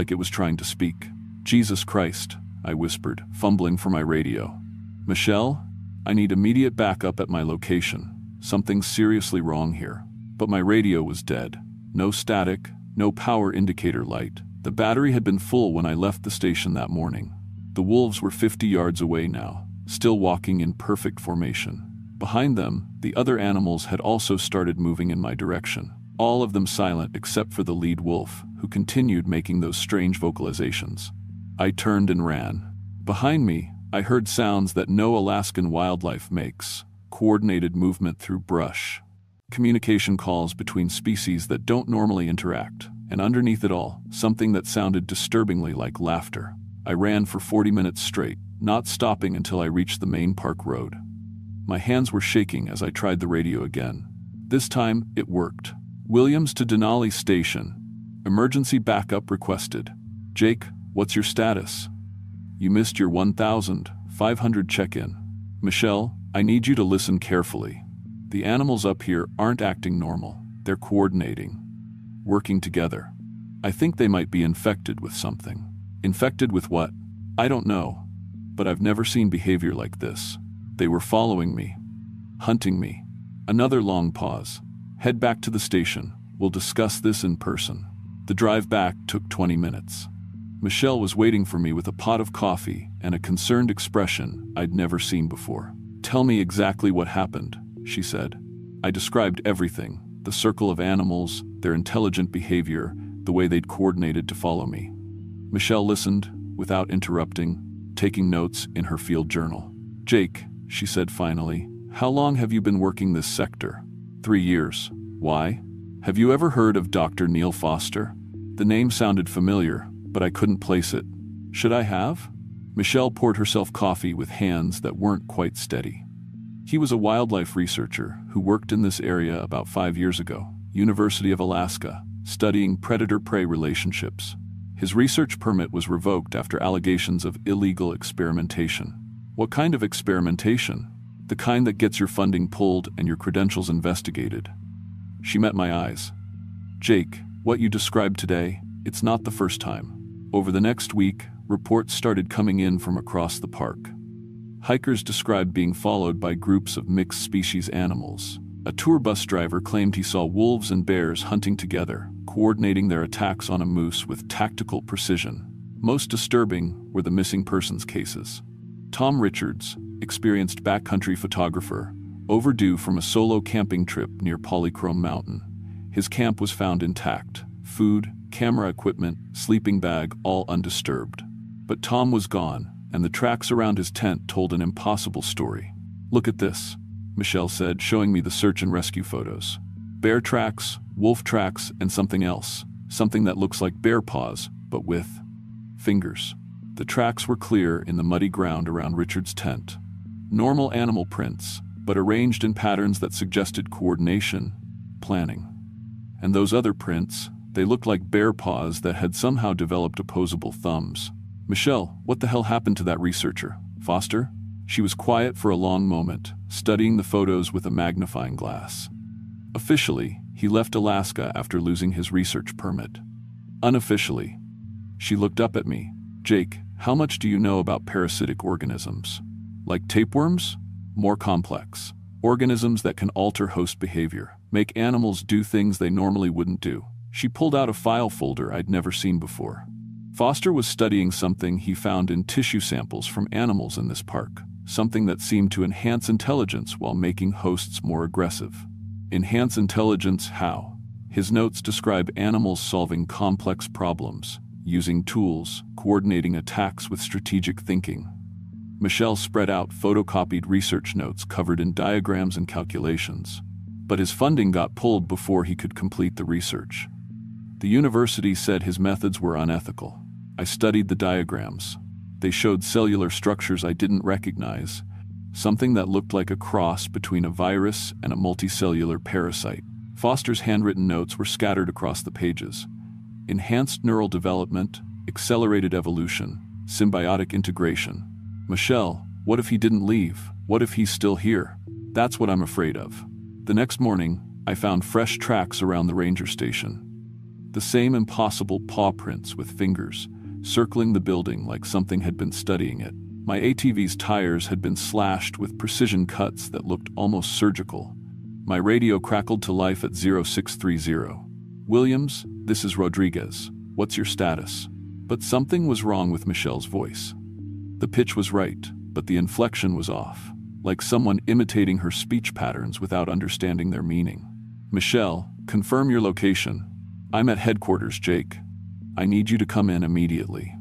it was trying to speak. Jesus Christ, I whispered, fumbling for my radio. Michelle, I need immediate backup at my location. Something's seriously wrong here. But my radio was dead. No static, no power indicator light. The battery had been full when I left the station that morning. The wolves were 50 yards away now, still walking in perfect formation. Behind them, the other animals had also started moving in my direction, all of them silent except for the lead wolf, who continued making those strange vocalizations. I turned and ran. Behind me, I heard sounds that no Alaskan wildlife makes: coordinated movement through brush, communication calls between species that don't normally interact, and underneath it all, something that sounded disturbingly like laughter. I ran for 40 minutes straight, not stopping until I reached the main park road. My hands were shaking as I tried the radio again. This time, it worked. Williams to Denali Station. Emergency backup requested. Jake, what's your status? You missed your 1,500 check-in. Michelle, I need you to listen carefully. The animals up here aren't acting normal. They're coordinating, working together. I think they might be infected with something. Infected with what? I don't know. But I've never seen behavior like this. They were following me, hunting me. Another long pause. Head back to the station. We'll discuss this in person. The drive back took 20 minutes. Michelle was waiting for me with a pot of coffee and a concerned expression I'd never seen before. Tell me exactly what happened, she said. I described everything: the circle of animals, their intelligent behavior, the way they'd coordinated to follow me. Michelle listened, without interrupting, taking notes in her field journal. Jake, she said finally, how long have you been working this sector? 3 years. Why? Have you ever heard of Dr. Neil Foster? The name sounded familiar, but I couldn't place it. Should I have? Michelle poured herself coffee with hands that weren't quite steady. He was a wildlife researcher who worked in this area about 5 years ago, University of Alaska, studying predator-prey relationships. His research permit was revoked after allegations of illegal experimentation. What kind of experimentation? The kind that gets your funding pulled and your credentials investigated. She met my eyes. Jake, what you described today, it's not the first time. Over the next week, reports started coming in from across the park. Hikers described being followed by groups of mixed-species animals. A tour bus driver claimed he saw wolves and bears hunting together, coordinating their attacks on a moose with tactical precision. Most disturbing were the missing persons cases. Tom Richards, experienced backcountry photographer, overdue from a solo camping trip near Polychrome Mountain. His camp was found intact: food, camera equipment, sleeping bag, all undisturbed. But Tom was gone, and the tracks around his tent told an impossible story. Look at this, Michelle said, showing me the search and rescue photos. Bear tracks, wolf tracks, and something else. Something that looks like bear paws, but with fingers. The tracks were clear in the muddy ground around Richard's tent. Normal animal prints, but arranged in patterns that suggested coordination, planning. And those other prints, they looked like bear paws that had somehow developed opposable thumbs. "Michelle, what the hell happened to that researcher? Foster?" She was quiet for a long moment, studying the photos with a magnifying glass. Officially, he left Alaska after losing his research permit. Unofficially. She looked up at me. "Jake, how much do you know about parasitic organisms? Like tapeworms? More complex. Organisms that can alter host behavior, make animals do things they normally wouldn't do." She pulled out a file folder I'd never seen before. Foster was studying something he found in tissue samples from animals in this park, something that seemed to enhance intelligence while making hosts more aggressive. Enhance intelligence how? His notes describe animals solving complex problems, using tools, coordinating attacks with strategic thinking. Michelle spread out photocopied research notes covered in diagrams and calculations. But his funding got pulled before he could complete the research. The university said his methods were unethical. I studied the diagrams. They showed cellular structures I didn't recognize, something that looked like a cross between a virus and a multicellular parasite. Foster's handwritten notes were scattered across the pages. Enhanced neural development, accelerated evolution, symbiotic integration. Michelle, what if he didn't leave? What if he's still here? That's what I'm afraid of. The next morning, I found fresh tracks around the ranger station. The same impossible paw prints with fingers, circling the building like something had been studying it. My ATV's tires had been slashed with precision cuts that looked almost surgical. My radio crackled to life at 0630. "Williams, this is Rodriguez. What's your status?" But something was wrong with Michelle's voice. The pitch was right, but the inflection was off, like someone imitating her speech patterns without understanding their meaning. "Michelle, confirm your location." "I'm at headquarters, Jake. I need you to come in immediately.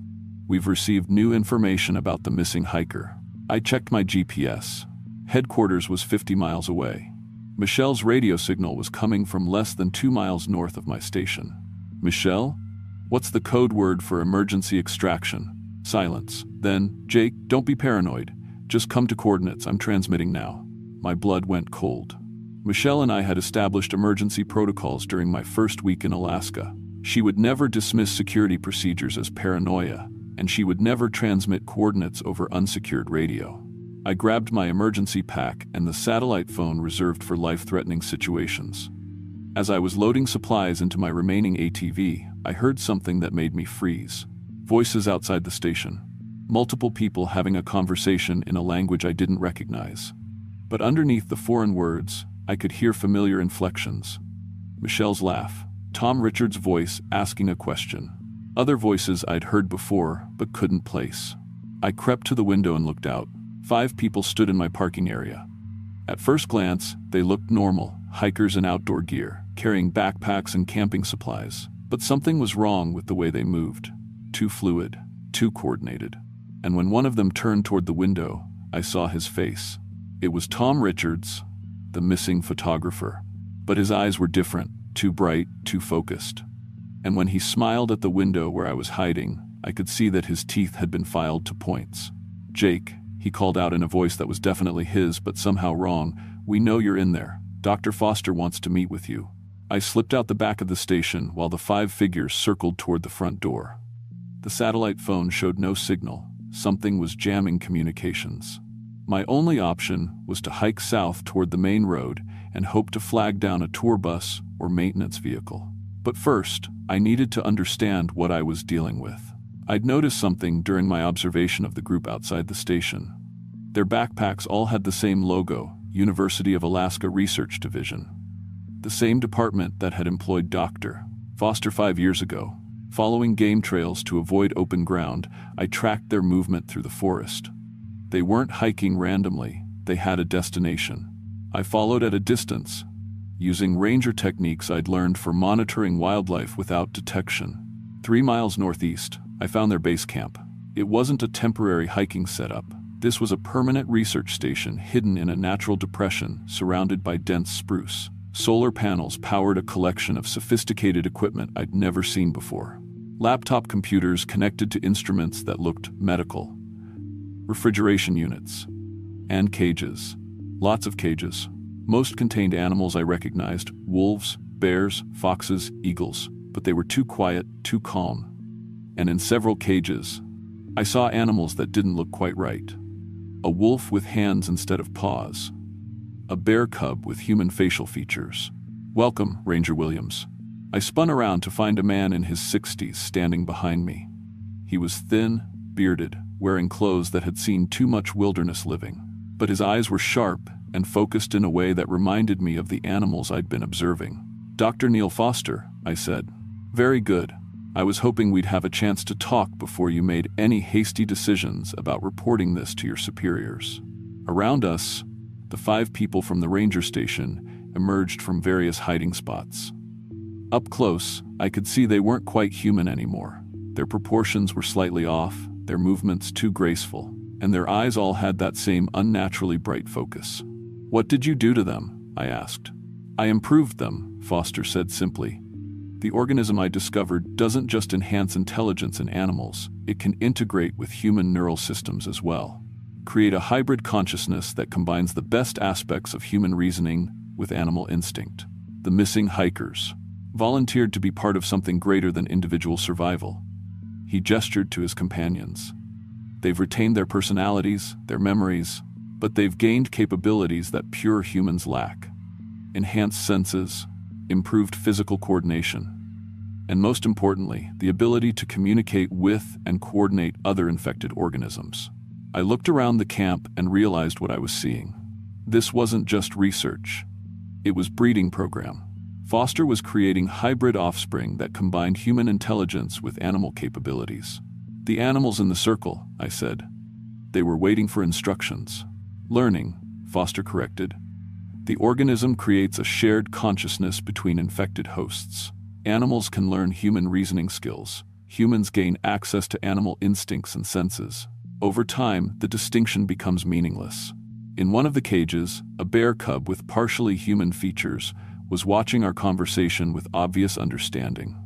We've received new information about the missing hiker." I checked my GPS. Headquarters was 50 miles away. Michelle's radio signal was coming from less than 2 miles north of my station. "Michelle? What's the code word for emergency extraction?" Silence. Then, "Jake, don't be paranoid. Just come to coordinates. I'm transmitting now." My blood went cold. Michelle and I had established emergency protocols during my first week in Alaska. She would never dismiss security procedures as paranoia, and she would never transmit coordinates over unsecured radio. I grabbed my emergency pack and the satellite phone reserved for life-threatening situations. As I was loading supplies into my remaining ATV, I heard something that made me freeze. Voices outside the station. Multiple people having a conversation in a language I didn't recognize. But underneath the foreign words, I could hear familiar inflections. Michelle's laugh. Tom Richards' voice asking a question. Other voices I'd heard before, but couldn't place. I crept to the window and looked out. 5 people stood in my parking area. At first glance, they looked normal, hikers in outdoor gear, carrying backpacks and camping supplies. But something was wrong with the way they moved. Too fluid, too coordinated. And when one of them turned toward the window, I saw his face. It was Tom Richards, the missing photographer. But his eyes were different, too bright, too focused. And when he smiled at the window where I was hiding, I could see that his teeth had been filed to points. "Jake," he called out in a voice that was definitely his but somehow wrong, "we know you're in there. Dr. Foster wants to meet with you." I slipped out the back of the station while the 5 figures circled toward the front door. The satellite phone showed no signal. Something was jamming communications. My only option was to hike south toward the main road and hope to flag down a tour bus or maintenance vehicle. But first, I needed to understand what I was dealing with. I'd noticed something during my observation of the group outside the station. Their backpacks all had the same logo, University of Alaska Research Division. The same department that had employed Dr. Foster 5 years ago. Following game trails to avoid open ground, I tracked their movement through the forest. They weren't hiking randomly, they had a destination. I followed at a distance, using ranger techniques I'd learned for monitoring wildlife without detection. 3 miles northeast, I found their base camp. It wasn't a temporary hiking setup. This was a permanent research station hidden in a natural depression surrounded by dense spruce. Solar panels powered a collection of sophisticated equipment I'd never seen before. Laptop computers connected to instruments that looked medical. Refrigeration units. And cages. Lots of cages. Most contained animals I recognized: wolves, bears, foxes, eagles, but they were too quiet, too calm. And in several cages, I saw animals that didn't look quite right. A wolf with hands instead of paws. A bear cub with human facial features. "Welcome, Ranger Williams." I spun around to find a man in his 60s standing behind me. He was thin, bearded, wearing clothes that had seen too much wilderness living. But his eyes were sharp and focused in a way that reminded me of the animals I'd been observing. "Dr. Neil Foster," I said. "Very good. I was hoping we'd have a chance to talk before you made any hasty decisions about reporting this to your superiors." Around us, the 5 people from the ranger station emerged from various hiding spots. Up close, I could see they weren't quite human anymore. Their proportions were slightly off, their movements too graceful, and their eyes all had that same unnaturally bright focus. "What did you do to them?" I asked. "I improved them," Foster said simply. "The organism I discovered doesn't just enhance intelligence in animals, it can integrate with human neural systems as well. Create a hybrid consciousness that combines the best aspects of human reasoning with animal instinct." The missing hikers volunteered to be part of something greater than individual survival. He gestured to his companions. "They've retained their personalities, their memories, but they've gained capabilities that pure humans lack. Enhanced senses, improved physical coordination, and most importantly, the ability to communicate with and coordinate other infected organisms." I looked around the camp and realized what I was seeing. This wasn't just research. It was breeding program. Foster was creating hybrid offspring that combined human intelligence with animal capabilities. "The animals in the circle," I said. "They were waiting for instructions." "Learning," Foster corrected. "The organism creates a shared consciousness between infected hosts. Animals can learn human reasoning skills. Humans gain access to animal instincts and senses. Over time, the distinction becomes meaningless." In one of the cages, a bear cub with partially human features was watching our conversation with obvious understanding.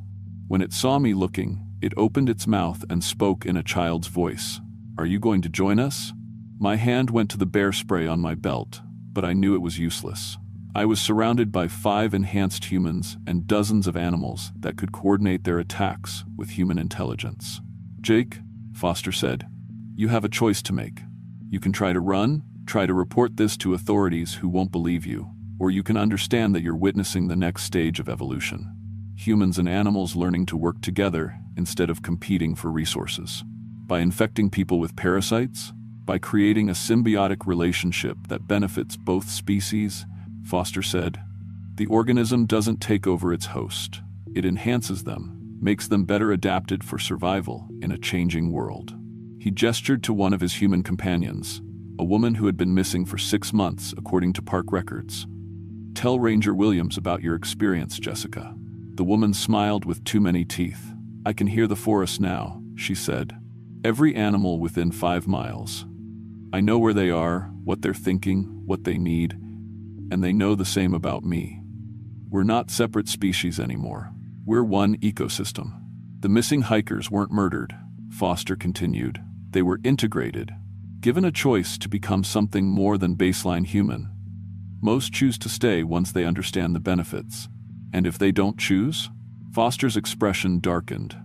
When it saw me looking, it opened its mouth and spoke in a child's voice. "Are you going to join us?" My hand went to the bear spray on my belt, but I knew it was useless. I was surrounded by 5 enhanced humans and dozens of animals that could coordinate their attacks with human intelligence. "Jake," Foster said, "you have a choice to make. You can try to run, try to report this to authorities who won't believe you, or you can understand that you're witnessing the next stage of evolution. Humans and animals learning to work together instead of competing for resources. By infecting people with parasites, by creating a symbiotic relationship that benefits both species," Foster said. "The organism doesn't take over its host. It enhances them, makes them better adapted for survival in a changing world." He gestured to one of his human companions, a woman who had been missing for 6 months according to park records. "Tell Ranger Williams about your experience, Jessica." The woman smiled with too many teeth. "I can hear the forest now," she said. "Every animal within 5 miles. I know where they are, what they're thinking, what they need, and they know the same about me. We're not separate species anymore. We're one ecosystem." "The missing hikers weren't murdered," Foster continued. "They were integrated, given a choice to become something more than baseline human. Most choose to stay once they understand the benefits. And if they don't choose?" Foster's expression darkened.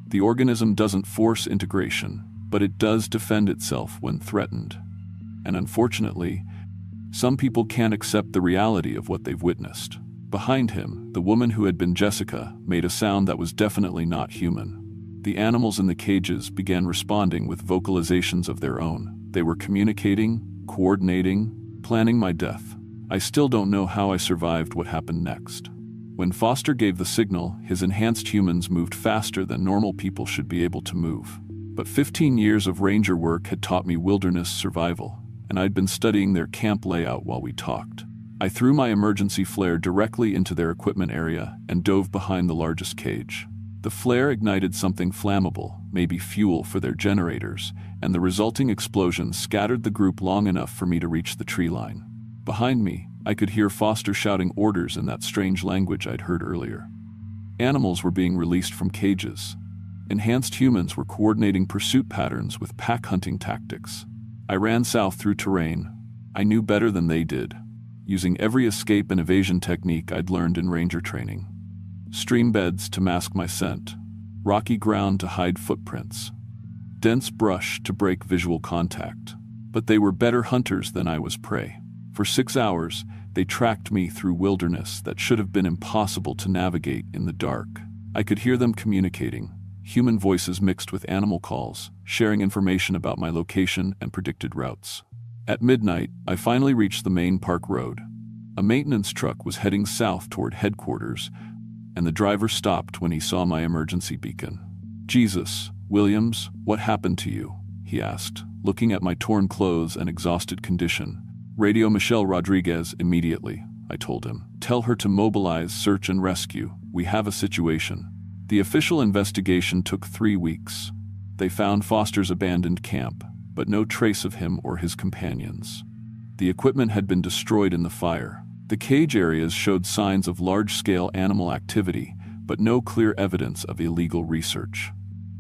"The organism doesn't force integration, but it does defend itself when threatened. And unfortunately, some people can't accept the reality of what they've witnessed." Behind him, the woman who had been Jessica made a sound that was definitely not human. The animals in the cages began responding with vocalizations of their own. They were communicating, coordinating, planning my death. I still don't know how I survived what happened next. When Foster gave the signal, his enhanced humans moved faster than normal people should be able to move. But 15 years of ranger work had taught me wilderness survival, and I'd been studying their camp layout while we talked. I threw my emergency flare directly into their equipment area and dove behind the largest cage. The flare ignited something flammable, maybe fuel for their generators, and the resulting explosion scattered the group long enough for me to reach the tree line. Behind me, I could hear Foster shouting orders in that strange language I'd heard earlier. Animals were being released from cages. Enhanced humans were coordinating pursuit patterns with pack hunting tactics. I ran south through terrain I knew better than they did, using every escape and evasion technique I'd learned in ranger training. Stream beds to mask my scent, rocky ground to hide footprints, dense brush to break visual contact. But they were better hunters than I was prey. For 6 hours, they tracked me through wilderness that should have been impossible to navigate in the dark. I could hear them communicating, human voices mixed with animal calls, sharing information about my location and predicted routes. At midnight, I finally reached the main park road. A maintenance truck was heading south toward headquarters, and the driver stopped when he saw my emergency beacon. "Jesus, Williams, what happened to you?" he asked, looking at my torn clothes and exhausted condition. "Radio Michelle Rodriguez immediately," I told him. "Tell her to mobilize search and rescue. We have a situation." The official investigation took 3 weeks. They found Foster's abandoned camp, but no trace of him or his companions. The equipment had been destroyed in the fire. The cage areas showed signs of large-scale animal activity, but no clear evidence of illegal research.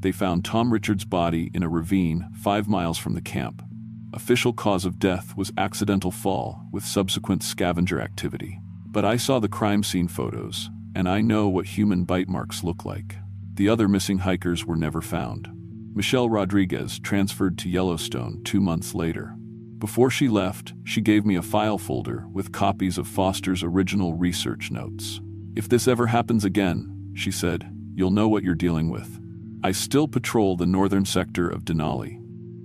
They found Tom Richards' body in a ravine 5 miles from the camp. Official cause of death was accidental fall with subsequent scavenger activity. But I saw the crime scene photos, and I know what human bite marks look like. The other missing hikers were never found. Michelle Rodriguez transferred to Yellowstone 2 months later. Before she left, she gave me a file folder with copies of Foster's original research notes. "If this ever happens again," she said, "you'll know what you're dealing with." I still patrol the northern sector of Denali.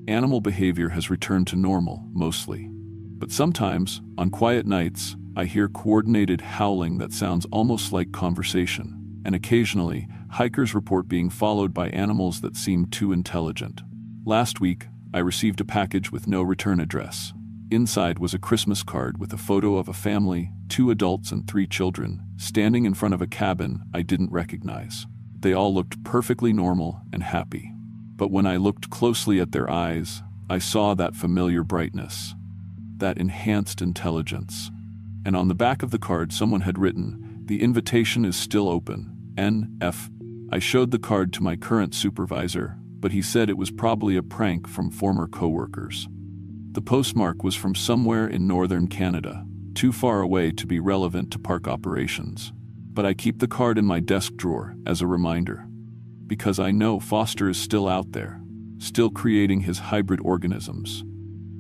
Animal behavior has returned to normal, mostly. But sometimes, on quiet nights, I hear coordinated howling that sounds almost like conversation. And occasionally, hikers report being followed by animals that seem too intelligent. Last week, I received a package with no return address. Inside was a Christmas card with a photo of a family, 2 adults and 3 children, standing in front of a cabin I didn't recognize. They all looked perfectly normal and happy. But when I looked closely at their eyes, I saw that familiar brightness, that enhanced intelligence. And on the back of the card someone had written, "The invitation is still open, N.F." I showed the card to my current supervisor, but he said it was probably a prank from former coworkers. The postmark was from somewhere in northern Canada, too far away to be relevant to park operations. But I keep the card in my desk drawer as a reminder. Because I know Foster is still out there, still creating his hybrid organisms,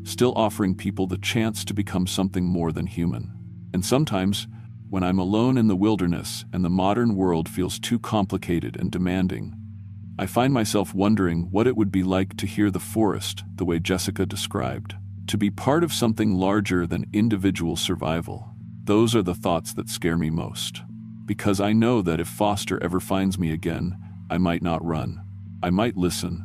still offering people the chance to become something more than human. And sometimes, when I'm alone in the wilderness and the modern world feels too complicated and demanding, I find myself wondering what it would be like to hear the forest the way Jessica described, to be part of something larger than individual survival. Those are the thoughts that scare me most. Because I know that if Foster ever finds me again, I might not run. I might listen,